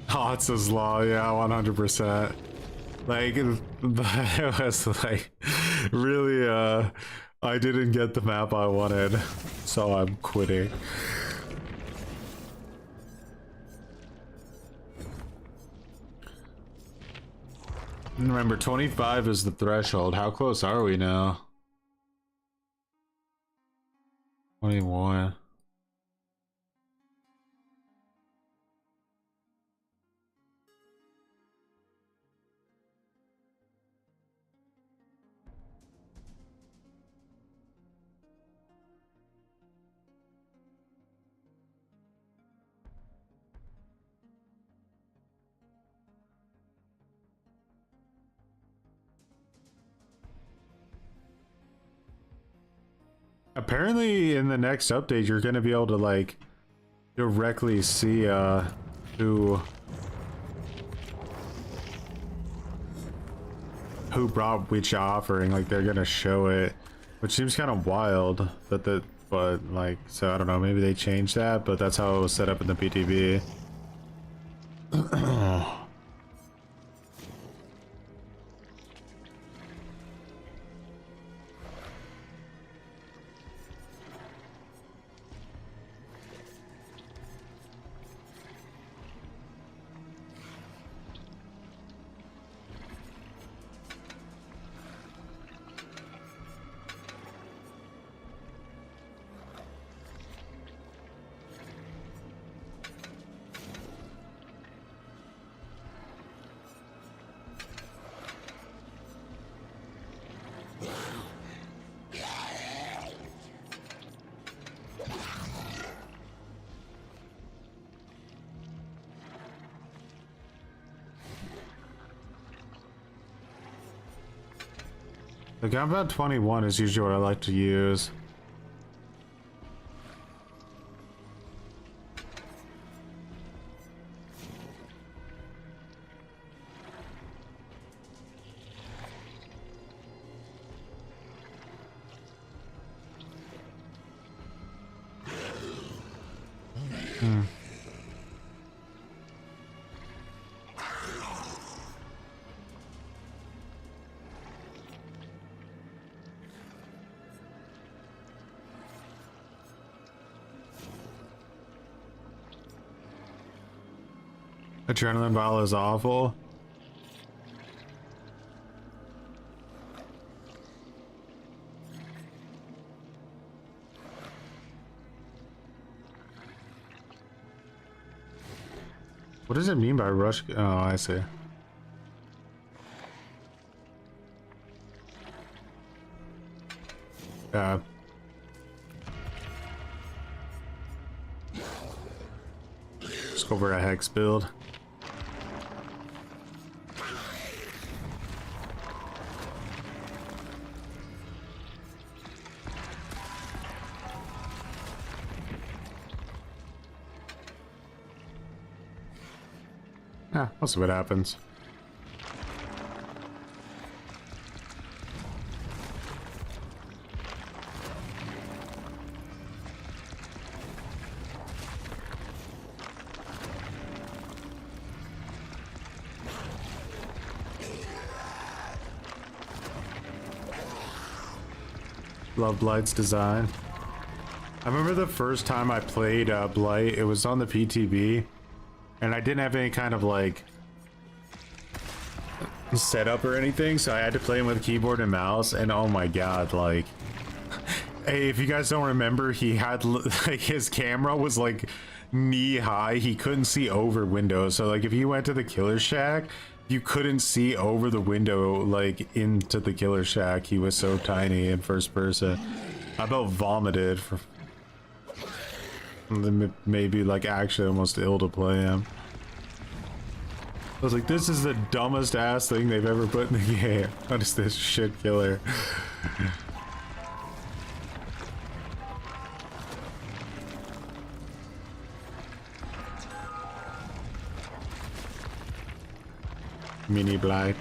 Hotz's Law, yeah, 100%. Like, it was like, really, I didn't get the map I wanted, so I'm quitting. Remember, 25 is the threshold. How close are we now? 21. Apparently in the next update you're gonna be able to like directly see who brought which offering. Like they're gonna show it, which seems kind of wild that but like, so I don't know, maybe they changed that, but that's how it was set up in the PTB. The compound 21 is usually what I like to use. Adrenaline vial is awful. What does it mean by rush? Oh, I see. Let's go over a hex build. Yeah, we'll see what happens. Love Blight's design. I remember the first time I played Blight, it was on the PTB. And I didn't have any kind of like setup or anything, so I had to play him with keyboard and mouse. And oh my god, like, hey, if you guys don't remember, he had like his camera was like knee high. He couldn't see over windows, so like if you went to the killer shack, you couldn't see over the window like into the killer shack. He was so tiny in first person. I about vomited for maybe like actually almost ill to play him. I was like, this is the dumbest ass thing they've ever put in the game. What is this shit killer? Mini Blight.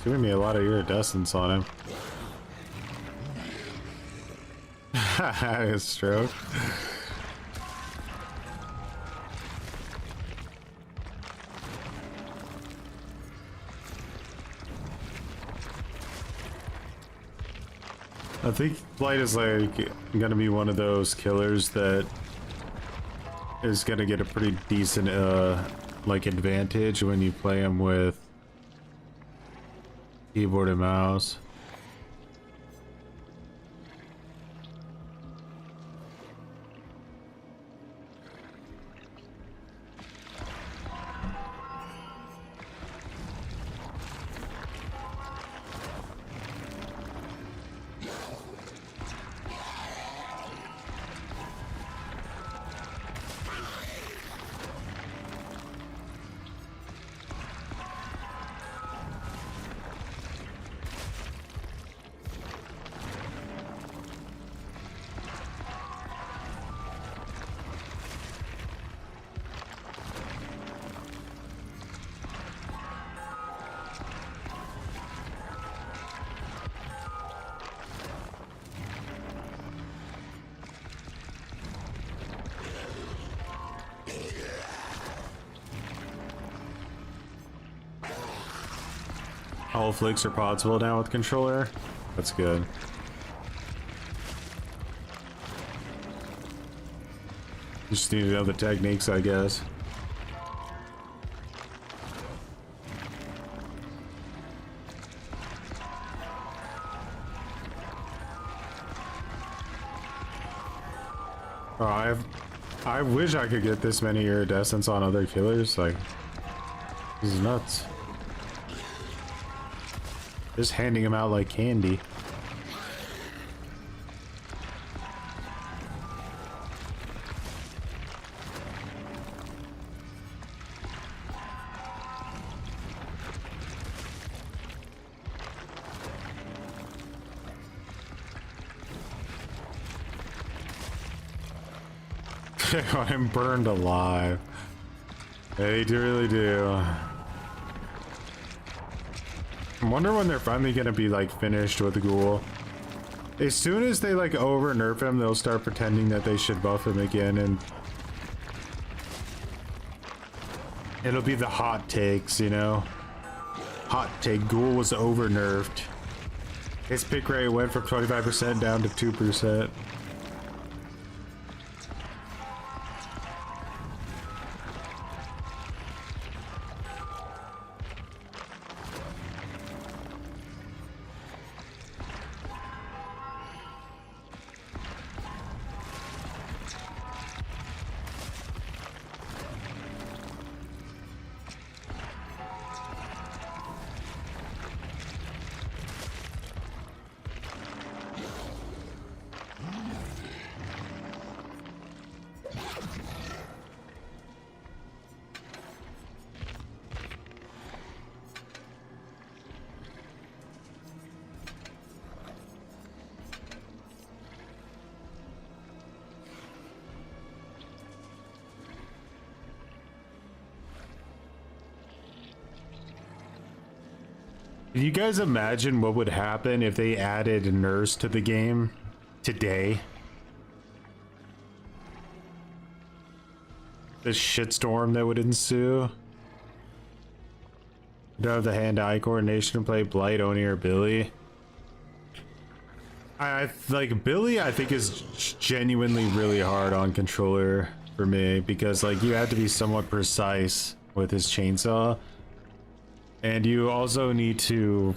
Giving me a lot of iridescence on him. His stroke. I think Blight is like gonna be one of those killers that is gonna get a pretty decent like advantage when you play him with keyboard and mouse. All flicks are possible now with controller. That's good. Just need to know the techniques, I guess. Oh, I wish I could get this many iridescence on other killers. Like, this is nuts. Just handing them out like candy. I'm burned alive. They really do. I wonder when they're finally gonna be like finished with Ghoul. As soon as they like over nerf him, they'll start pretending that they should buff him again, and it'll be the hot takes, you know? Hot take, Ghoul was over nerfed. His pick rate went from 25% down to 2%. Can you guys imagine what would happen if they added Nerfs to the game today? The shitstorm that would ensue. You don't have the hand-eye coordination to play Blight, Oni, or Billy. I like Billy. I think is genuinely really hard on controller for me because like you have to be somewhat precise with his chainsaw. And you also need to,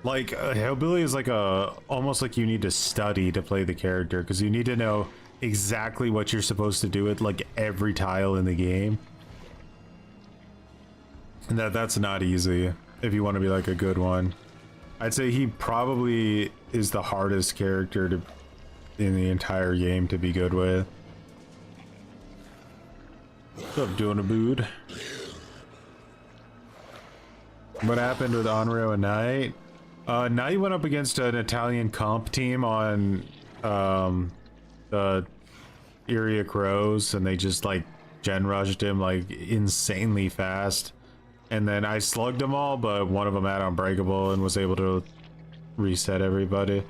like, Hillbilly is like almost like you need to study to play the character because you need to know exactly what you're supposed to do with like every tile in the game. And that's not easy if you want to be like a good one. I'd say he probably is the hardest character to in the entire game to be good with. What's up, Donabood? What happened with Onryo and Knight? Knight went up against an Italian comp team on the Iria Crows, and they just like gen rushed him like insanely fast. And then I slugged them all, but one of them had Unbreakable and was able to reset everybody.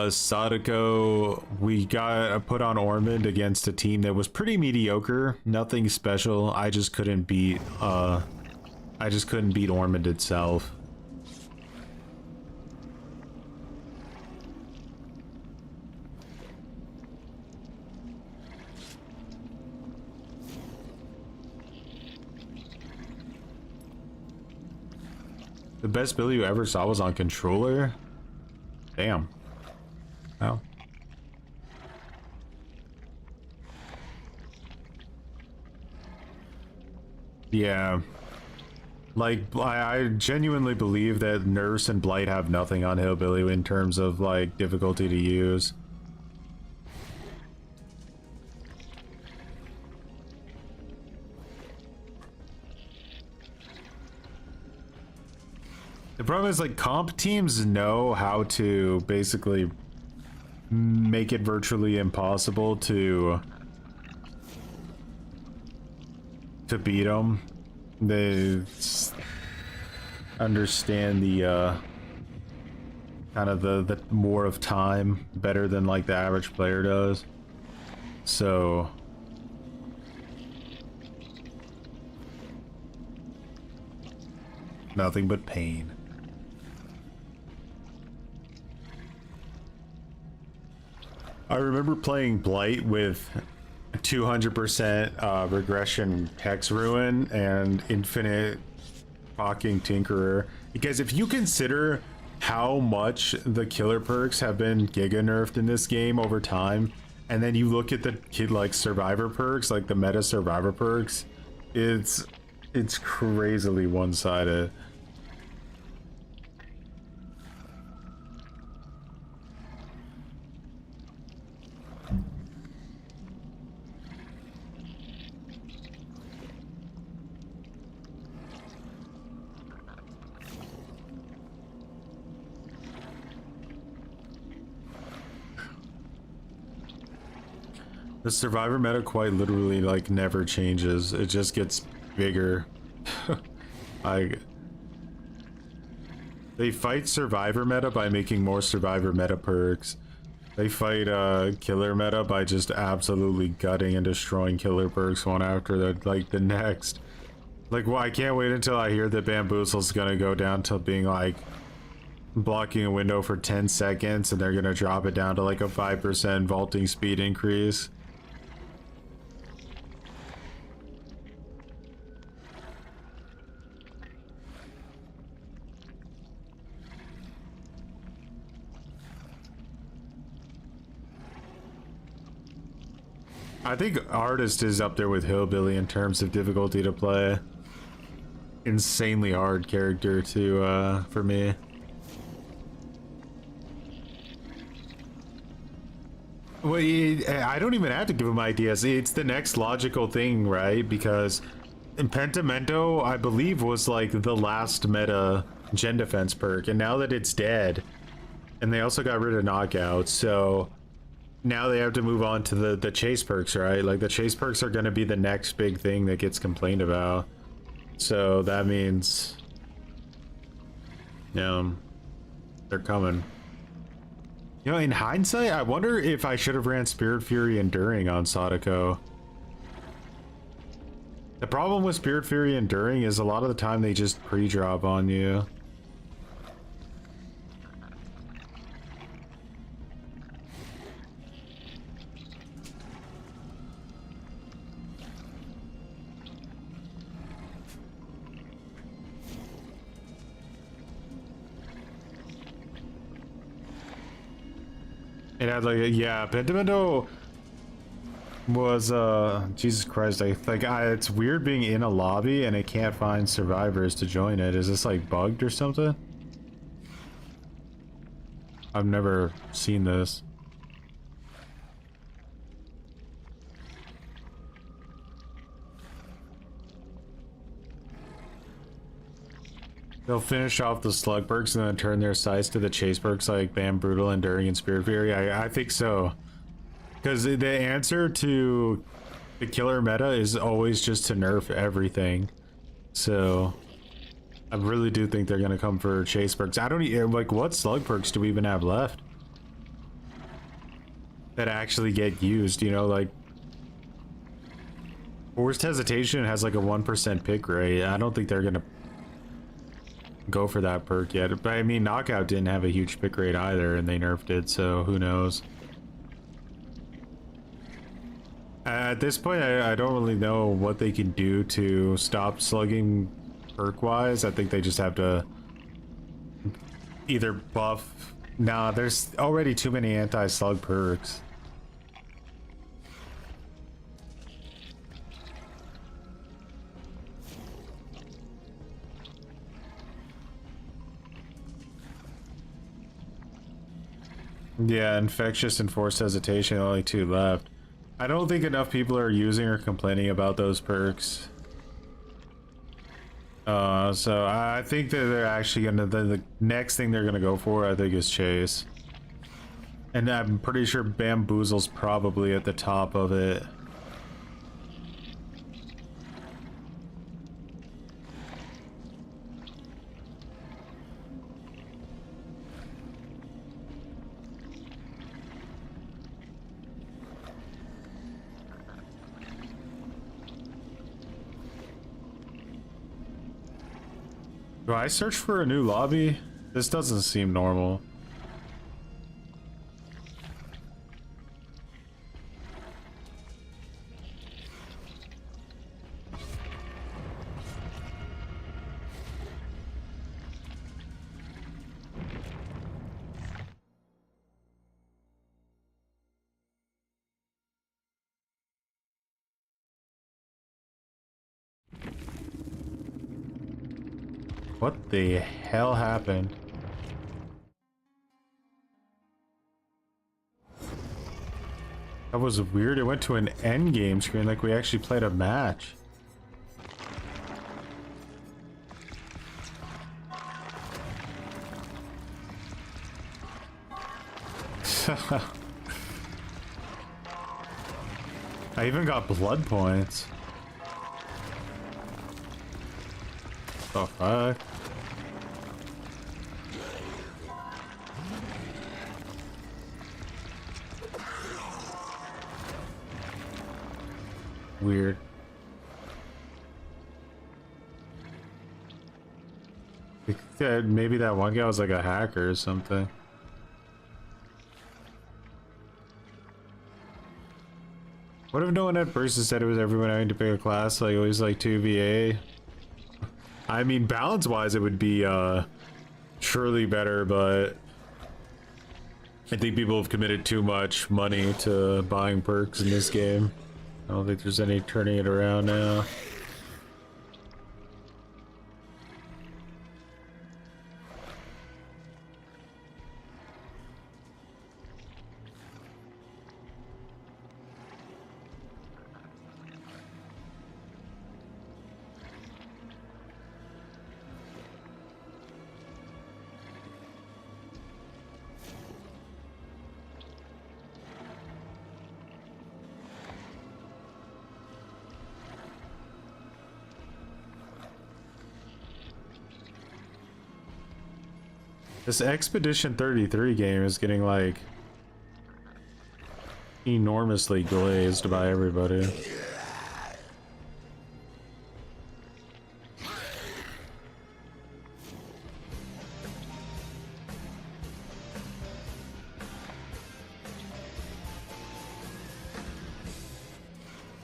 Sadako, we got put on Ormond against a team that was pretty mediocre, nothing special. I just couldn't beat Ormond itself. The best Billy you ever saw was on controller? Damn. Oh. Yeah. Like, I genuinely believe that Nurse and Blight have nothing on Hillbilly in terms of, like, difficulty to use. The problem is, like, comp teams know how to basically make it virtually impossible to beat them. They understand the kind of the more of time better than like the average player does. So nothing but pain. I remember playing Blight with 200% regression hex ruin and infinite fucking tinkerer, because if you consider how much the killer perks have been giga nerfed in this game over time, and then you look at the kid like survivor perks, like the meta survivor perks, it's It's crazily one-sided. The survivor meta quite literally like never changes. It just gets bigger. They fight survivor meta by making more survivor meta perks. They fight killer meta by just absolutely gutting and destroying killer perks one after the next. Like, well, I can't wait until I hear that Bamboozle's gonna go down to being like blocking a window for 10 seconds and they're gonna drop it down to like a 5% vaulting speed increase. I think Artist is up there with Hillbilly in terms of difficulty to play. Insanely hard character to for me. Well, I don't even have to give him ideas. It's the next logical thing, right? Because Pentimento, I believe, was like the last meta gen defense perk, and now that it's dead, and they also got rid of knockouts, so now they have to move on to the chase perks, right? Like the chase perks are going to be the next big thing that gets complained about. So that means, they're coming. You know, in hindsight, I wonder if I should have ran Spirit Fury Enduring on Sadako. The problem with Spirit Fury Enduring is a lot of the time they just pre-drop on you. It had like yeah, Pentimento was Jesus Christ, it's weird being in a lobby and it can't find survivors to join it. Is this like bugged or something? I've never seen this. They'll finish off the slug perks and then turn their sights to the chase perks like Bam, Brutal, Enduring, and Spirit Fury. I think so. Because the answer to the killer meta is always just to nerf everything. So I really do think they're going to come for chase perks. I don't even, like, what slug perks do we even have left that actually get used, you know, like Forced Hesitation has like a 1% pick rate. I don't think they're going to go for that perk yet, but I mean Knockout didn't have a huge pick rate either and they nerfed it, so who knows. At this point I don't really know what they can do to stop slugging perk wise. I think they just have to either buff. Nah, there's already too many anti-slug perks. Yeah, Infectious and Forced Hesitation, only 2 left. I don't think enough people are using or complaining about those perks. So I think that they're actually gonna, the next thing they're gonna go for, I think, is Chase. And I'm pretty sure Bamboozle's probably at the top of it. Do I search for a new lobby? This doesn't seem normal. What the hell happened? That was weird. It went to an end game screen like we actually played a match. I even got blood points. The fuck? Weird. Maybe that one guy was like a hacker or something. What if no one at first said it was everyone having to pick a class, like always like 2VA? I mean, balance wise it would be surely better, but I think people have committed too much money to buying perks in this game. I don't think there's any turning it around now. This Expedition 33 game is getting like enormously glazed by everybody.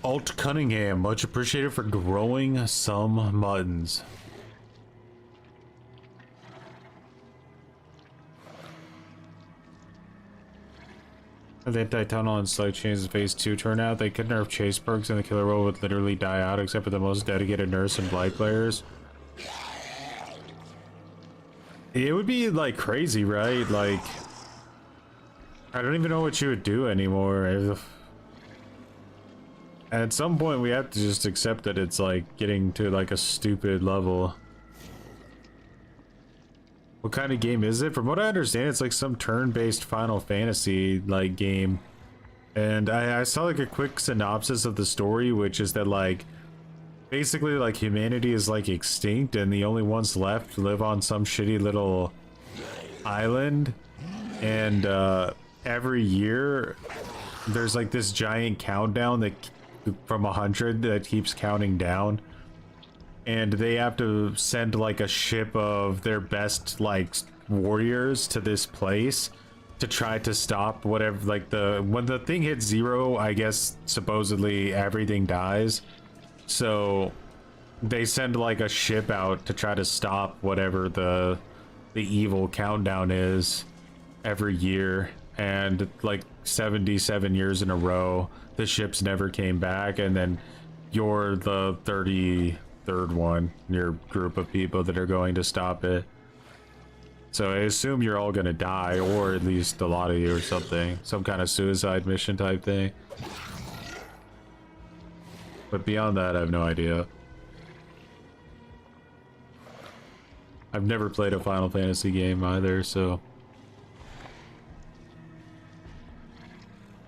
Alt Cunningham, much appreciated for growing some muttons. The anti-tunnel and slide chains in phase 2 turn out. They could nerf chase perks and the killer roll would literally die out except for the most dedicated nurse and Blight players. It would be like crazy, right? Like, I don't even know what you would do anymore. At some point we have to just accept that it's like getting to like a stupid level. What kind of game is it? From what I understand, it's like some turn-based Final Fantasy like game. And I saw like a quick synopsis of the story, which is that like basically like humanity is like extinct and the only ones left live on some shitty little island. And every year there's like this giant countdown that from 100 that keeps counting down. And they have to send like a ship of their best like warriors to this place to try to stop whatever, like when the thing hits 0, I guess supposedly everything dies. So they send like a ship out to try to stop whatever the evil countdown is every year. And like 77 years in a row, the ships never came back. And then you're the 33rd one, your group of people that are going to stop it. So I assume you're all gonna die, or at least a lot of you or something. Some kind of suicide mission type thing. But beyond that, I have no idea. I've never played a Final Fantasy game either, so...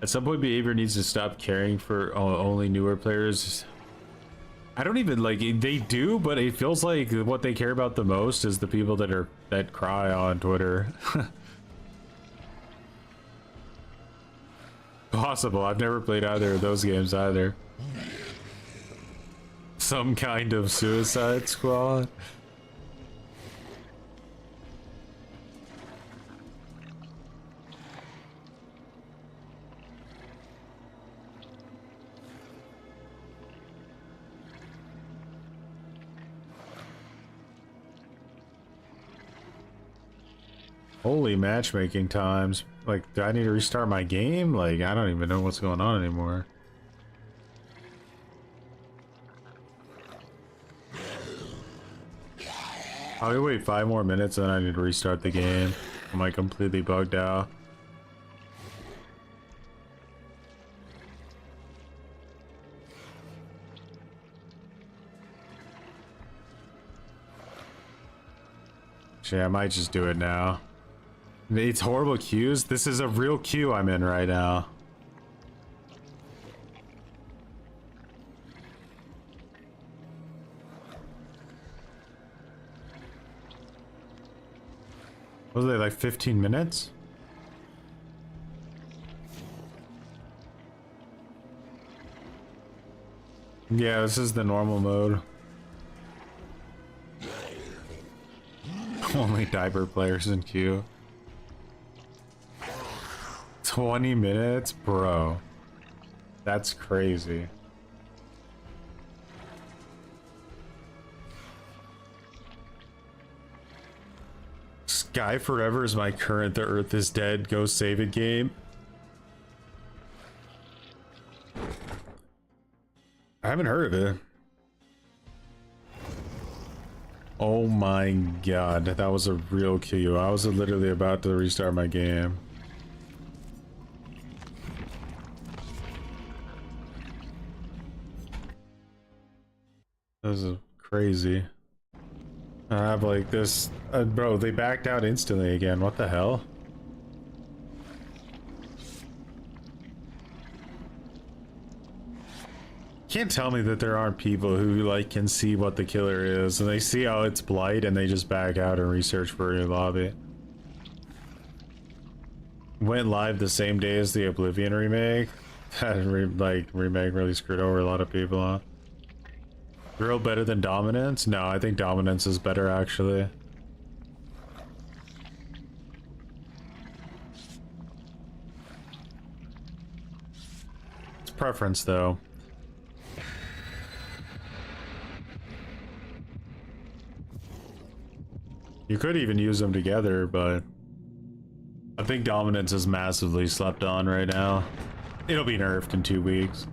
At some point, behavior needs to stop caring for only newer players. I don't even like they do, but it feels like what they care about the most is the people that cry on Twitter. Possible. I've never played either of those games either. Some kind of Suicide Squad. Holy matchmaking times. Like, do I need to restart my game? Like, I don't even know what's going on anymore. I'll wait 5 more minutes and then I need to restart the game. I'm like completely bugged out. Actually, I might just do it now. It's horrible queues. This is a real queue I'm in right now. Was they like 15 minutes? Yeah, this is the normal mode. Only diaper players in queue. 20 minutes? Bro. That's crazy. Sky Forever is my current The Earth is Dead Go Save It game. I haven't heard of it. Oh my god, that was a real queue. I was literally about to restart my game. This is crazy. I have like this, bro, they backed out instantly again. What the hell? Can't tell me that there aren't people who like can see what the killer is and they see how it's Blight and they just back out and research for a new lobby. Went live the same day as the Oblivion remake. That remake really screwed over a lot of people, huh? Real better than Dominance? No, I think Dominance is better actually. It's preference though. You could even use them together, but I think Dominance is massively slept on right now. It'll be nerfed in 2 weeks.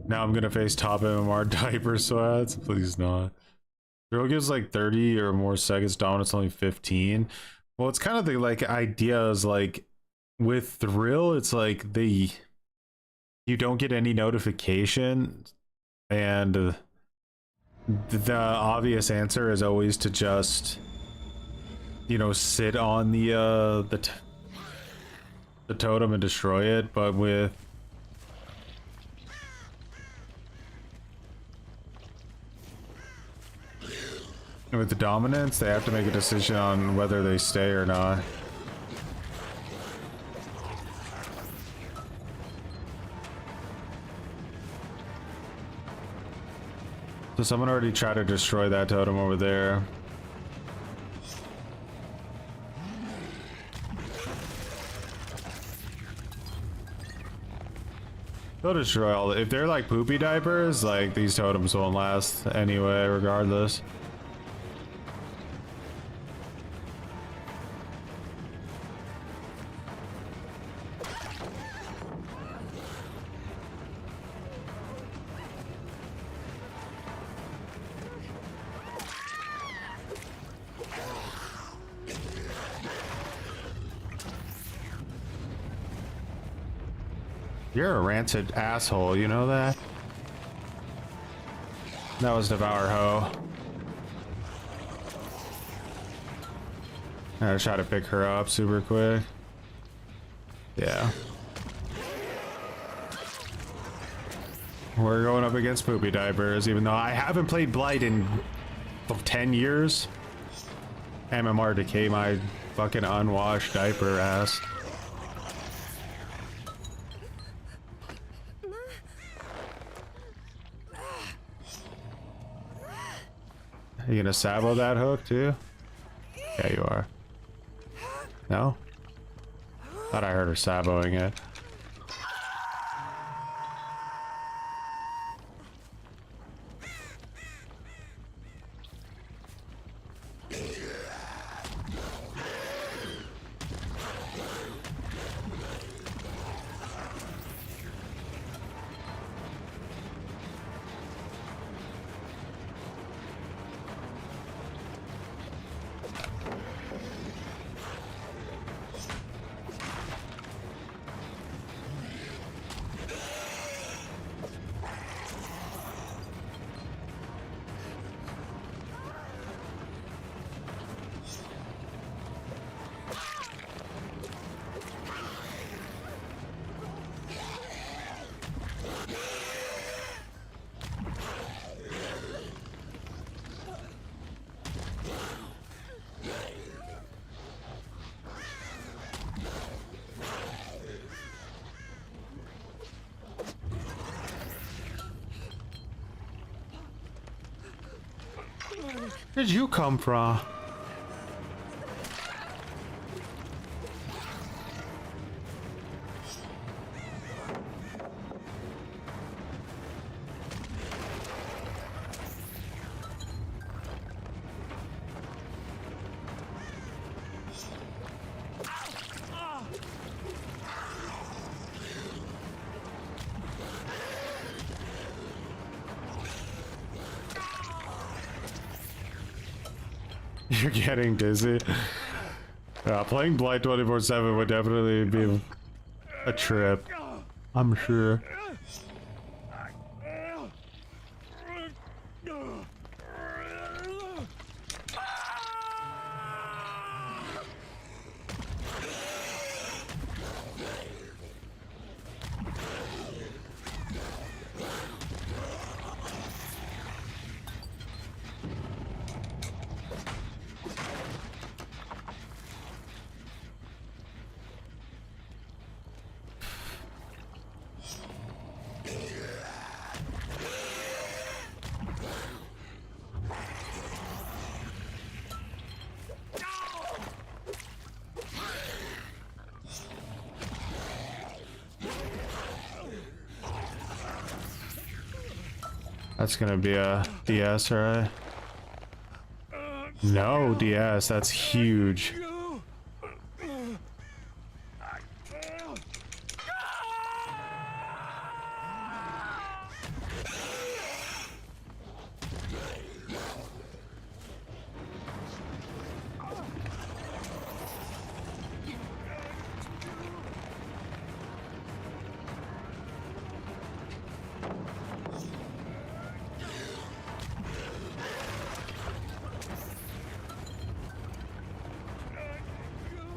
Now I'm gonna face top MMR diaper sweats. Please not. Drill gives like 30 or more seconds, Dominance only 15. Well, it's kind of the like idea is like with Thrill, it's like you don't get any notification, and the obvious answer is always to just, you know, sit on the totem and destroy it. But with the Dominance, they have to make a decision on whether they stay or not. So someone already tried to destroy that totem over there. They'll destroy all if they're like poopy diapers, like these totems won't last anyway, regardless. You're a rancid asshole, you know that? That was Devour Ho. I try to pick her up super quick. Yeah. We're going up against poopy diapers, even though I haven't played Blight in 10 years. MMR decay my fucking unwashed diaper ass. Are you gonna sabo that hook too? Yeah, you are. No? Thought I heard her saboing it. Where'd you come from? You're getting dizzy. Playing Blight 24/7 would definitely be a trip, I'm sure. That's gonna be a DS, right? No DS, that's huge.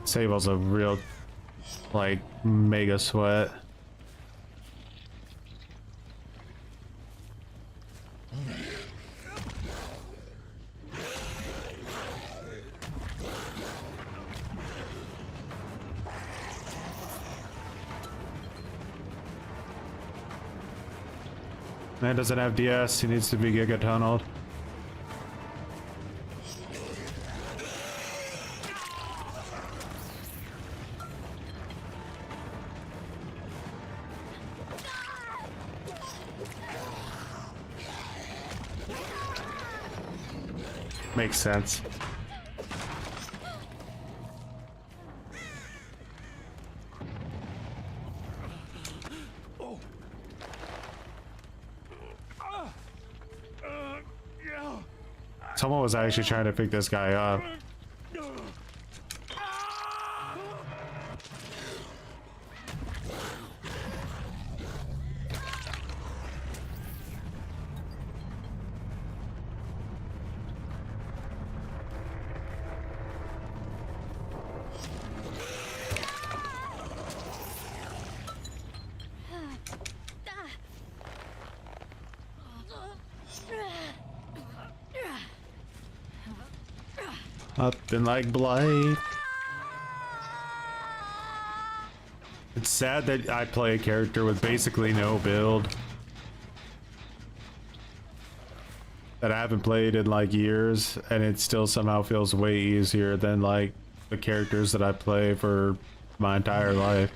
Sable's a real, like, mega sweat. Man doesn't have DS, he needs to be Giga Tunneled. Makes sense. Someone was actually trying to pick this guy up. Up and like Blight. It's sad that I play a character with basically no build. That I haven't played in like years, and it still somehow feels way easier than like the characters that I play for my entire life.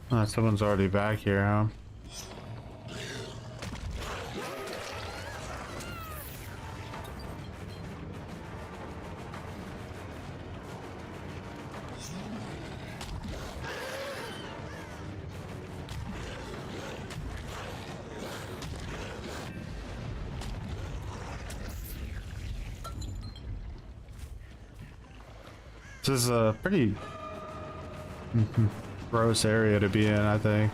Oh, someone's already back here, huh? This is a pretty gross area to be in, I think.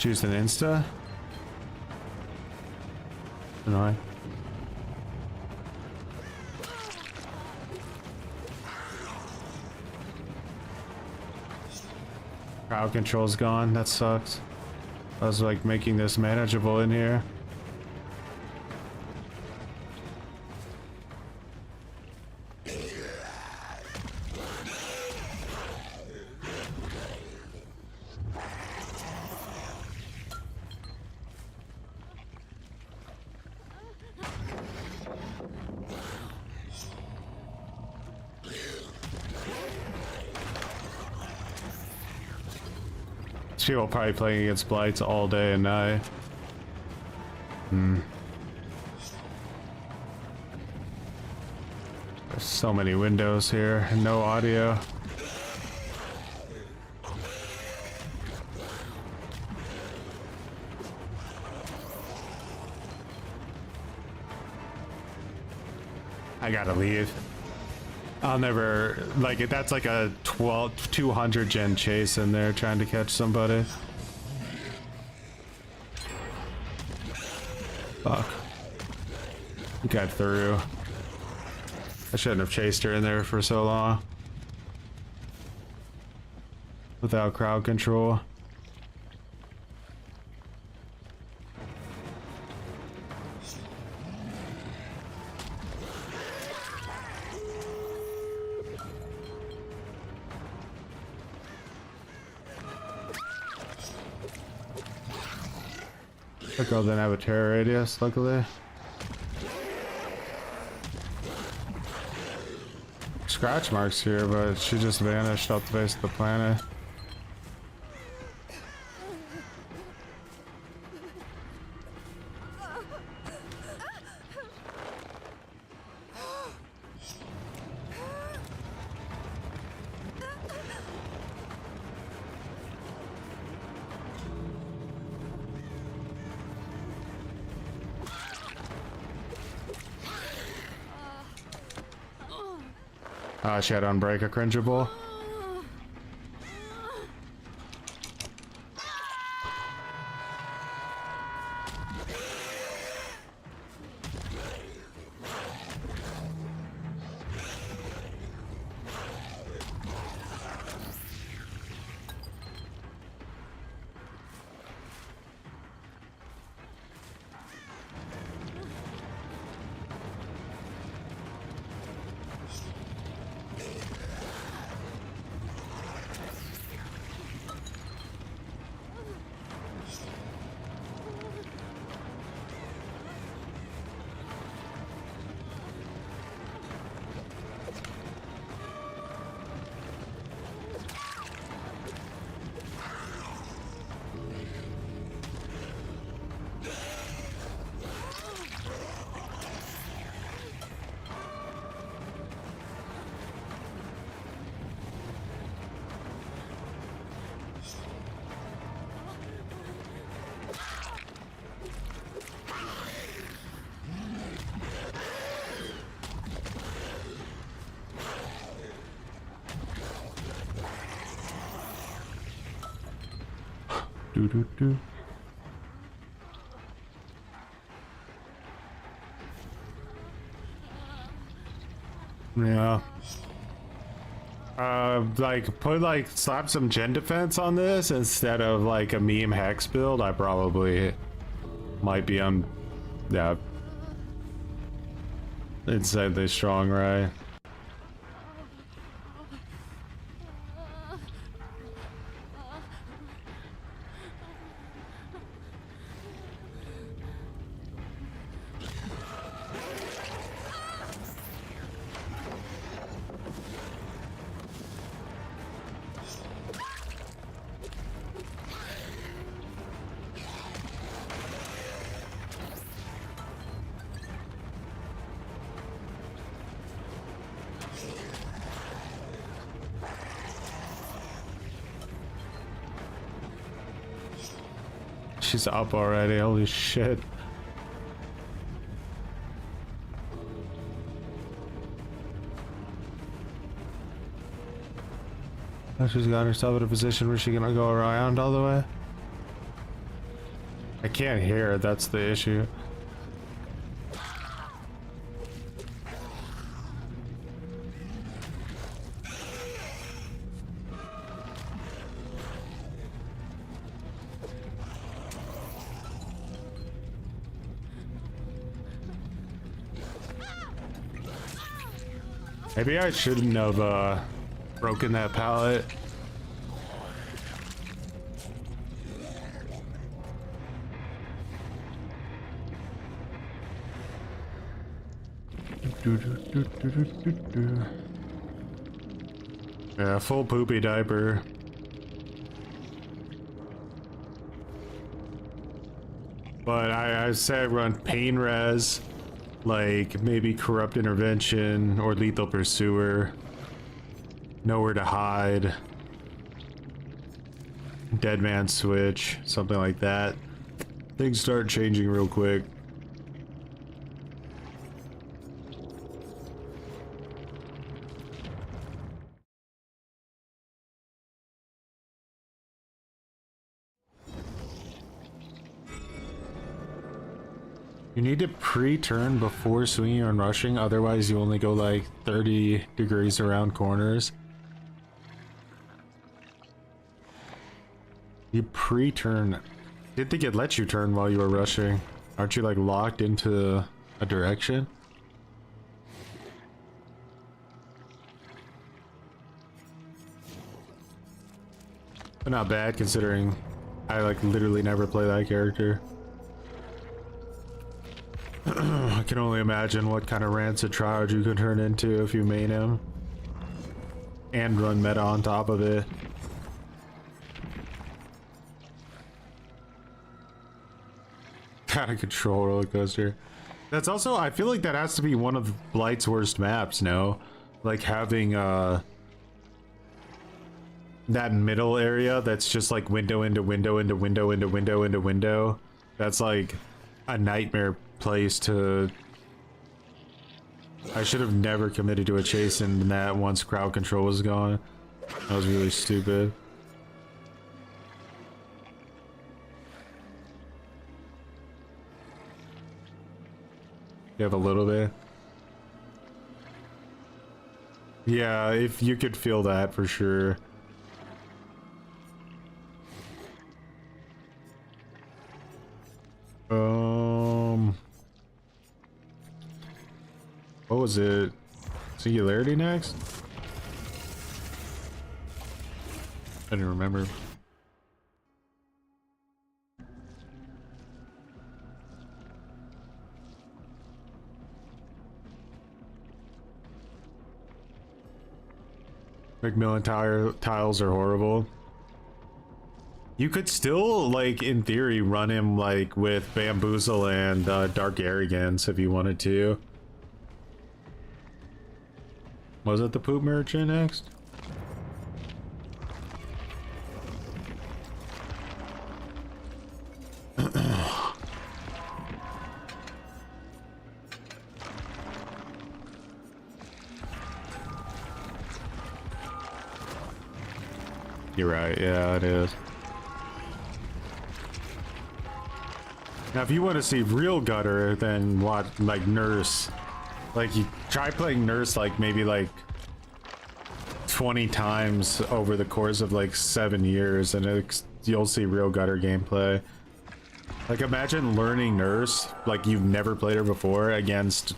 Choose an Insta. Annoying. Crowd control's gone. That sucks. I was like making this manageable in here. People probably playing against Blights all day and night. There's so many windows here and no audio. I gotta leave. I'll never, like, that's like a 200 gen chase in there trying to catch somebody. Fuck. Got through. I shouldn't have chased her in there for so long. Without crowd control. That girl didn't have a terror radius, luckily. Scratch marks here, but she just vanished off the face of the planet. She had Unbreak a cringeable. Do do do. Yeah. Like slap some gen defense on this instead of like a meme hex build. I probably might be on, yeah, insanely strong, right? She's up already, holy shit. She's got herself in a position where she's gonna go around all the way. I can't hear, that's the issue. Maybe I shouldn't have broken that pallet. Yeah, full poopy diaper. But I say run pain res, like maybe corrupt intervention or lethal pursuer. Nowhere to hide. Dead man switch, something like that. Things start changing real quick. You need to pre-turn before swinging and rushing, otherwise you only go like 30 degrees around corners. You pre-turn. Didn't think it let you turn while you were rushing. Aren't you like locked into a direction? But not bad considering I like literally never play that character. I can only imagine what kind of rancid triad you could turn into if you main him. And run meta on top of it. Out of control roller coaster. That's also, I feel like that has to be one of Blight's worst maps, no? Like having that middle area that's just like window into window into window into window into window. That's like a nightmare place to... I should have never committed to a chase in that once crowd control was gone. That was really stupid. You have a little bit? Yeah, if you could feel that for sure. What was it? Singularity next? I didn't remember. Macmillan tiles are horrible. You could still, like, in theory, run him, like, with Bamboozle and Dark Arrogance if you wanted to. Was it the Poop Merchant next? You're right, yeah, it is. Now, if you want to see real gutter, then watch, like, Nurse. Like, you try playing Nurse, like, maybe, like, 20 times over the course of, like, 7 years, and you'll see real gutter gameplay. Like, imagine learning Nurse, like, you've never played her before, against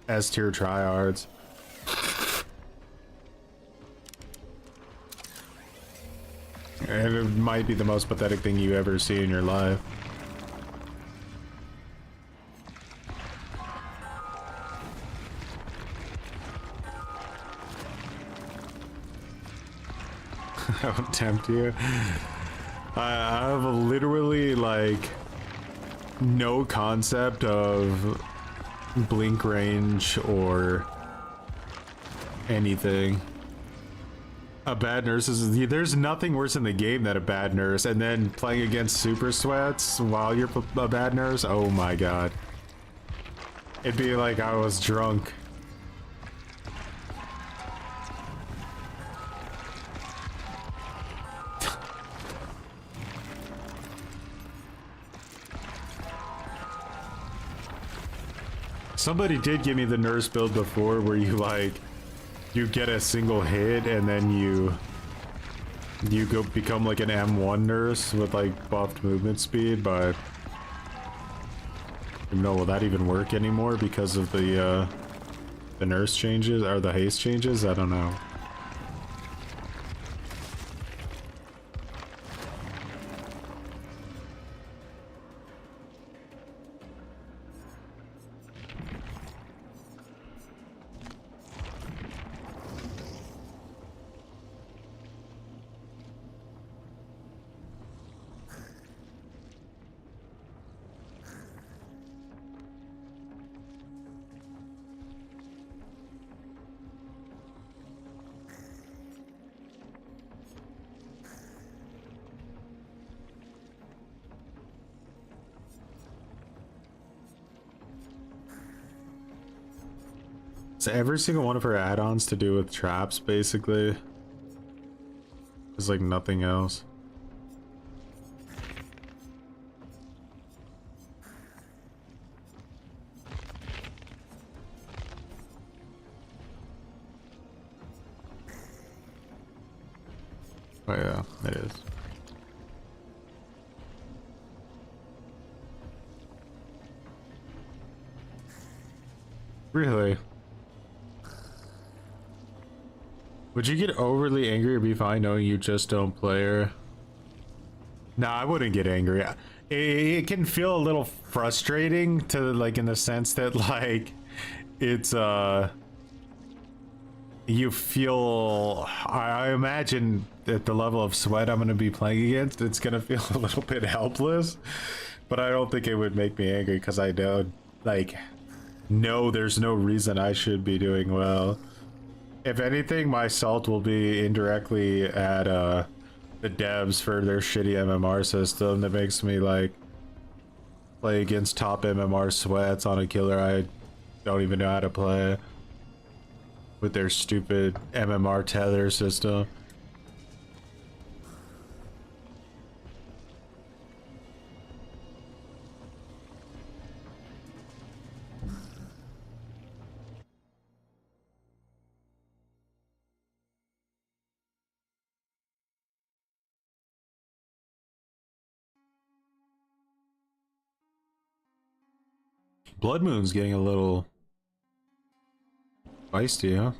S-tier tryhards. And it might be the most pathetic thing you ever see in your life. I would tempt you. I have literally like no concept of blink range or anything. A bad nurse is, there's nothing worse in the game than a bad nurse, and then playing against super sweats while you're a bad nurse, oh my god. It'd be like I was drunk. Somebody did give me the nurse build before where you like you get a single hit and then you go become like an M1 nurse with like buffed movement speed, but no, will that even work anymore because of the nurse changes or the haste changes? I don't know. So every single one of her add-ons to do with traps, basically. There's like nothing else. Oh yeah, it is. Really? Would you get overly angry or be fine knowing you just don't play her? Nah, I wouldn't get angry. It can feel a little frustrating to like in the sense that like it's you feel I imagine at the level of sweat I'm gonna be playing against, it's gonna feel a little bit helpless. But I don't think it would make me angry because I don't like no, there's no reason I should be doing well. If anything, my salt will be indirectly at the devs for their shitty MMR system that makes me like play against top MMR sweats on a killer I don't even know how to play with their stupid MMR tether system. Blood Moon's getting a little feisty, huh?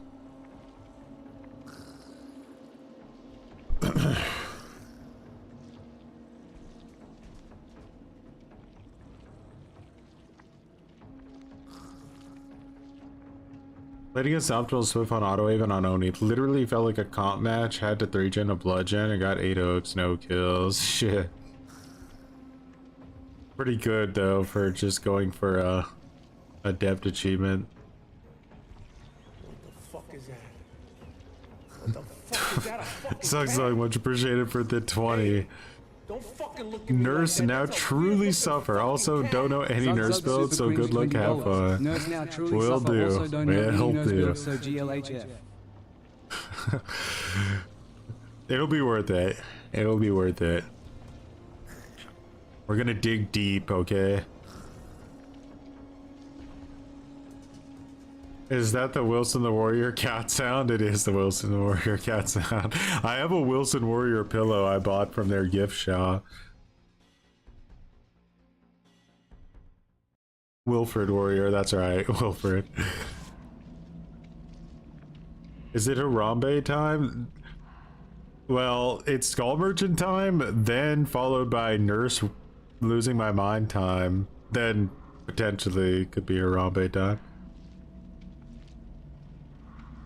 Played against Optimal Swift on auto wave and on Oni. Literally felt like a comp match. Had to 3-gen a blood gen and got 8 hooks, no kills. Shit. Pretty good though for just going for a adept achievement. What the fuck is that? What the fuck is that? A fucking Sucks bat? so much appreciated for the 20. Don't fucking look at me Nurse like that. now That's a truly beautiful suffer. fucking Also cat. don't know any Zug nurse Zug builds, so Super good luck, Queens have $20. fun. Nurse now truly Will suffer. do. Also don't know Yeah, any help nurse do. builds, so GLHF. It'll be worth it. It'll be worth it. We're gonna dig deep, okay? Is that the Wilson the Warrior cat sound? It is the Wilson the Warrior cat sound. I have a Wilson Warrior pillow I bought from their gift shop. Wilfred Warrior, that's right, Wilfred. Is it Harambe time? Well, it's Skull Merchant time, then followed by Nurse losing my mind time, then potentially could be Harambe time.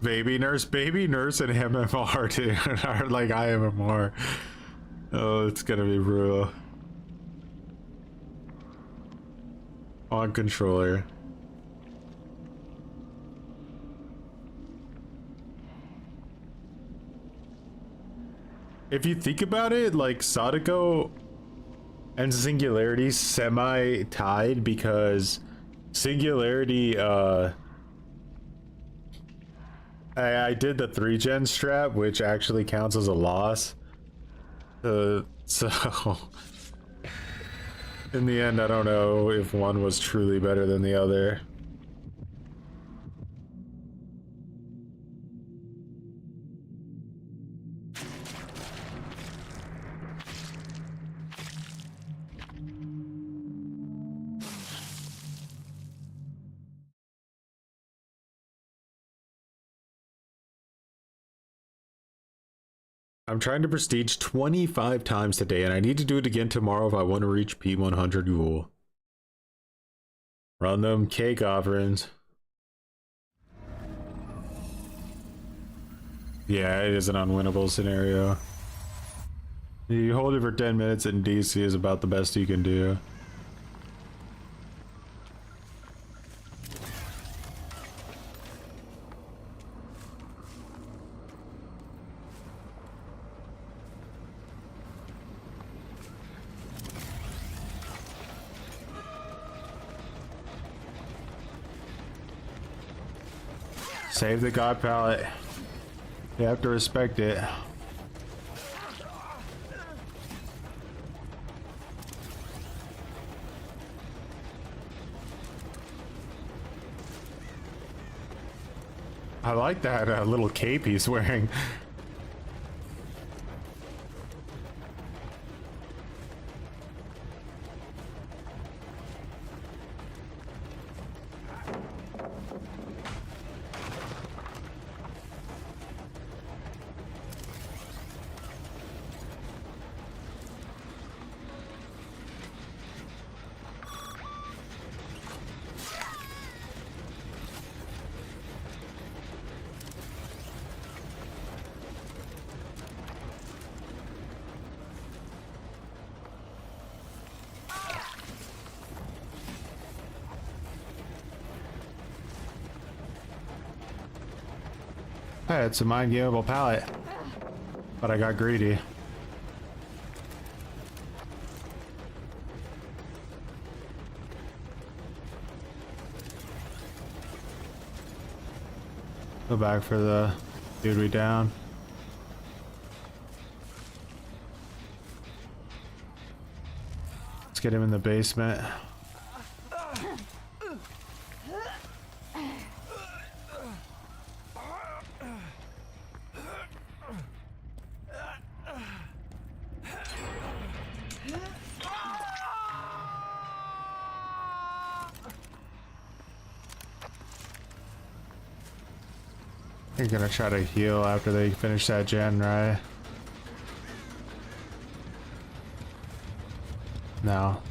Baby Nurse, and MMR dude, are like IMMR. Oh, it's gonna be brutal. On controller. If you think about it, like Sadako and Singularity semi-tied because Singularity, I did the 3-gen strat, which actually counts as a loss. So in the end, I don't know if one was truly better than the other. I'm trying to prestige 25 times today, and I need to do it again tomorrow if I want to reach P100 Ghoul. Run them cake offerings. Yeah, it is an unwinnable scenario. You hold it for 10 minutes in DC is about the best you can do. Save the god palette. You have to respect it. I like that little cape he's wearing. Hey, it's a mind-gameable palette, but I got greedy. Go back for the dude we down. Let's get him in the basement. You're gonna try to heal after they finish that gen, right? No.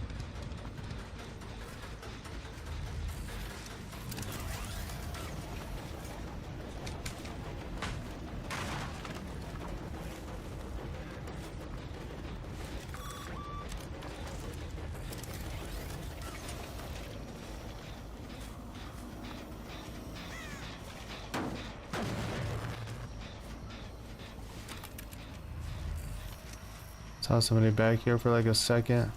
Saw somebody back here for like a second.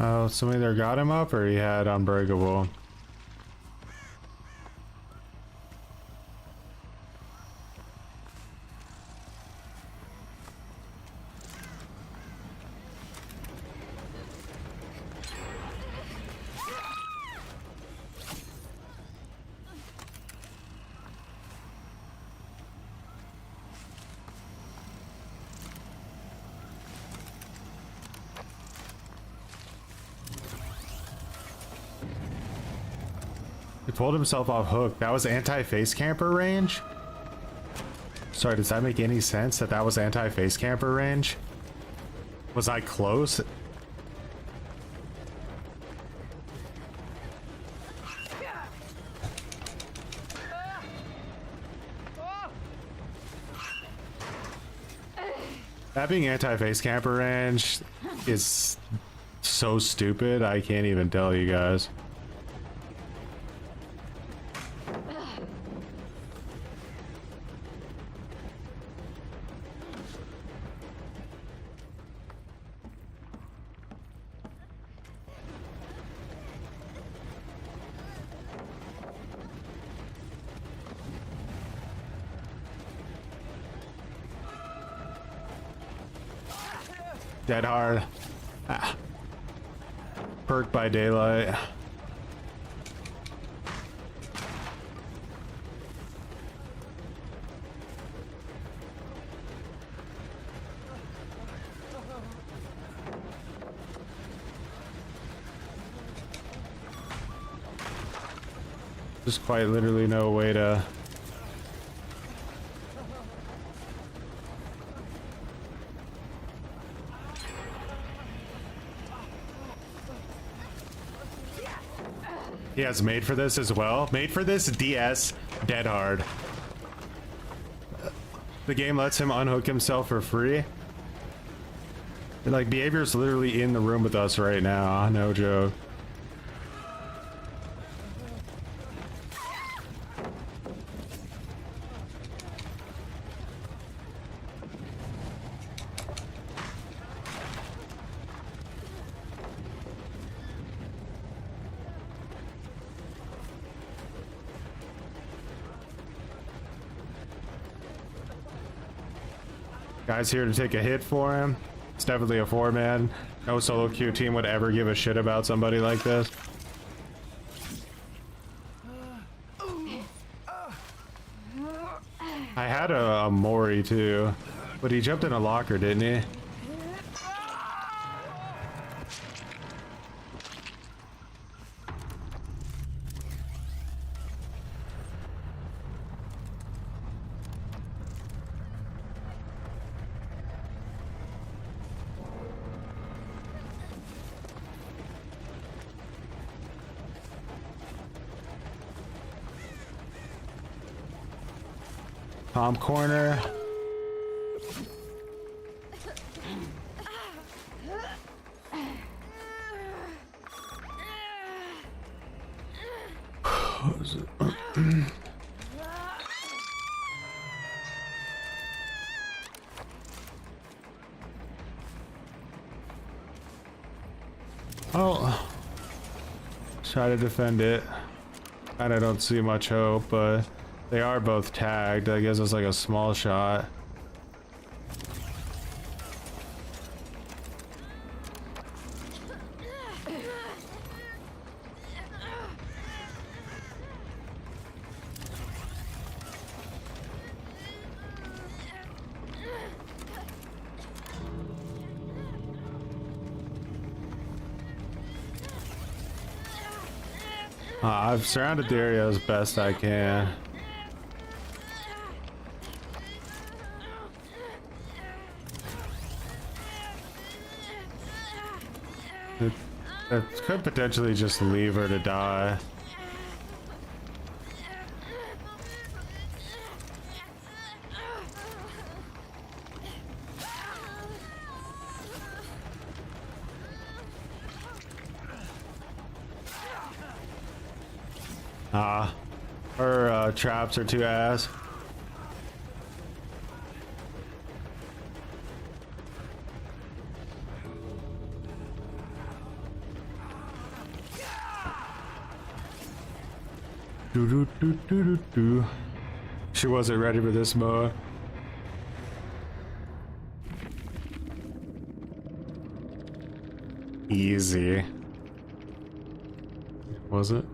Oh, somebody there got him up, or he had Unbreakable? He pulled himself off hook. That was anti-face camper range? Sorry, does that make any sense that that was anti-face camper range? Was I close? That being anti-face camper range is so stupid, I can't even tell you guys. Dead hard. Ah. Perk by daylight. There's quite literally no way to... He has made for this as well. Made for this DS dead hard. The game lets him unhook himself for free. And, like, Behavior's literally in the room with us right now. No joke. Guys here to take a hit for him. It's definitely a 4-man. No solo queue team would ever give a shit about somebody like this. I had a Mori too, but he jumped in a locker, didn't he? Palm corner. What is it? Oh, try to defend it. And I don't see much hope, but they are both tagged. I guess it's like a small shot. I've surrounded the area as best I can. It could potentially just leave her to die. Her traps are too ass. Do. She wasn't ready for this mode. Easy. Was it?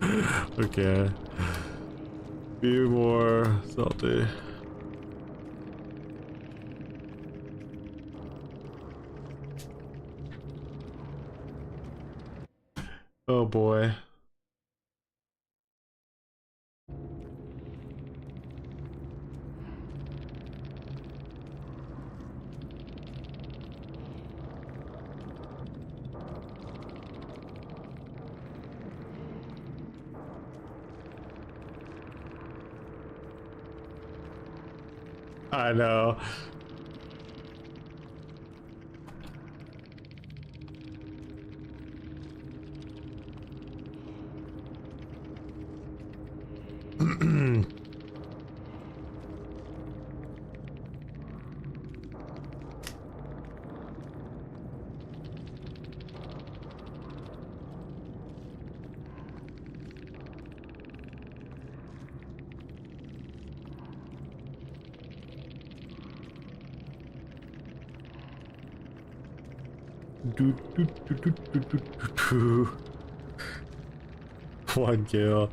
Okay. Few more salty. Oh boy. I know. One kill.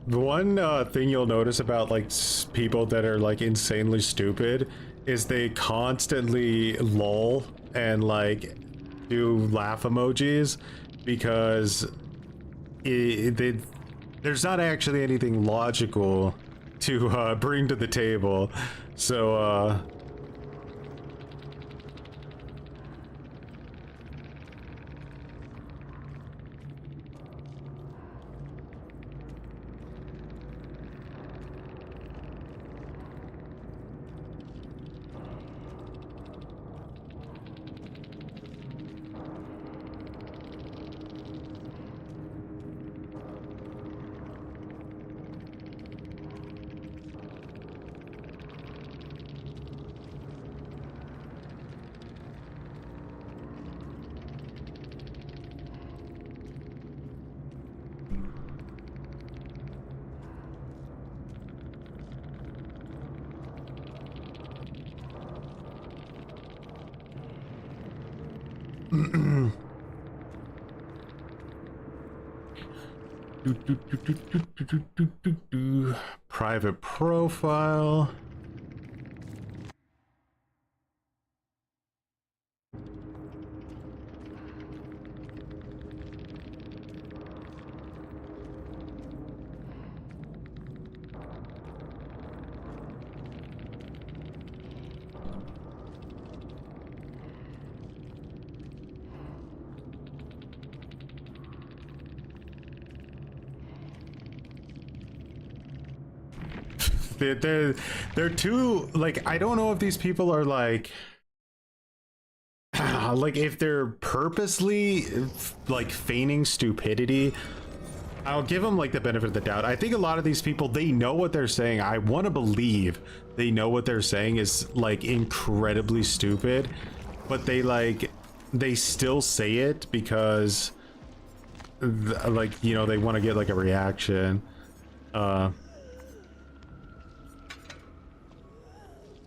The one thing you'll notice about like people that are like insanely stupid is they constantly lol and like do laugh emojis because there's not actually anything logical to bring to the table. So private profile. They're too like, I don't know if these people are like like if they're purposely like feigning stupidity. I'll give them like the benefit of the doubt. I think a lot of these people, they know what they're saying. I want to believe they know what they're saying is like incredibly stupid, but they still say it because like, you know, they want to get like a reaction.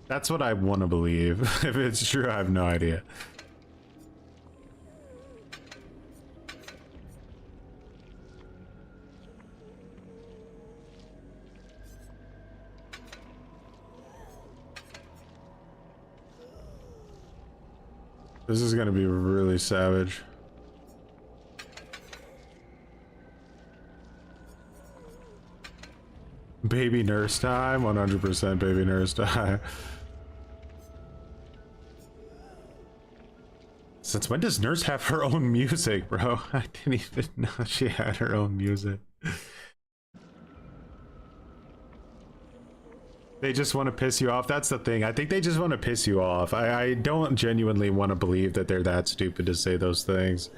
That's what I want to believe. If it's true, I have no idea. This is gonna be really savage. Baby nurse time, 100% baby nurse time. Since when does Nurse have her own music, bro? I didn't even know she had her own music. They just want to piss you off. That's the thing. I think they just want to piss you off. I don't genuinely want to believe that they're that stupid to say those things.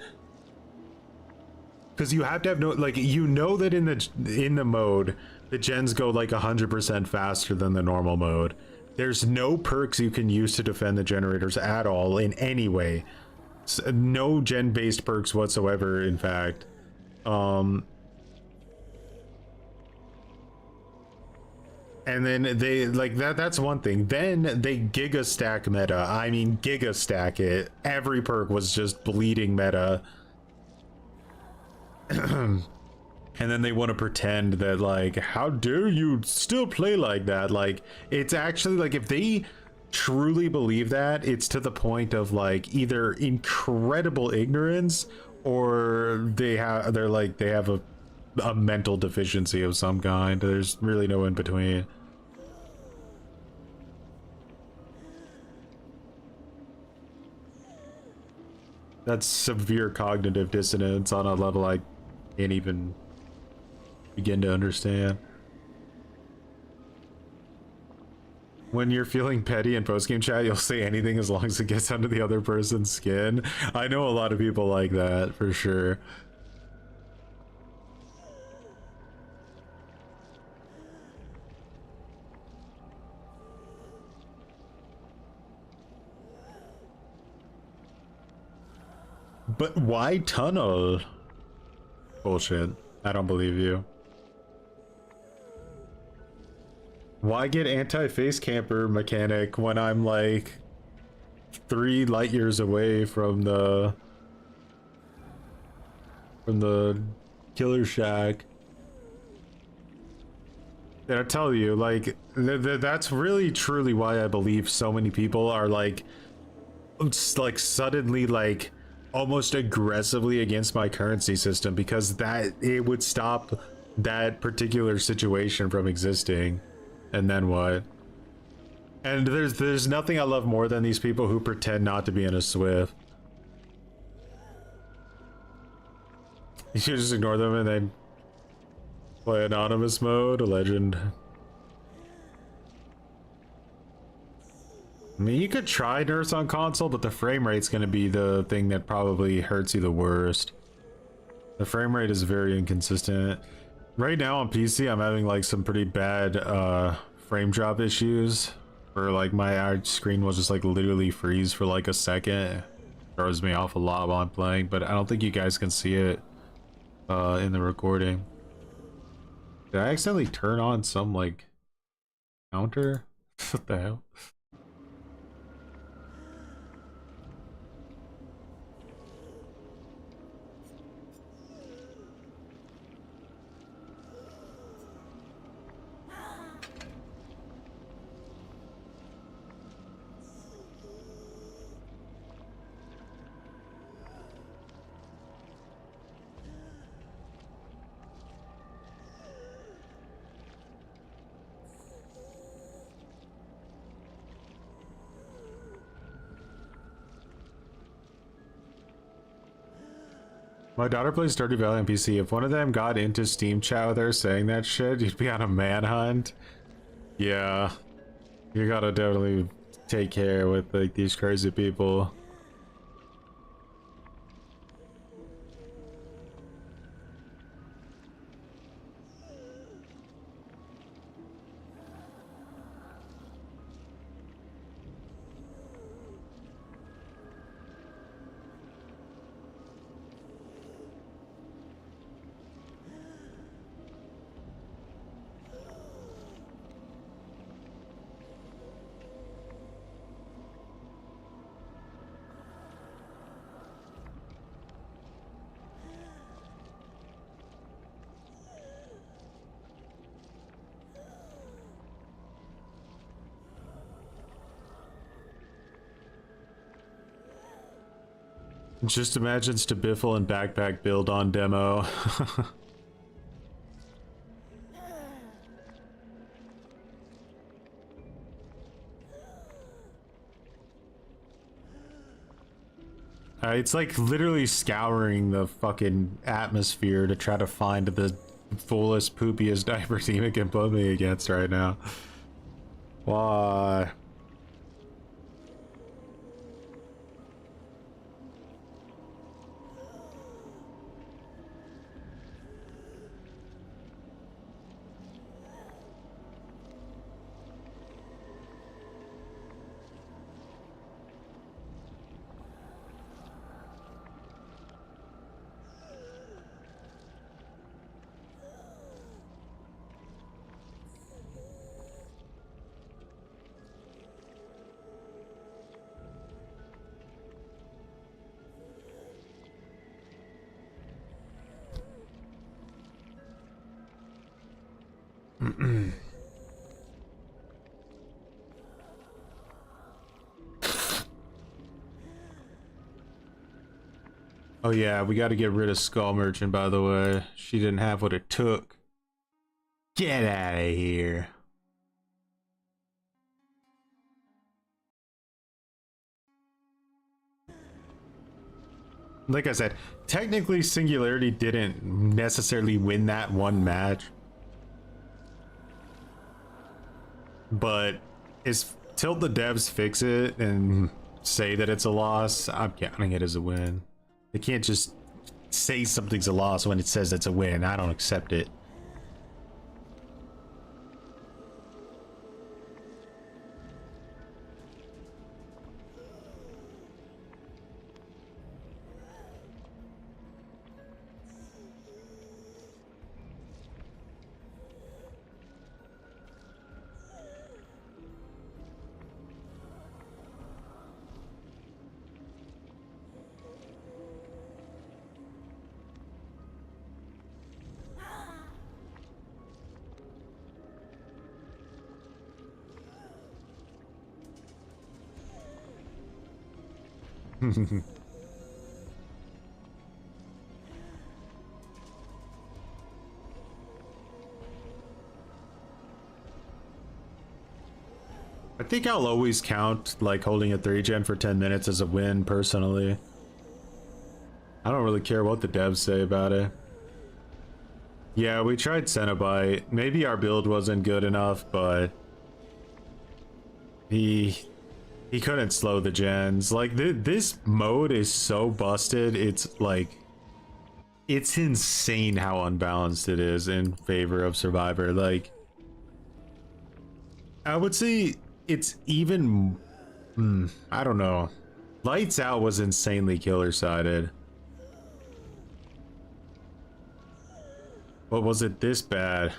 Because you have to have no, like, you know that in the mode, the gens go like 100% faster than the normal mode. There's no perks you can use to defend the generators at all in any way. No gen-based perks whatsoever, in fact. And then they like that's one thing. Then they giga stack meta. I mean giga stack it. Every perk was just bleeding meta. And then they want to pretend that, like, how dare you still play like that? Like, it's actually like, if they truly believe that, it's to the point of like either incredible ignorance or they have a mental deficiency of some kind. There's really no in between. That's severe cognitive dissonance on a level I can't even begin to understand. When you're feeling petty in post-game chat, you'll say anything as long as it gets under the other person's skin. I know a lot of people like that, for sure. But why tunnel? Bullshit. I don't believe you. Why get anti-face camper mechanic when I'm like 3 light years away from the killer shack? Did I tell you, like, that's really truly why I believe so many people are like suddenly like almost aggressively against my currency system, because that it would stop that particular situation from existing. And then what? And there's nothing I love more than these people who pretend not to be in a Swift. You should just ignore them and then play anonymous mode. A legend. I mean, you could try Nerfs on console, but the frame rate's going to be the thing that probably hurts you the worst. The frame rate is very inconsistent. Right now on PC, I'm having like some pretty bad frame drop issues, where like my screen will just like literally freeze for like a second. It throws me off a lot while I'm playing, but I don't think you guys can see it in the recording. Did I accidentally turn on some like counter? What the hell? My daughter plays Stardew Valley on PC. If one of them got into Steam chat with her saying that shit, you'd be on a manhunt. Yeah. You gotta definitely take care with like these crazy people. Just imagine Stabiffle and backpack build on demo. It's like literally scouring the fucking atmosphere to try to find the fullest, poopiest diaper team it can put me against right now. Why? Oh yeah, we got to get rid of Skull Merchant, by the way. She didn't have what it took. Get out of here. Like I said, technically Singularity didn't necessarily win that one match. But till the devs fix it and say that it's a loss, I'm counting it as a win. They can't just say something's a loss when it says it's a win. I don't accept it. I think I'll always count like holding a 3-gen for 10 minutes as a win personally. I don't really care what the devs say about it. Yeah, we tried Cenobite. Maybe our build wasn't good enough, but he couldn't slow the gens. Like this mode is so busted. It's like it's insane how unbalanced it is in favor of Survivor. Like I would say it's even I don't know. Lights Out was insanely killer sided. But was it this bad?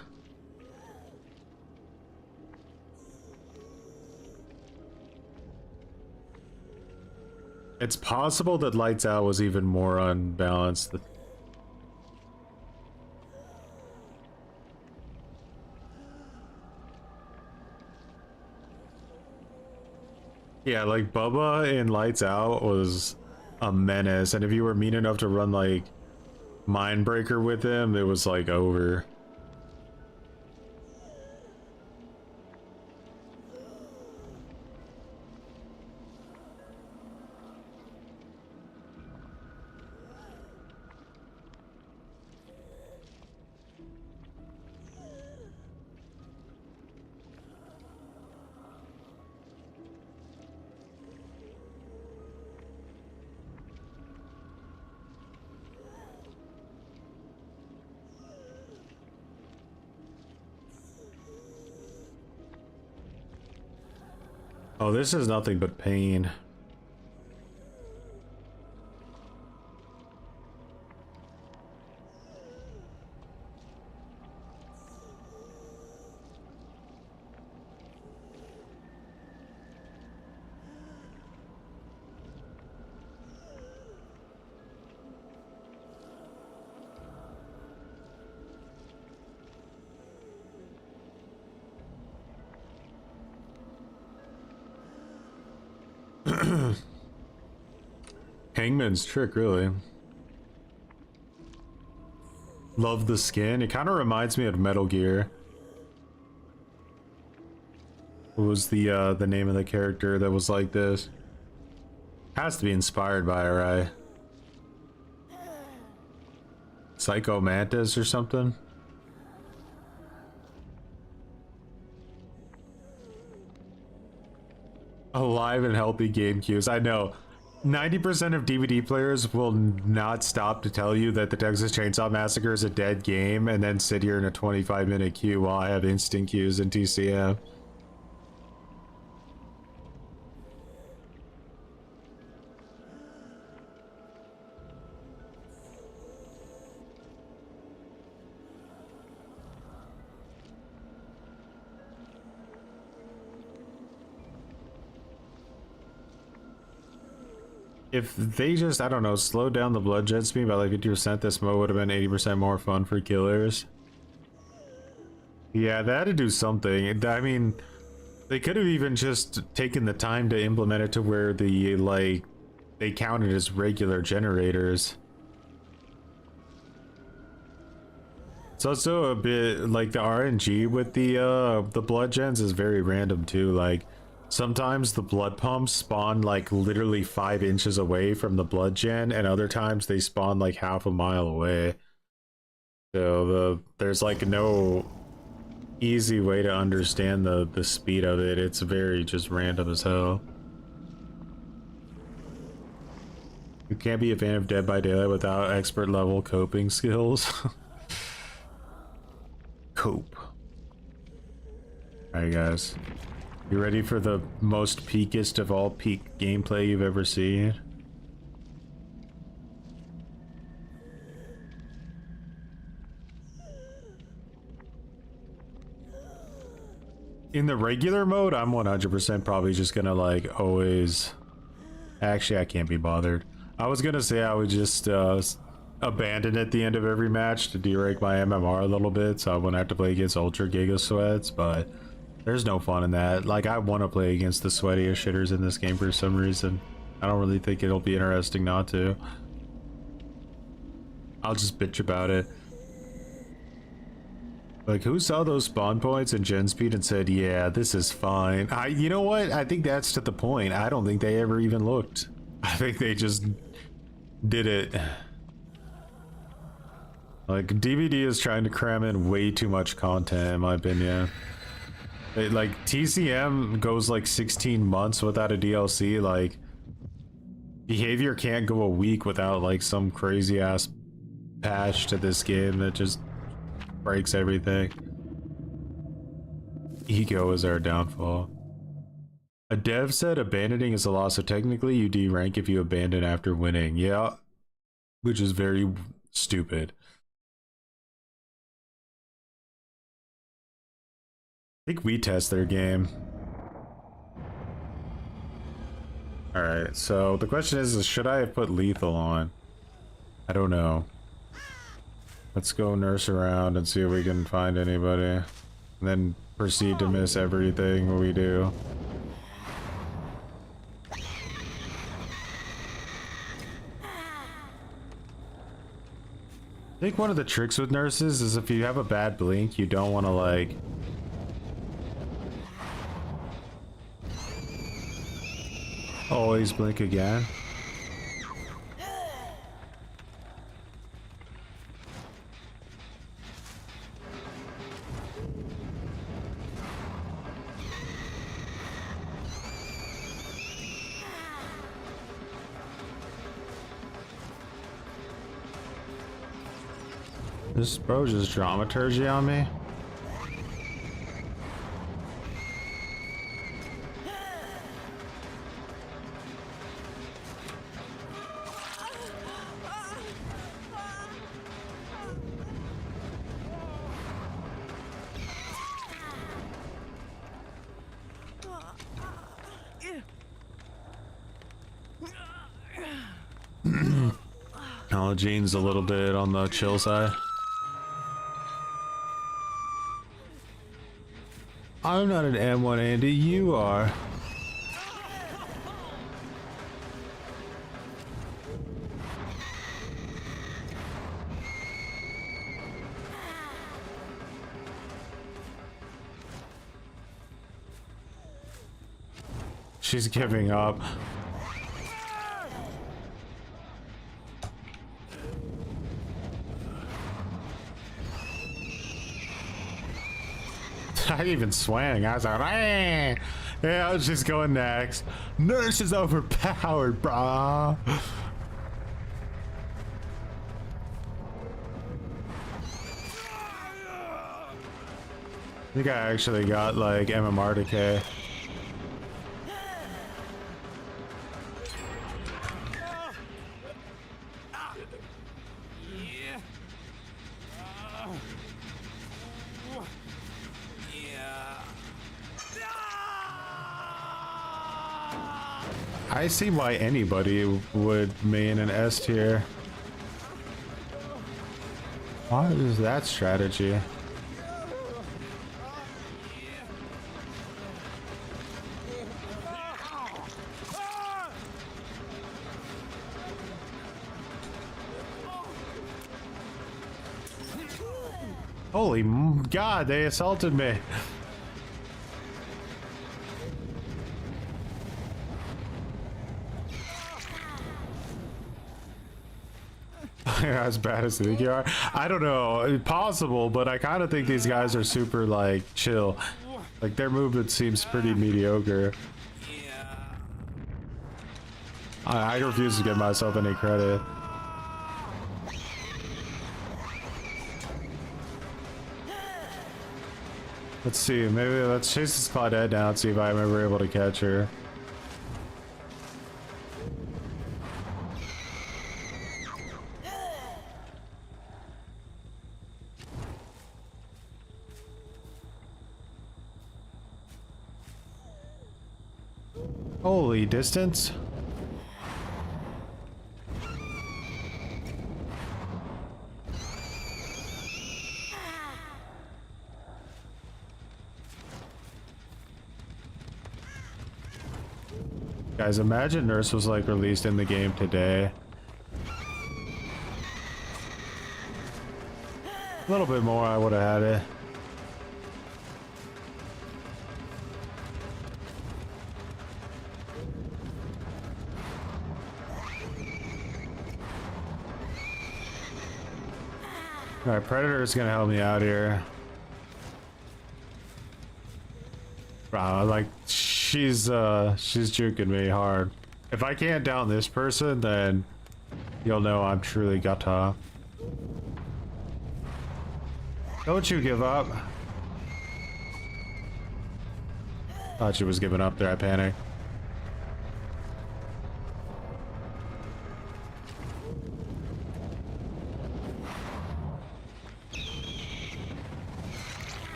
It's possible that Lights Out was even more unbalanced. Yeah, like Bubba in Lights Out was a menace, and if you were mean enough to run like Mindbreaker with him, it was like over. Oh, this is nothing but pain. Hangman's trick, really. Love the skin. It kind of reminds me of Metal Gear. What was the name of the character that was like this? Has to be inspired by it, right? Psycho Mantis or something? Alive and healthy game queues. I know. 90% of DVD players will not stop to tell you that the Texas Chainsaw Massacre is a dead game and then sit here in a 25-minute queue while I have instant queues in TCM. If they just, I don't know, slow down the blood jet speed by like 50%, this mode would have been 80% more fun for killers. Yeah, they had to do something. I mean, they could have even just taken the time to implement it to where the, like, they counted as regular generators. It's also a bit, like, the RNG with the blood gens is very random too, like, sometimes the blood pumps spawn like literally 5 inches away from the blood gen, and other times they spawn like half a mile away. So there's like no easy way to understand the speed of it. It's very just random as hell. You can't be a fan of Dead by Daylight without expert level coping skills. Cope. Alright guys. You ready for the most peakest of all peak gameplay you've ever seen? In the regular mode, I'm 100% probably just gonna like always... Actually, I can't be bothered. I was gonna say I would just abandon at the end of every match to de-rank my MMR a little bit so I wouldn't have to play against Ultra Giga Sweats, but... There's no fun in that. Like, I want to play against the sweatiest shitters in this game for some reason. I don't really think it'll be interesting not to. I'll just bitch about it. Like, who saw those spawn points in gen speed and said, yeah, this is fine? You know what? I think that's to the point. I don't think they ever even looked. I think they just did it. Like, DVD is trying to cram in way too much content, in my opinion. Like, TCM goes like 16 months without a DLC. Like, Behavior can't go a week without like some crazy ass patch to this game that just breaks everything. Ego is our downfall. A dev said abandoning is a loss, so technically you D-rank if you abandon after winning. Yeah, which is very stupid. I think we test their game. Alright, so the question is should I have put lethal on? I don't know. Let's go nurse around and see if we can find anybody. And then proceed to miss everything we do. I think one of the tricks with nurses is if you have a bad blink, you don't want to like... always blink again. This bro just dramaturgy on me. Gene's a little bit on the chill side. I'm not an M1 Andy, you are. She's giving up. I even swang. I was like, "Eh." Yeah, I was just going next. Nurse is overpowered, brah. I think I actually got like MMR decay. I see why anybody would main an S tier. What is that strategy? Holy God, they assaulted me. As bad as you think you are? I don't know. Possible, but I kind of think these guys are super, like, chill. Like, their movement seems pretty mediocre. I refuse to give myself any credit. Let's see, maybe let's chase this Claudette down, see if I'm ever able to catch her. Holy distance. Guys, imagine Nurse was like released in the game today. A little bit more, I would have had it. Alright, Predator is gonna help me out here. Wow, like she's juking me hard. If I can't down this person, then you'll know I'm truly gutta. Don't you give up. Thought she was giving up there, I panicked.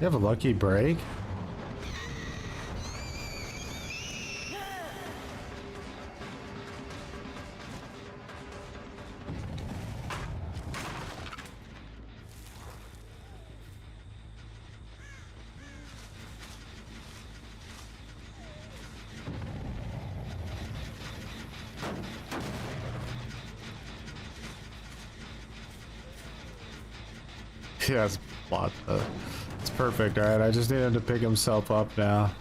You have a lucky break? Yeah, it's plot. It's perfect. All right, I just need him to pick himself up now.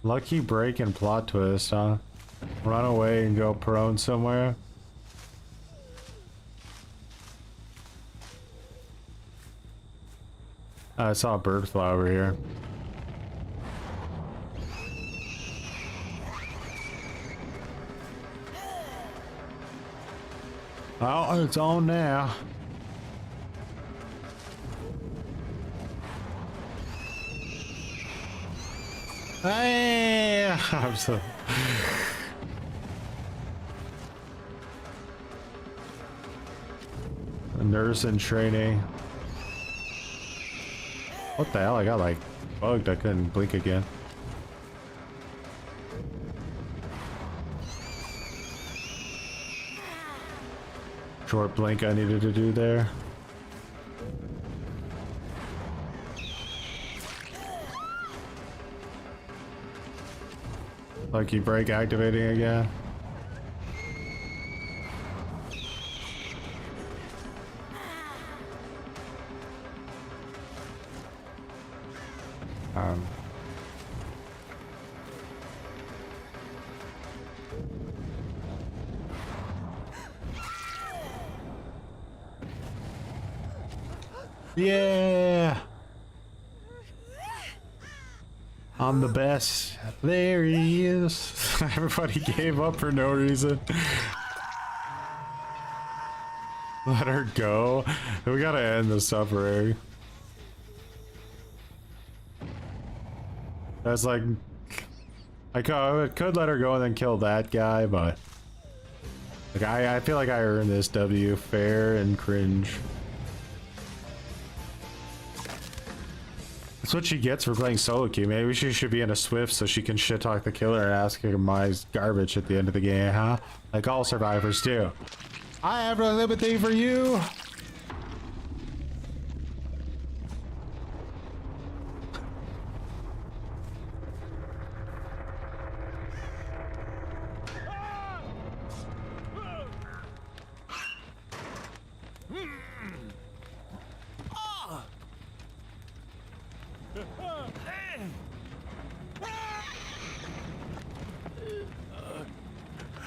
Lucky break and plot twist, huh? Run away and go prone somewhere. I saw a bird fly over here. Oh, it's on now. Hey, I'm so. A nurse in training. What the hell? I got like bugged. I couldn't blink again. Short blink I needed to do there. Lucky break activating again. Yeah! I'm the best. There he is. Everybody gave up for no reason. Let her go. We gotta end the suffering. That's like... I could let her go and then kill that guy, but... Like, I feel like I earned this W fair and cringe. That's what she gets for playing solo queue. Maybe she should be in a Swift so she can shit talk the killer and ask him my garbage at the end of the game, huh? Like all survivors do. I have no sympathy for you.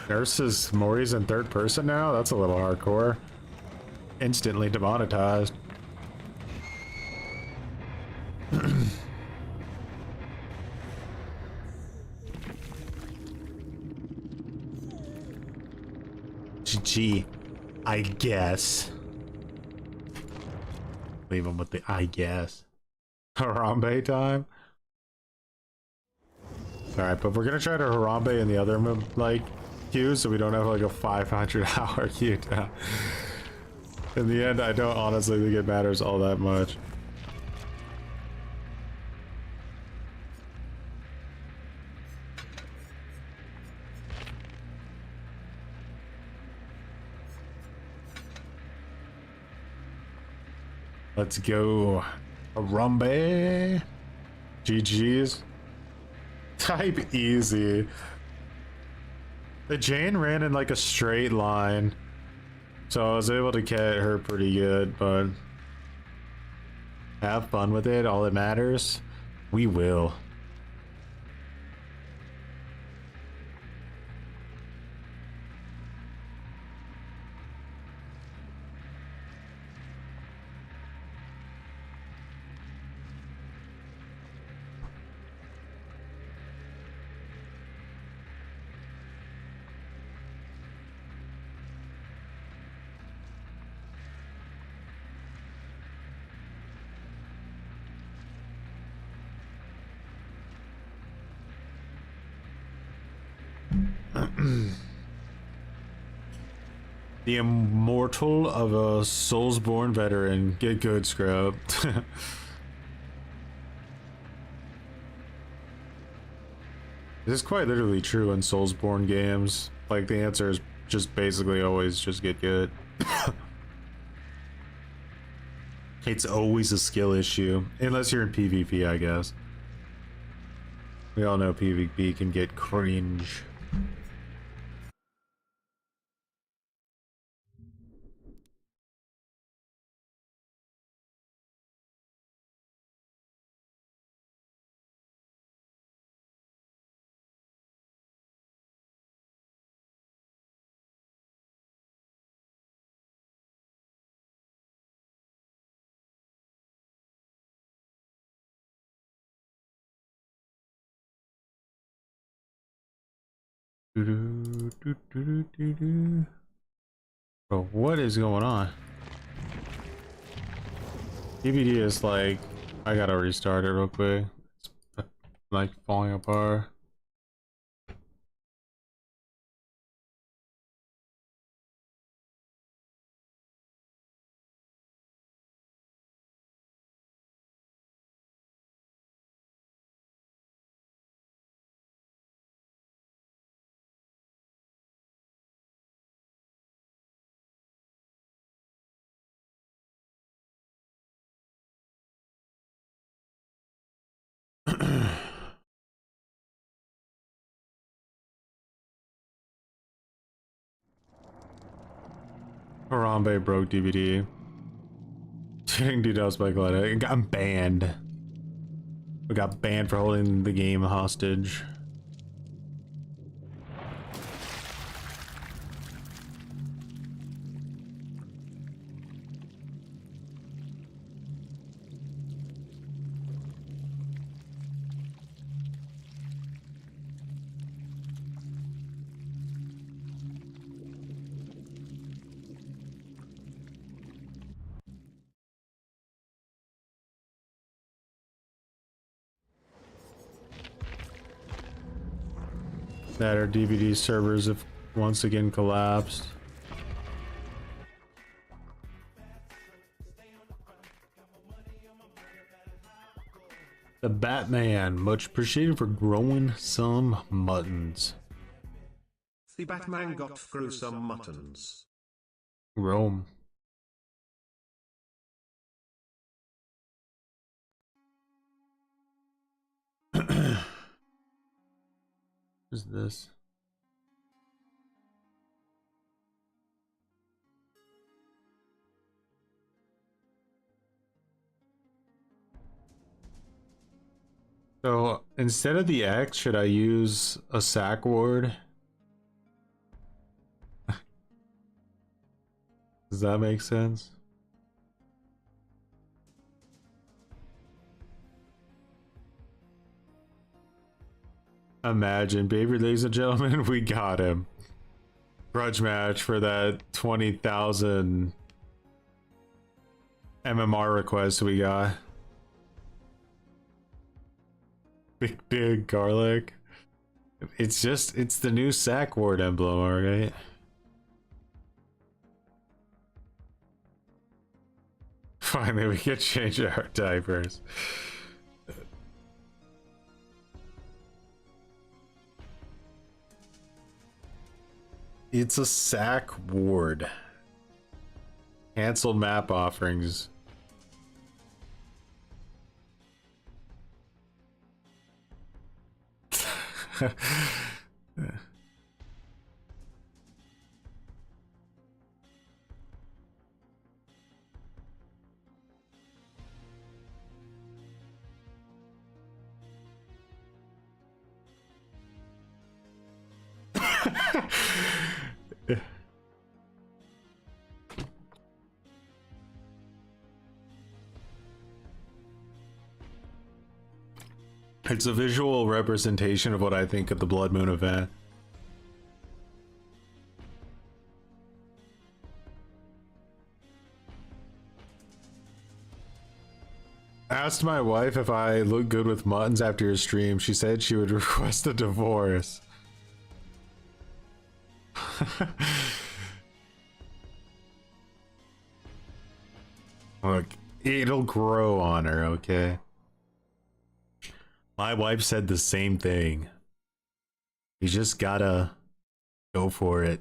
Nurses Maury's in third person now? That's a little hardcore. Instantly demonetized. GG, I guess. Leave him with the I guess. Harambe time? Alright, but we're gonna try to Harambe in the other, like, queue, so we don't have like a 500-hour queue down. In the end, I don't honestly think it matters all that much. Let's go. Harambe. GG's. Type easy. The Jane ran in like a straight line, so I was able to get her pretty good, but have fun with it. All that matters, we will. The immortal of a Soulsborne veteran. Get good, scrub. This is quite literally true in Soulsborne games. Like, the answer is just basically always just get good. It's always a skill issue. Unless you're in PvP, I guess. We all know PvP can get cringe. Bro, what is going on? DVD is like, I gotta restart it real quick. It's like falling apart. Harambe broke DVD. Shooting details by Glad. I'm banned. We got banned for holding the game hostage. That our DVD servers have once again collapsed. The Batman, much appreciated for growing some muttons. The Batman got through some muttons. Rome. What's this? So instead of the X, should I use a sack ward? Does that make sense? Imagine, baby, ladies and gentlemen, we got him. Grudge match for that 20,000 MMR request we got. Big garlic. It's the new sack ward emblem, alright? Finally, we can change our diapers. It's a sack ward. Cancel map offerings. It's a visual representation of what I think of the Blood Moon event. Asked my wife if I look good with muttons after your stream. She said she would request a divorce. Look, it'll grow on her, okay? My wife said the same thing. You just gotta go for it.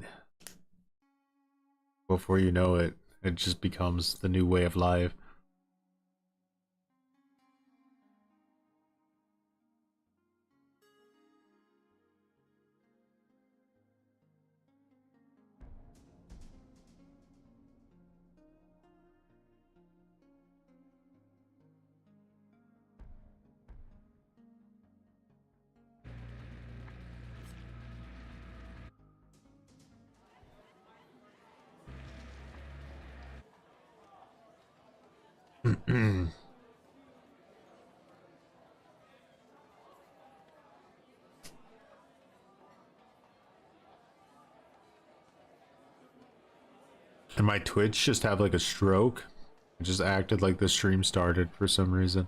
Before you know it, it just becomes the new way of life. Did my Twitch just have like a stroke? It just acted like the stream started for some reason.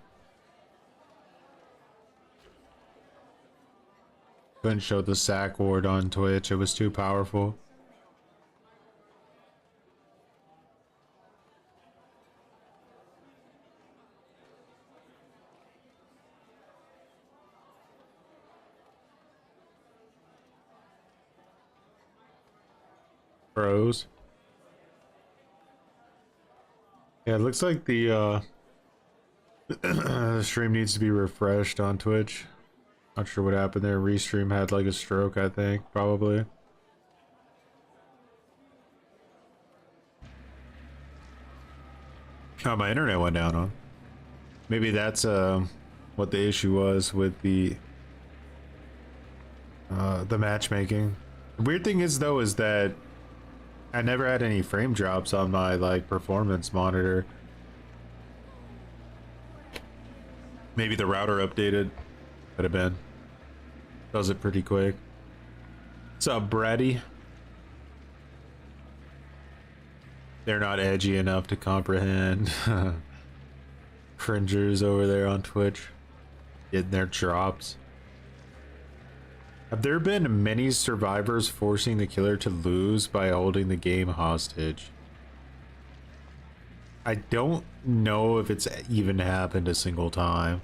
Couldn't show the sack ward on Twitch, it was too powerful. Bros. Yeah, it looks like the the stream needs to be refreshed on Twitch. Not sure what happened there. Restream had like a stroke, I think, probably. Oh, my internet went down, huh? Maybe that's what the issue was with the matchmaking. The weird thing is though is that I never had any frame drops on my like performance monitor. Maybe the router updated. Could have been. Does it pretty quick. What's up, Brady? They're not edgy enough to comprehend. Cringers over there on Twitch getting their drops. Have there been many survivors forcing the killer to lose by holding the game hostage? I don't know if it's even happened a single time.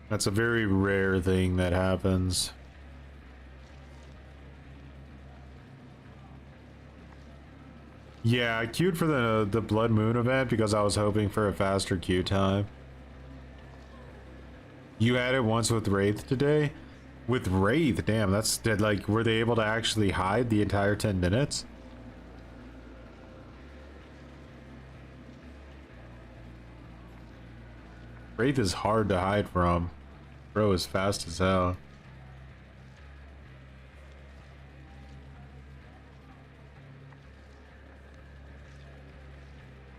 That's a very rare thing that happens. Yeah, I queued for the Blood Moon event because I was hoping for a faster queue time. You had it once with Wraith today? With Wraith, damn, that's dead. Like, were they able to actually hide the entire 10 minutes? Wraith is hard to hide from. Bro is fast as hell.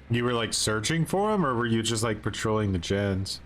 You were like searching for him, or were you just like patrolling the gens?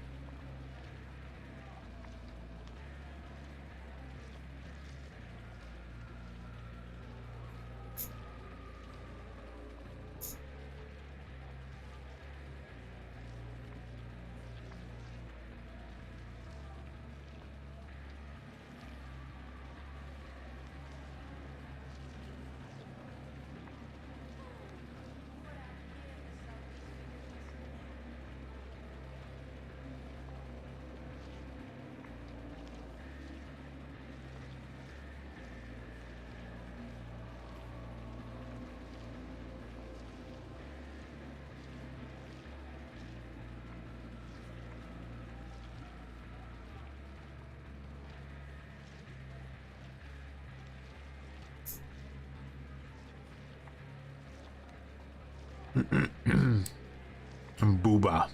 Booba.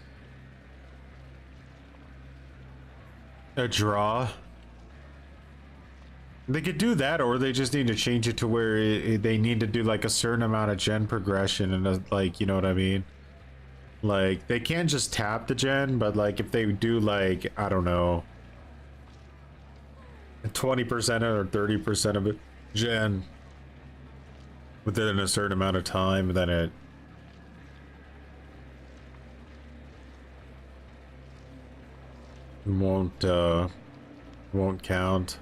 A draw. They could do that, or they just need to change it to where they need to do like a certain amount of gen progression and like, you know what I mean? Like, they can't just tap the gen, but like if they do like, I don't know, 20% or 30% of it gen within a certain amount of time, then it won't count.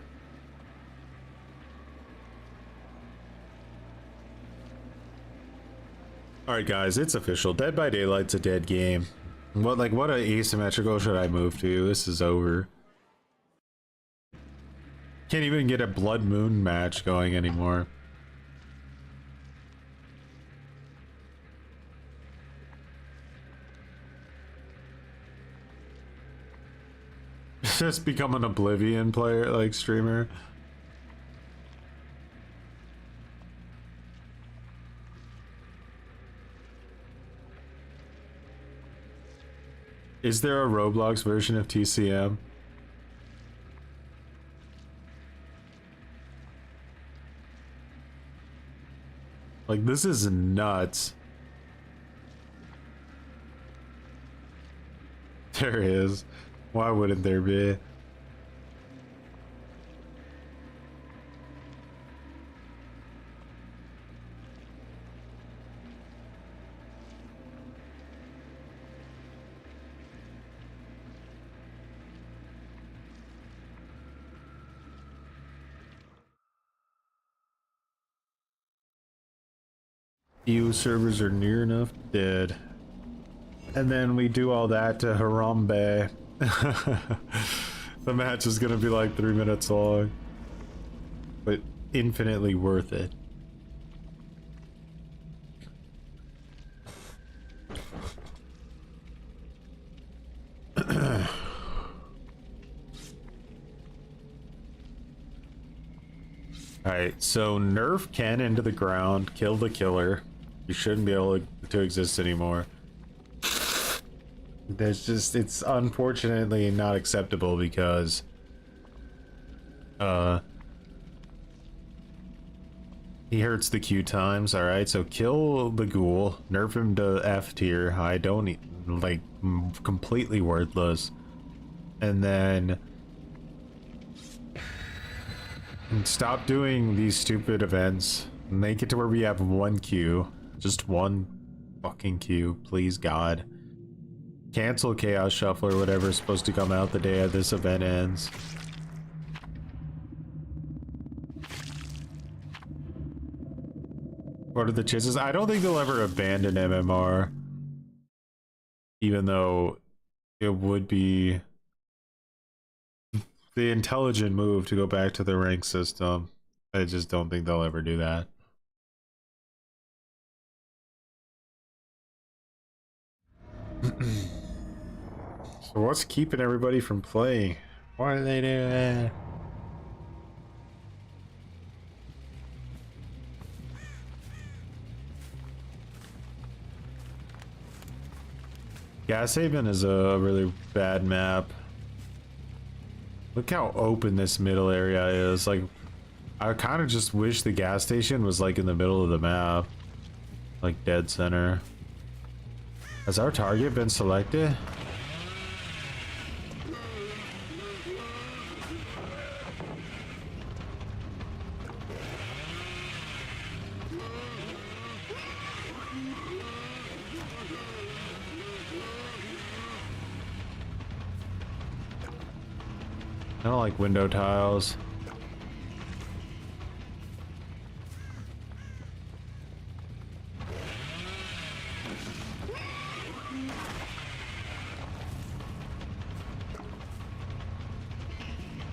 Alright guys, it's official. Dead by Daylight's a dead game. What asymmetrical should I move to? This is over. Can't even get a Blood Moon match going anymore. Just become an Oblivion player, like streamer. Is there a Roblox version of TCM? Like, this is nuts. There is. Why wouldn't there be? EU servers are near enough dead. And then we do all that to Harambe. The match is gonna be like 3 minutes long, but infinitely worth it. Alright, so nerf Ken into the ground, kill the killer. You shouldn't be able to exist anymore. There's just, it's unfortunately not acceptable because he hurts the Q times. All right, so kill the Ghoul, nerf him to F tier. I don't like, completely worthless, and then stop doing these stupid events. Make it to where we have one Q, just one fucking Q, please God. Cancel Chaos Shuffle or whatever is supposed to come out the day this event ends. What are the chances? I don't think they'll ever abandon MMR. Even though it would be the intelligent move to go back to the rank system. I just don't think they'll ever do that. So what's keeping everybody from playing? Why are they doing that? Gas Haven is a really bad map. Look how open this middle area is. Like, I kind of just wish the gas station was like in the middle of the map. Like dead center. Has our target been selected? I don't like window tiles.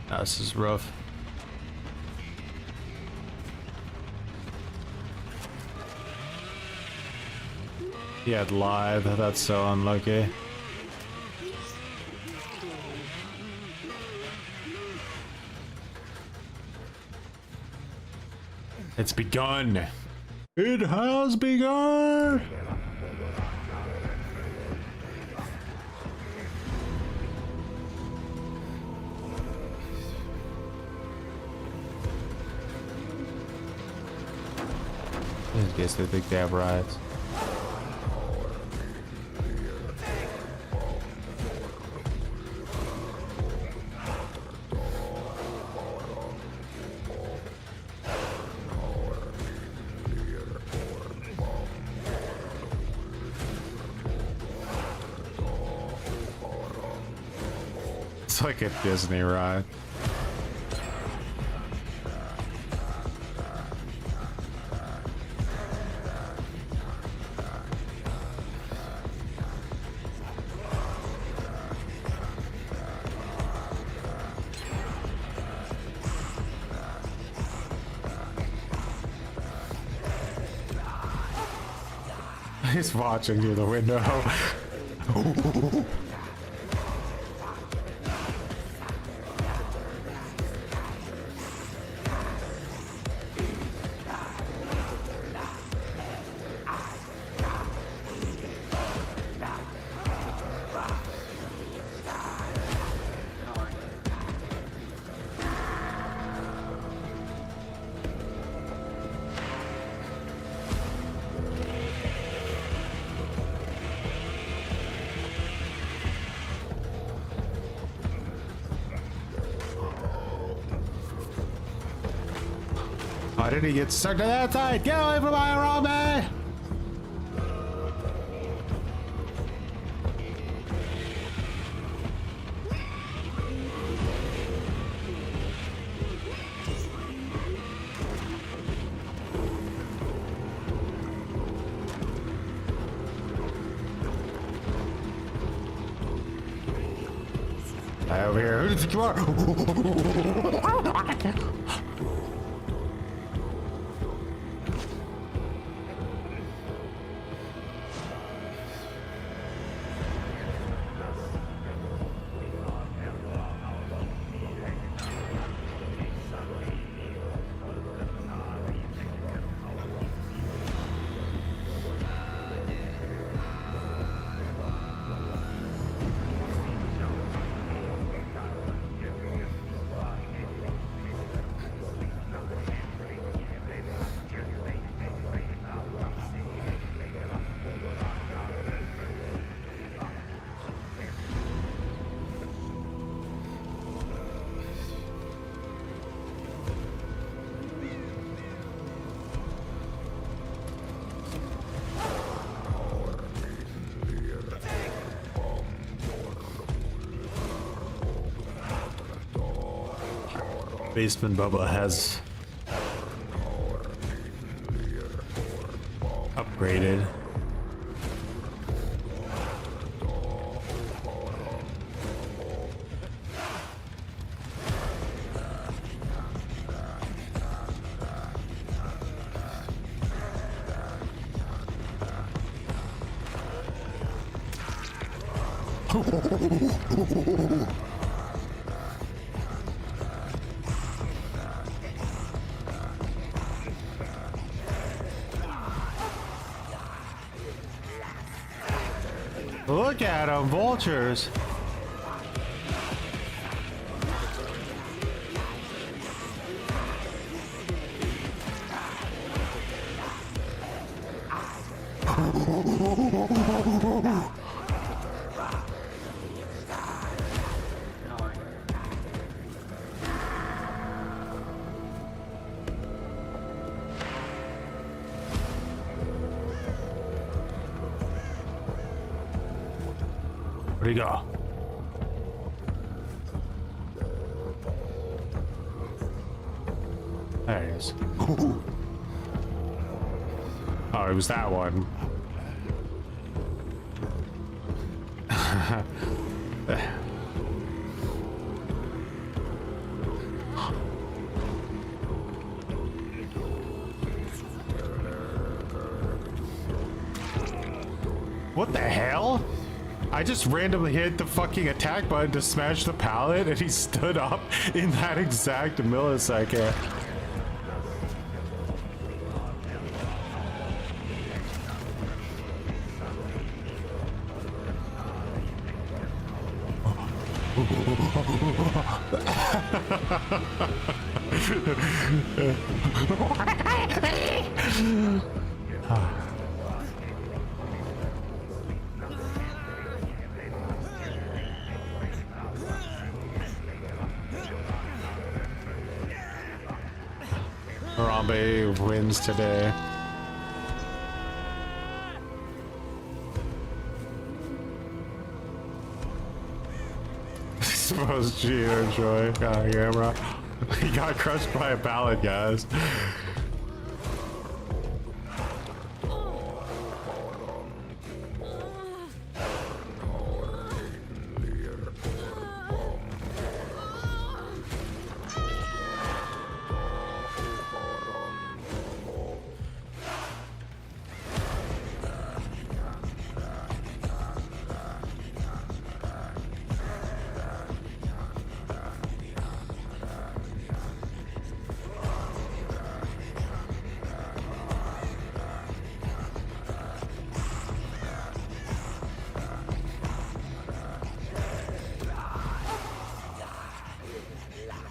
This is rough. He had live, that's so unlucky. It's begun. It has begun. I guess they think they have riots. It's like a Disney ride. He's watching through the window. Why did he get stuck to that side? Get away from my Robbie! Hi over here. Who do you think you are? Basement Bubba has upgraded. Look at them, vultures. Where'd he go? There he is. Oh, it was that one. What the hell? I just randomly hit the fucking attack button to smash the pallet and he stood up in that exact millisecond. Harambe wins today. I suppose Gino Joy got a camera. He got crushed by a pallet, guys.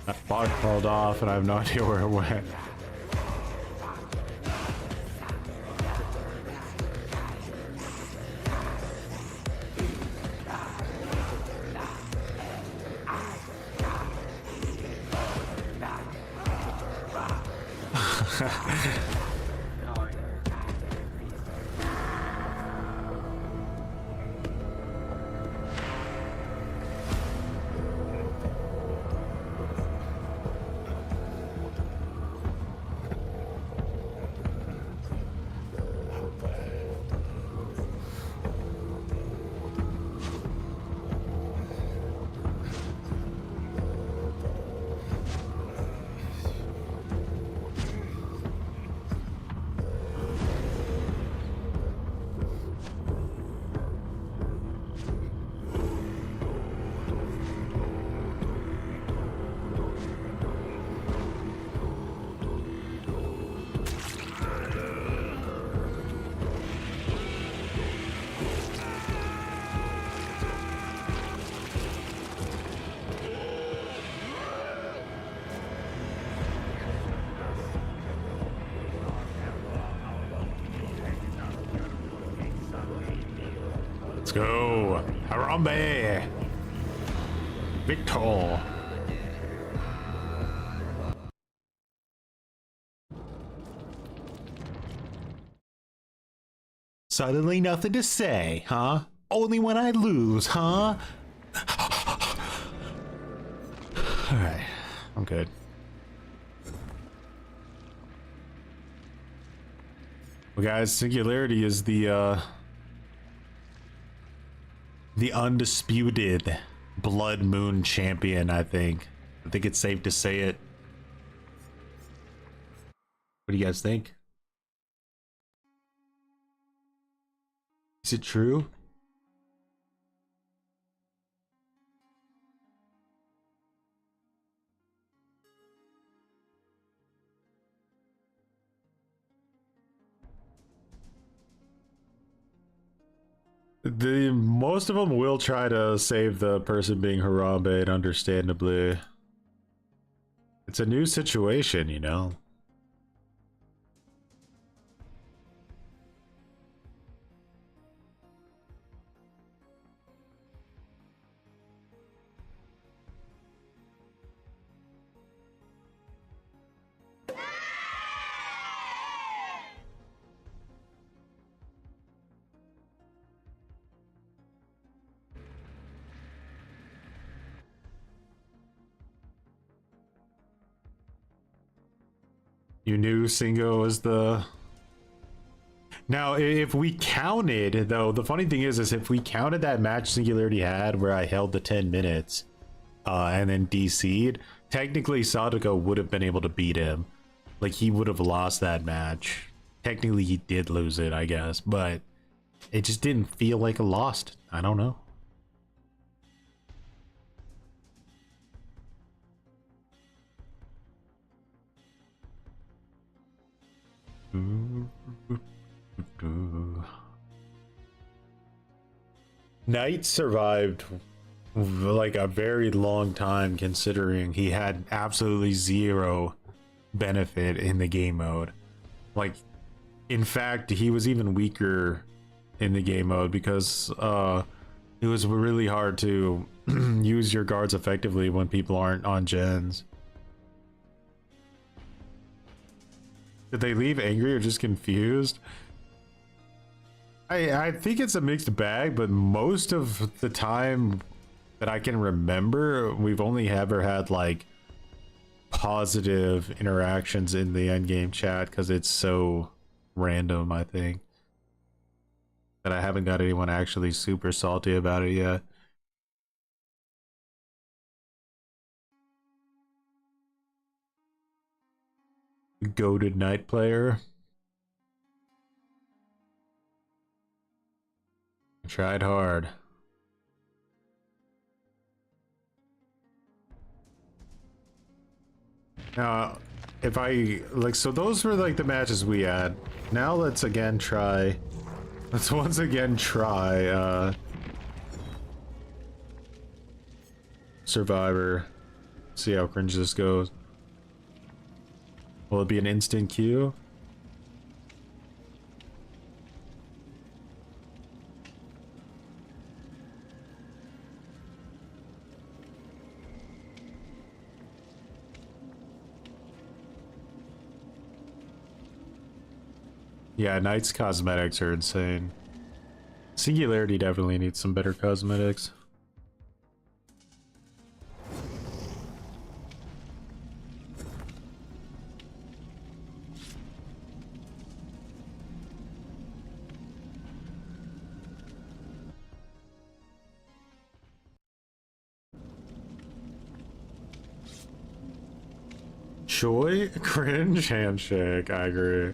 That bug crawled off and I have no idea where it went. Let's go. Harambe. Victor. Suddenly nothing to say, huh? Only when I lose, huh? Alright, I'm good. Well, guys, Singularity is the undisputed Blood Moon champion, I think. I think it's safe to say it. What do you guys think? Is it true? Most of them will try to save the person being Harambe, understandably. It's a new situation, you know. You knew Singo was the... Now, if we counted, though, the funny thing is if we counted that match Singularity had where I held the 10 minutes and then DC'd, technically Sadako would have been able to beat him. Like, he would have lost that match. Technically, he did lose it, I guess, but it just didn't feel like a loss. I don't know. Knight survived like a very long time, considering he had absolutely zero benefit in the game mode. Like, in fact, he was even weaker in the game mode because it was really hard to use your guards effectively when people aren't on gens. Did they leave angry or just confused? I think it's a mixed bag, but most of the time that I can remember, we've only ever had like positive interactions in the endgame chat because it's so random, I think, that I haven't got anyone actually super salty about it yet. Goated Knight player. Tried hard. Now, if I like, so those were like the matches we had. Now let's once again try Survivor. See how cringe this goes. Will it be an instant queue? Yeah, Knight's cosmetics are insane. Singularity definitely needs some better cosmetics. Joy? Cringe handshake, I agree.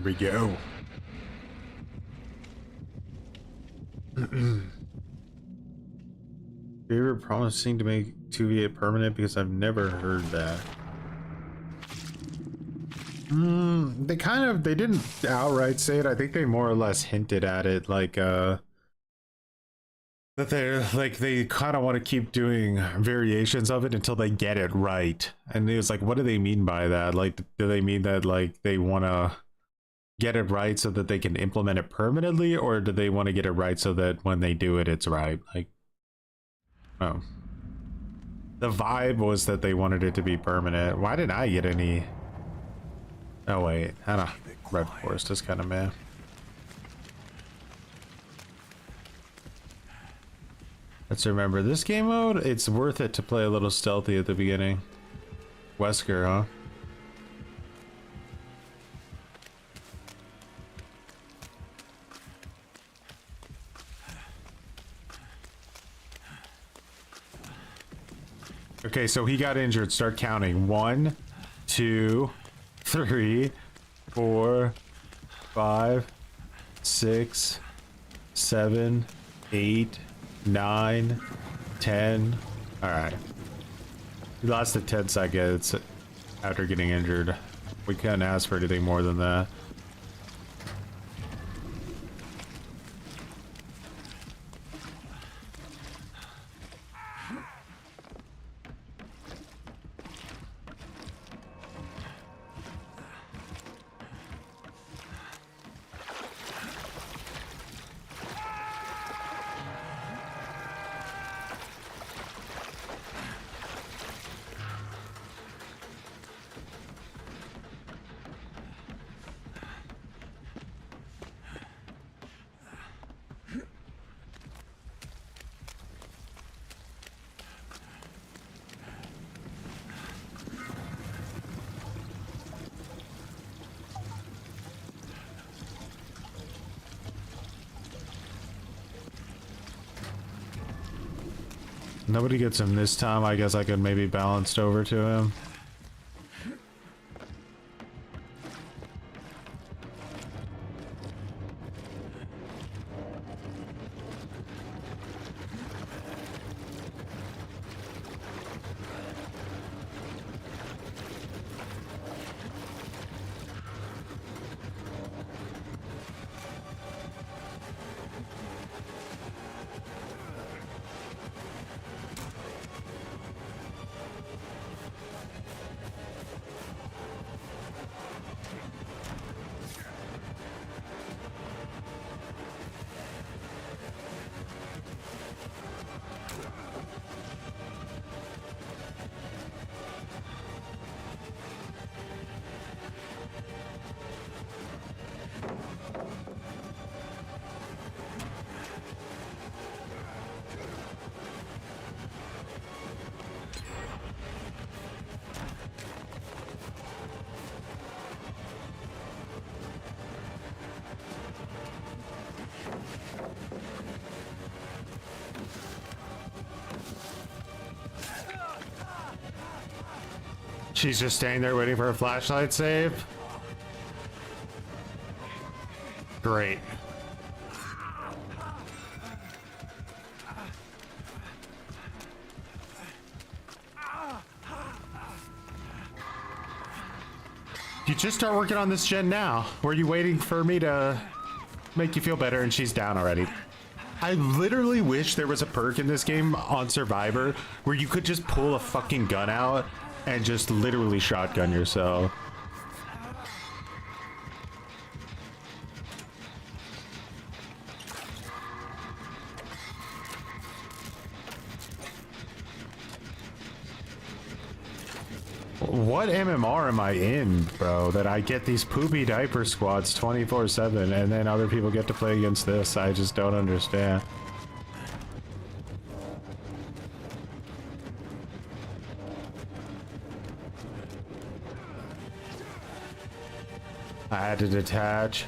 Here we go. They were promising to make 2v8 permanent because I've never heard that. They didn't outright say it. I think they more or less hinted at it, like That they're like, they kind of want to keep doing variations of it until they get it right. And it was like, what do they mean by that? Like, do they mean that like they want to get it right so that they can implement it permanently, or do they want to get it right so that when they do it, it's right? Like, oh, the vibe was that they wanted it to be permanent. Why didn't I get any? Oh wait, I don't know. Red Forest is kind of meh. Let's remember this game mode. It's worth it to play a little stealthy at the beginning. Wesker, huh? Okay, so he got injured. Start counting. 1, 2, 3, 4, 5, 6, 7, 8, 9, 10. All right. He lasted 10 seconds after getting injured. We couldn't ask for anything more than that. Nobody gets him this time. I guess I could maybe balance over to him. She's just standing there waiting for a flashlight save. Great. You just start working on this gen now. Were you waiting for me to make you feel better and she's down already? I literally wish there was a perk in this game on Survivor where you could just pull a fucking gun out and just literally shotgun yourself. What MMR am I in, bro, that I get these poopy diaper squads 24/7 and then other people get to play against this? I just don't understand. I had to detach.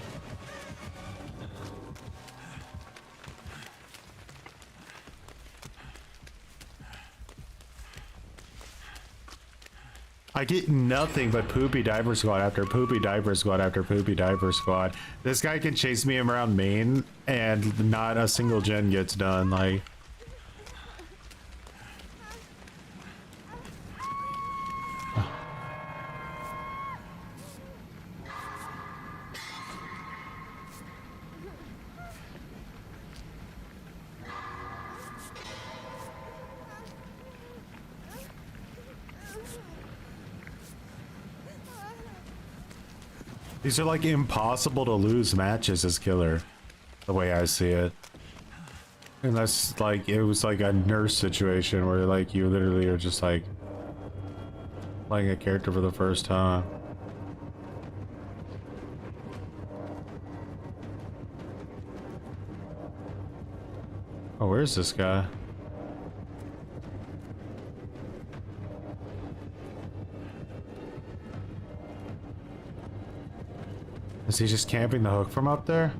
I get nothing but poopy diaper squad after poopy diaper squad after poopy diaper squad. This guy can chase me around main and not a single gen gets done. Like, These are like impossible to lose matches as killer, the way I see it. Unless like it was like a nurse situation where like you literally are just like playing a character for the first time. Oh, where's this guy? Is he just camping the hook from up there?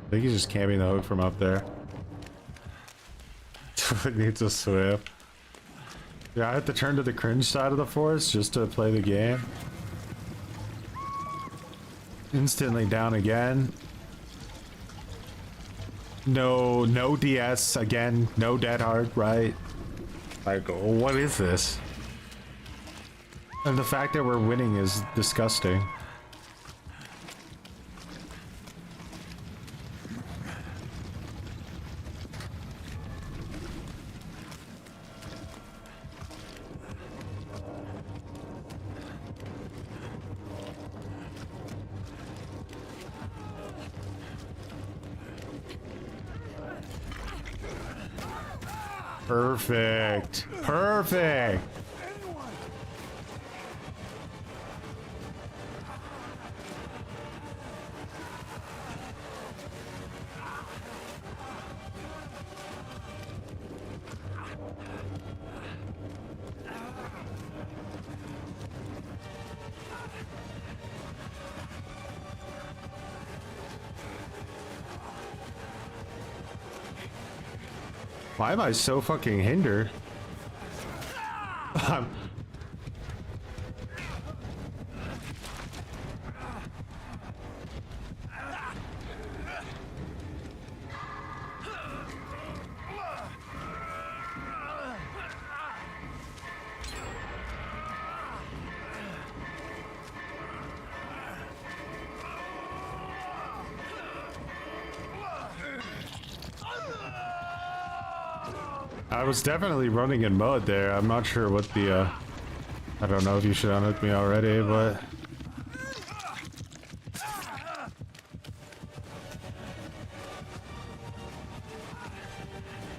I think he's just camping the hook from up there. Needs a swim. Yeah, I have to turn to the cringe side of the forest just to play the game. Instantly down again. No DS again. No dead hard, right? Like, what is this? And the fact that we're winning is disgusting. Perfect. Perfect. Why am I so fucking hindered? I was definitely running in mud there. I'm not sure what the, I don't know if you should unhook me already, but...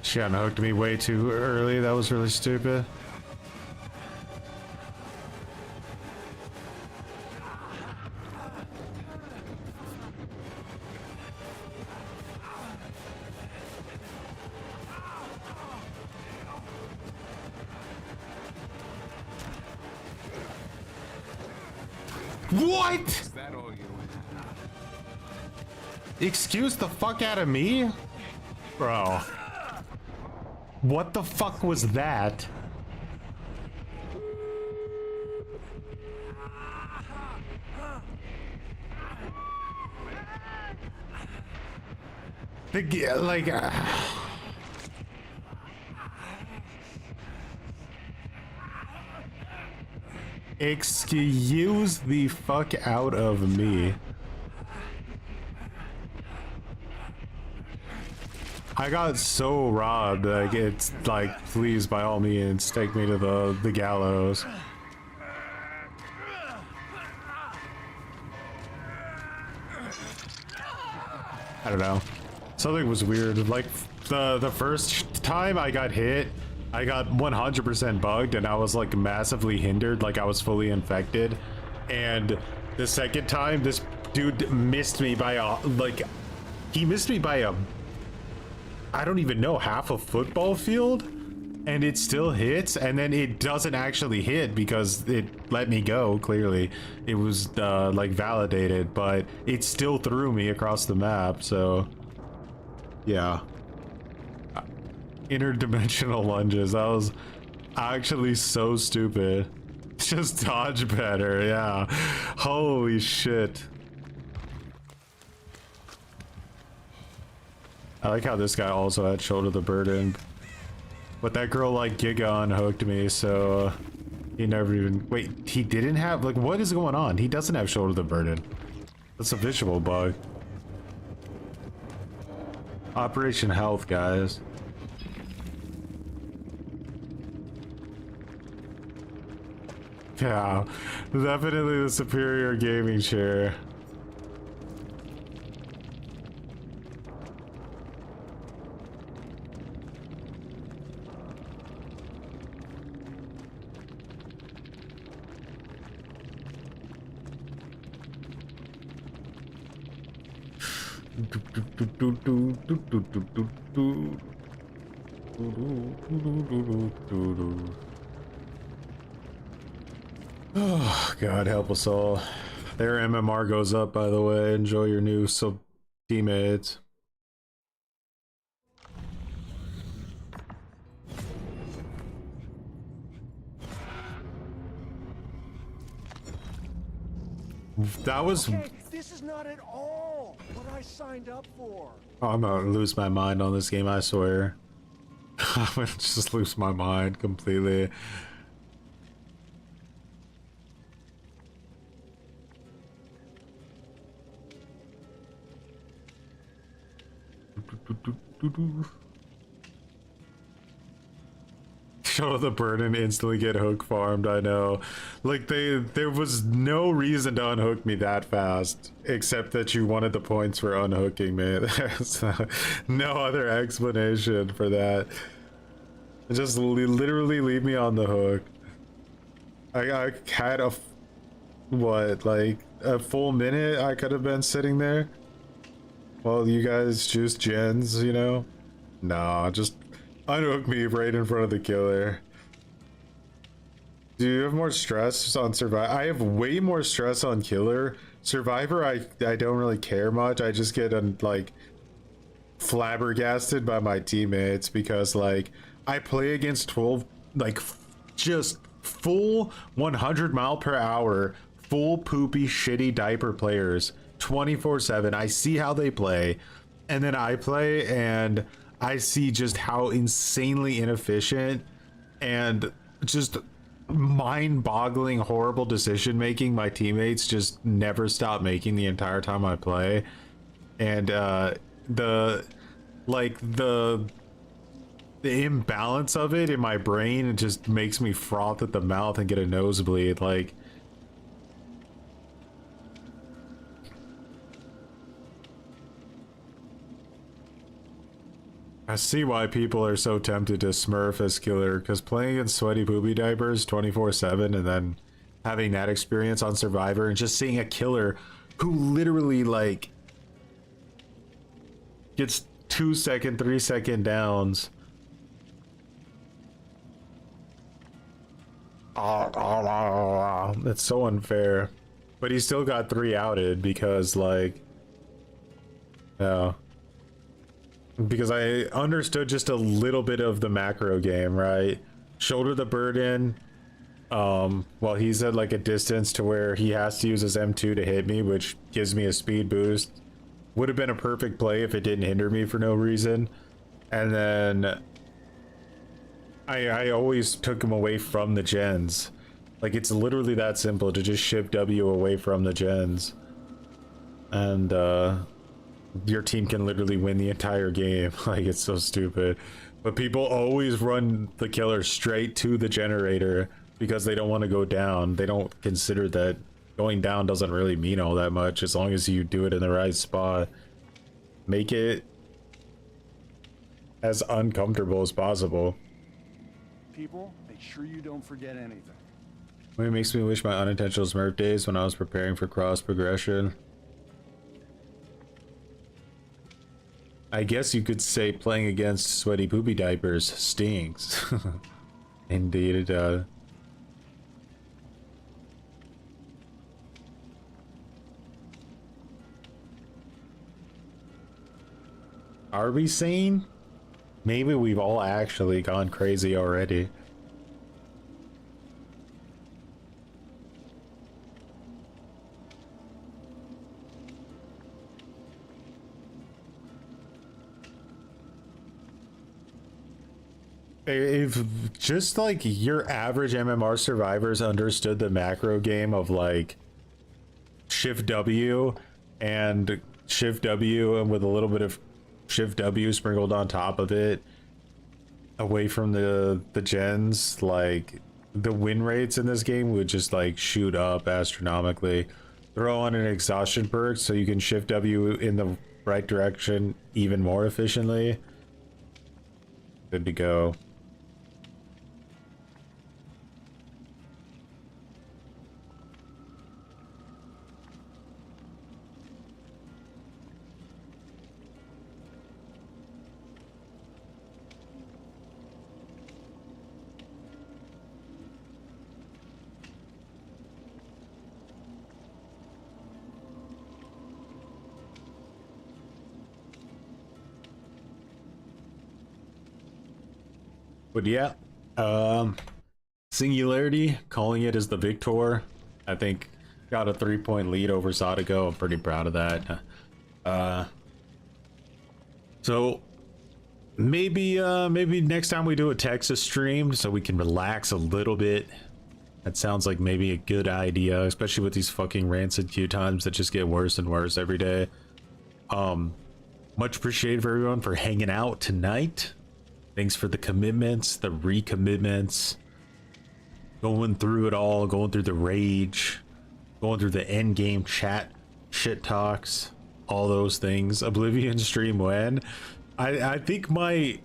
She unhooked me way too early. That was really stupid. What? Is that all you? Excuse the fuck out of me? Bro. What the fuck was that? Like... Excuse the fuck out of me. I got so robbed. Like, it's like, please, by all means, take me to the gallows. I don't know. Something was weird. Like, the first time I got hit, I got 100% bugged and I was like massively hindered, like I was fully infected. And the second time, this dude missed me by a, like, he missed me by a, I don't even know, half a football field, and it still hits, and then it doesn't actually hit because it let me go. Clearly it was like validated, but it still threw me across the map. So yeah, interdimensional lunges. That was actually so stupid. Just dodge better. Yeah, holy shit. I like how this guy also had shoulder the burden, but that girl like Giga unhooked me, so he never even, wait, he didn't have, like, what is going on? He doesn't have shoulder the burden. That's a visual bug. Operation Health, guys. Yeah, definitely the superior gaming chair. Oh, God help us all. Their MMR goes up, by the way. Enjoy your new teammates. That was... Okay, this is not at all what I signed up for. Oh, I'm gonna lose my mind on this game, I swear. I'm gonna just lose my mind completely. Show the burden, instantly get hook farmed. I know, like there was no reason to unhook me that fast, except that you wanted the points for unhooking me. There's no other explanation for that. Just literally leave me on the hook. I had what, like a full minute I could have been sitting there while you guys juice gens, you know? Nah, just unhook me right in front of the killer. Do you have more stress on Survivor? I have way more stress on Killer. Survivor, I don't really care much. I just get like flabbergasted by my teammates because like I play against 12 like just full 100 mile per hour, full poopy shitty diaper players 24/7. I see how they play, and then I play and I see just how insanely inefficient and just mind-boggling horrible decision making my teammates just never stop making the entire time I play. And the imbalance of it in my brain, it just makes me froth at the mouth and get a nosebleed. Like, I see why people are so tempted to smurf as killer, because playing against sweaty poopy diapers 24/7 and then having that experience on Survivor and just seeing a killer who literally like gets 2-second, 3-second downs. That's so unfair. But he still got 3 outed because like, yeah. Because I understood just a little bit of the macro game, right? Shoulder the burden. Well, he's at like a distance to where he has to use his M2 to hit me, which gives me a speed boost. Would have been a perfect play if it didn't hinder me for no reason. And then I always took him away from the gens. Like, it's literally that simple to just ship W away from the gens. And your team can literally win the entire game. Like, it's so stupid. But people always run the killer straight to the generator because they don't want to go down. They don't consider that going down doesn't really mean all that much as long as you do it in the right spot. Make it as uncomfortable as possible. People, make sure you don't forget anything. It makes me wish my unintentional smurf days when I was preparing for cross progression. I guess you could say playing against sweaty poopy diapers stinks. Indeed it does. Are we sane? Maybe we've all actually gone crazy already. If just like your average MMR survivors understood the macro game of like shift W and shift W and with a little bit of shift W sprinkled on top of it away from the gens, like the win rates in this game would just like shoot up astronomically. Throw on an exhaustion perk so you can shift W in the right direction even more efficiently. Good to go. But yeah, Singularity, calling it as the victor. I think got a 3-point lead over Sadako. I'm pretty proud of that. So maybe next time we do a Texas stream so we can relax a little bit. That sounds like maybe a good idea, especially with these fucking rancid queue times that just get worse and worse every day. Much appreciated for everyone for hanging out tonight. Thanks for the commitments, the recommitments, going through it all, going through the rage, going through the end game chat, shit talks, all those things. Oblivion stream when? I think my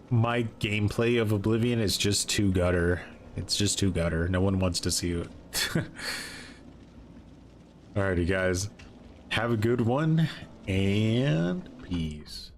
gameplay of Oblivion is just too gutter. It's just too gutter. No one wants to see it. Alrighty guys, have a good one and peace.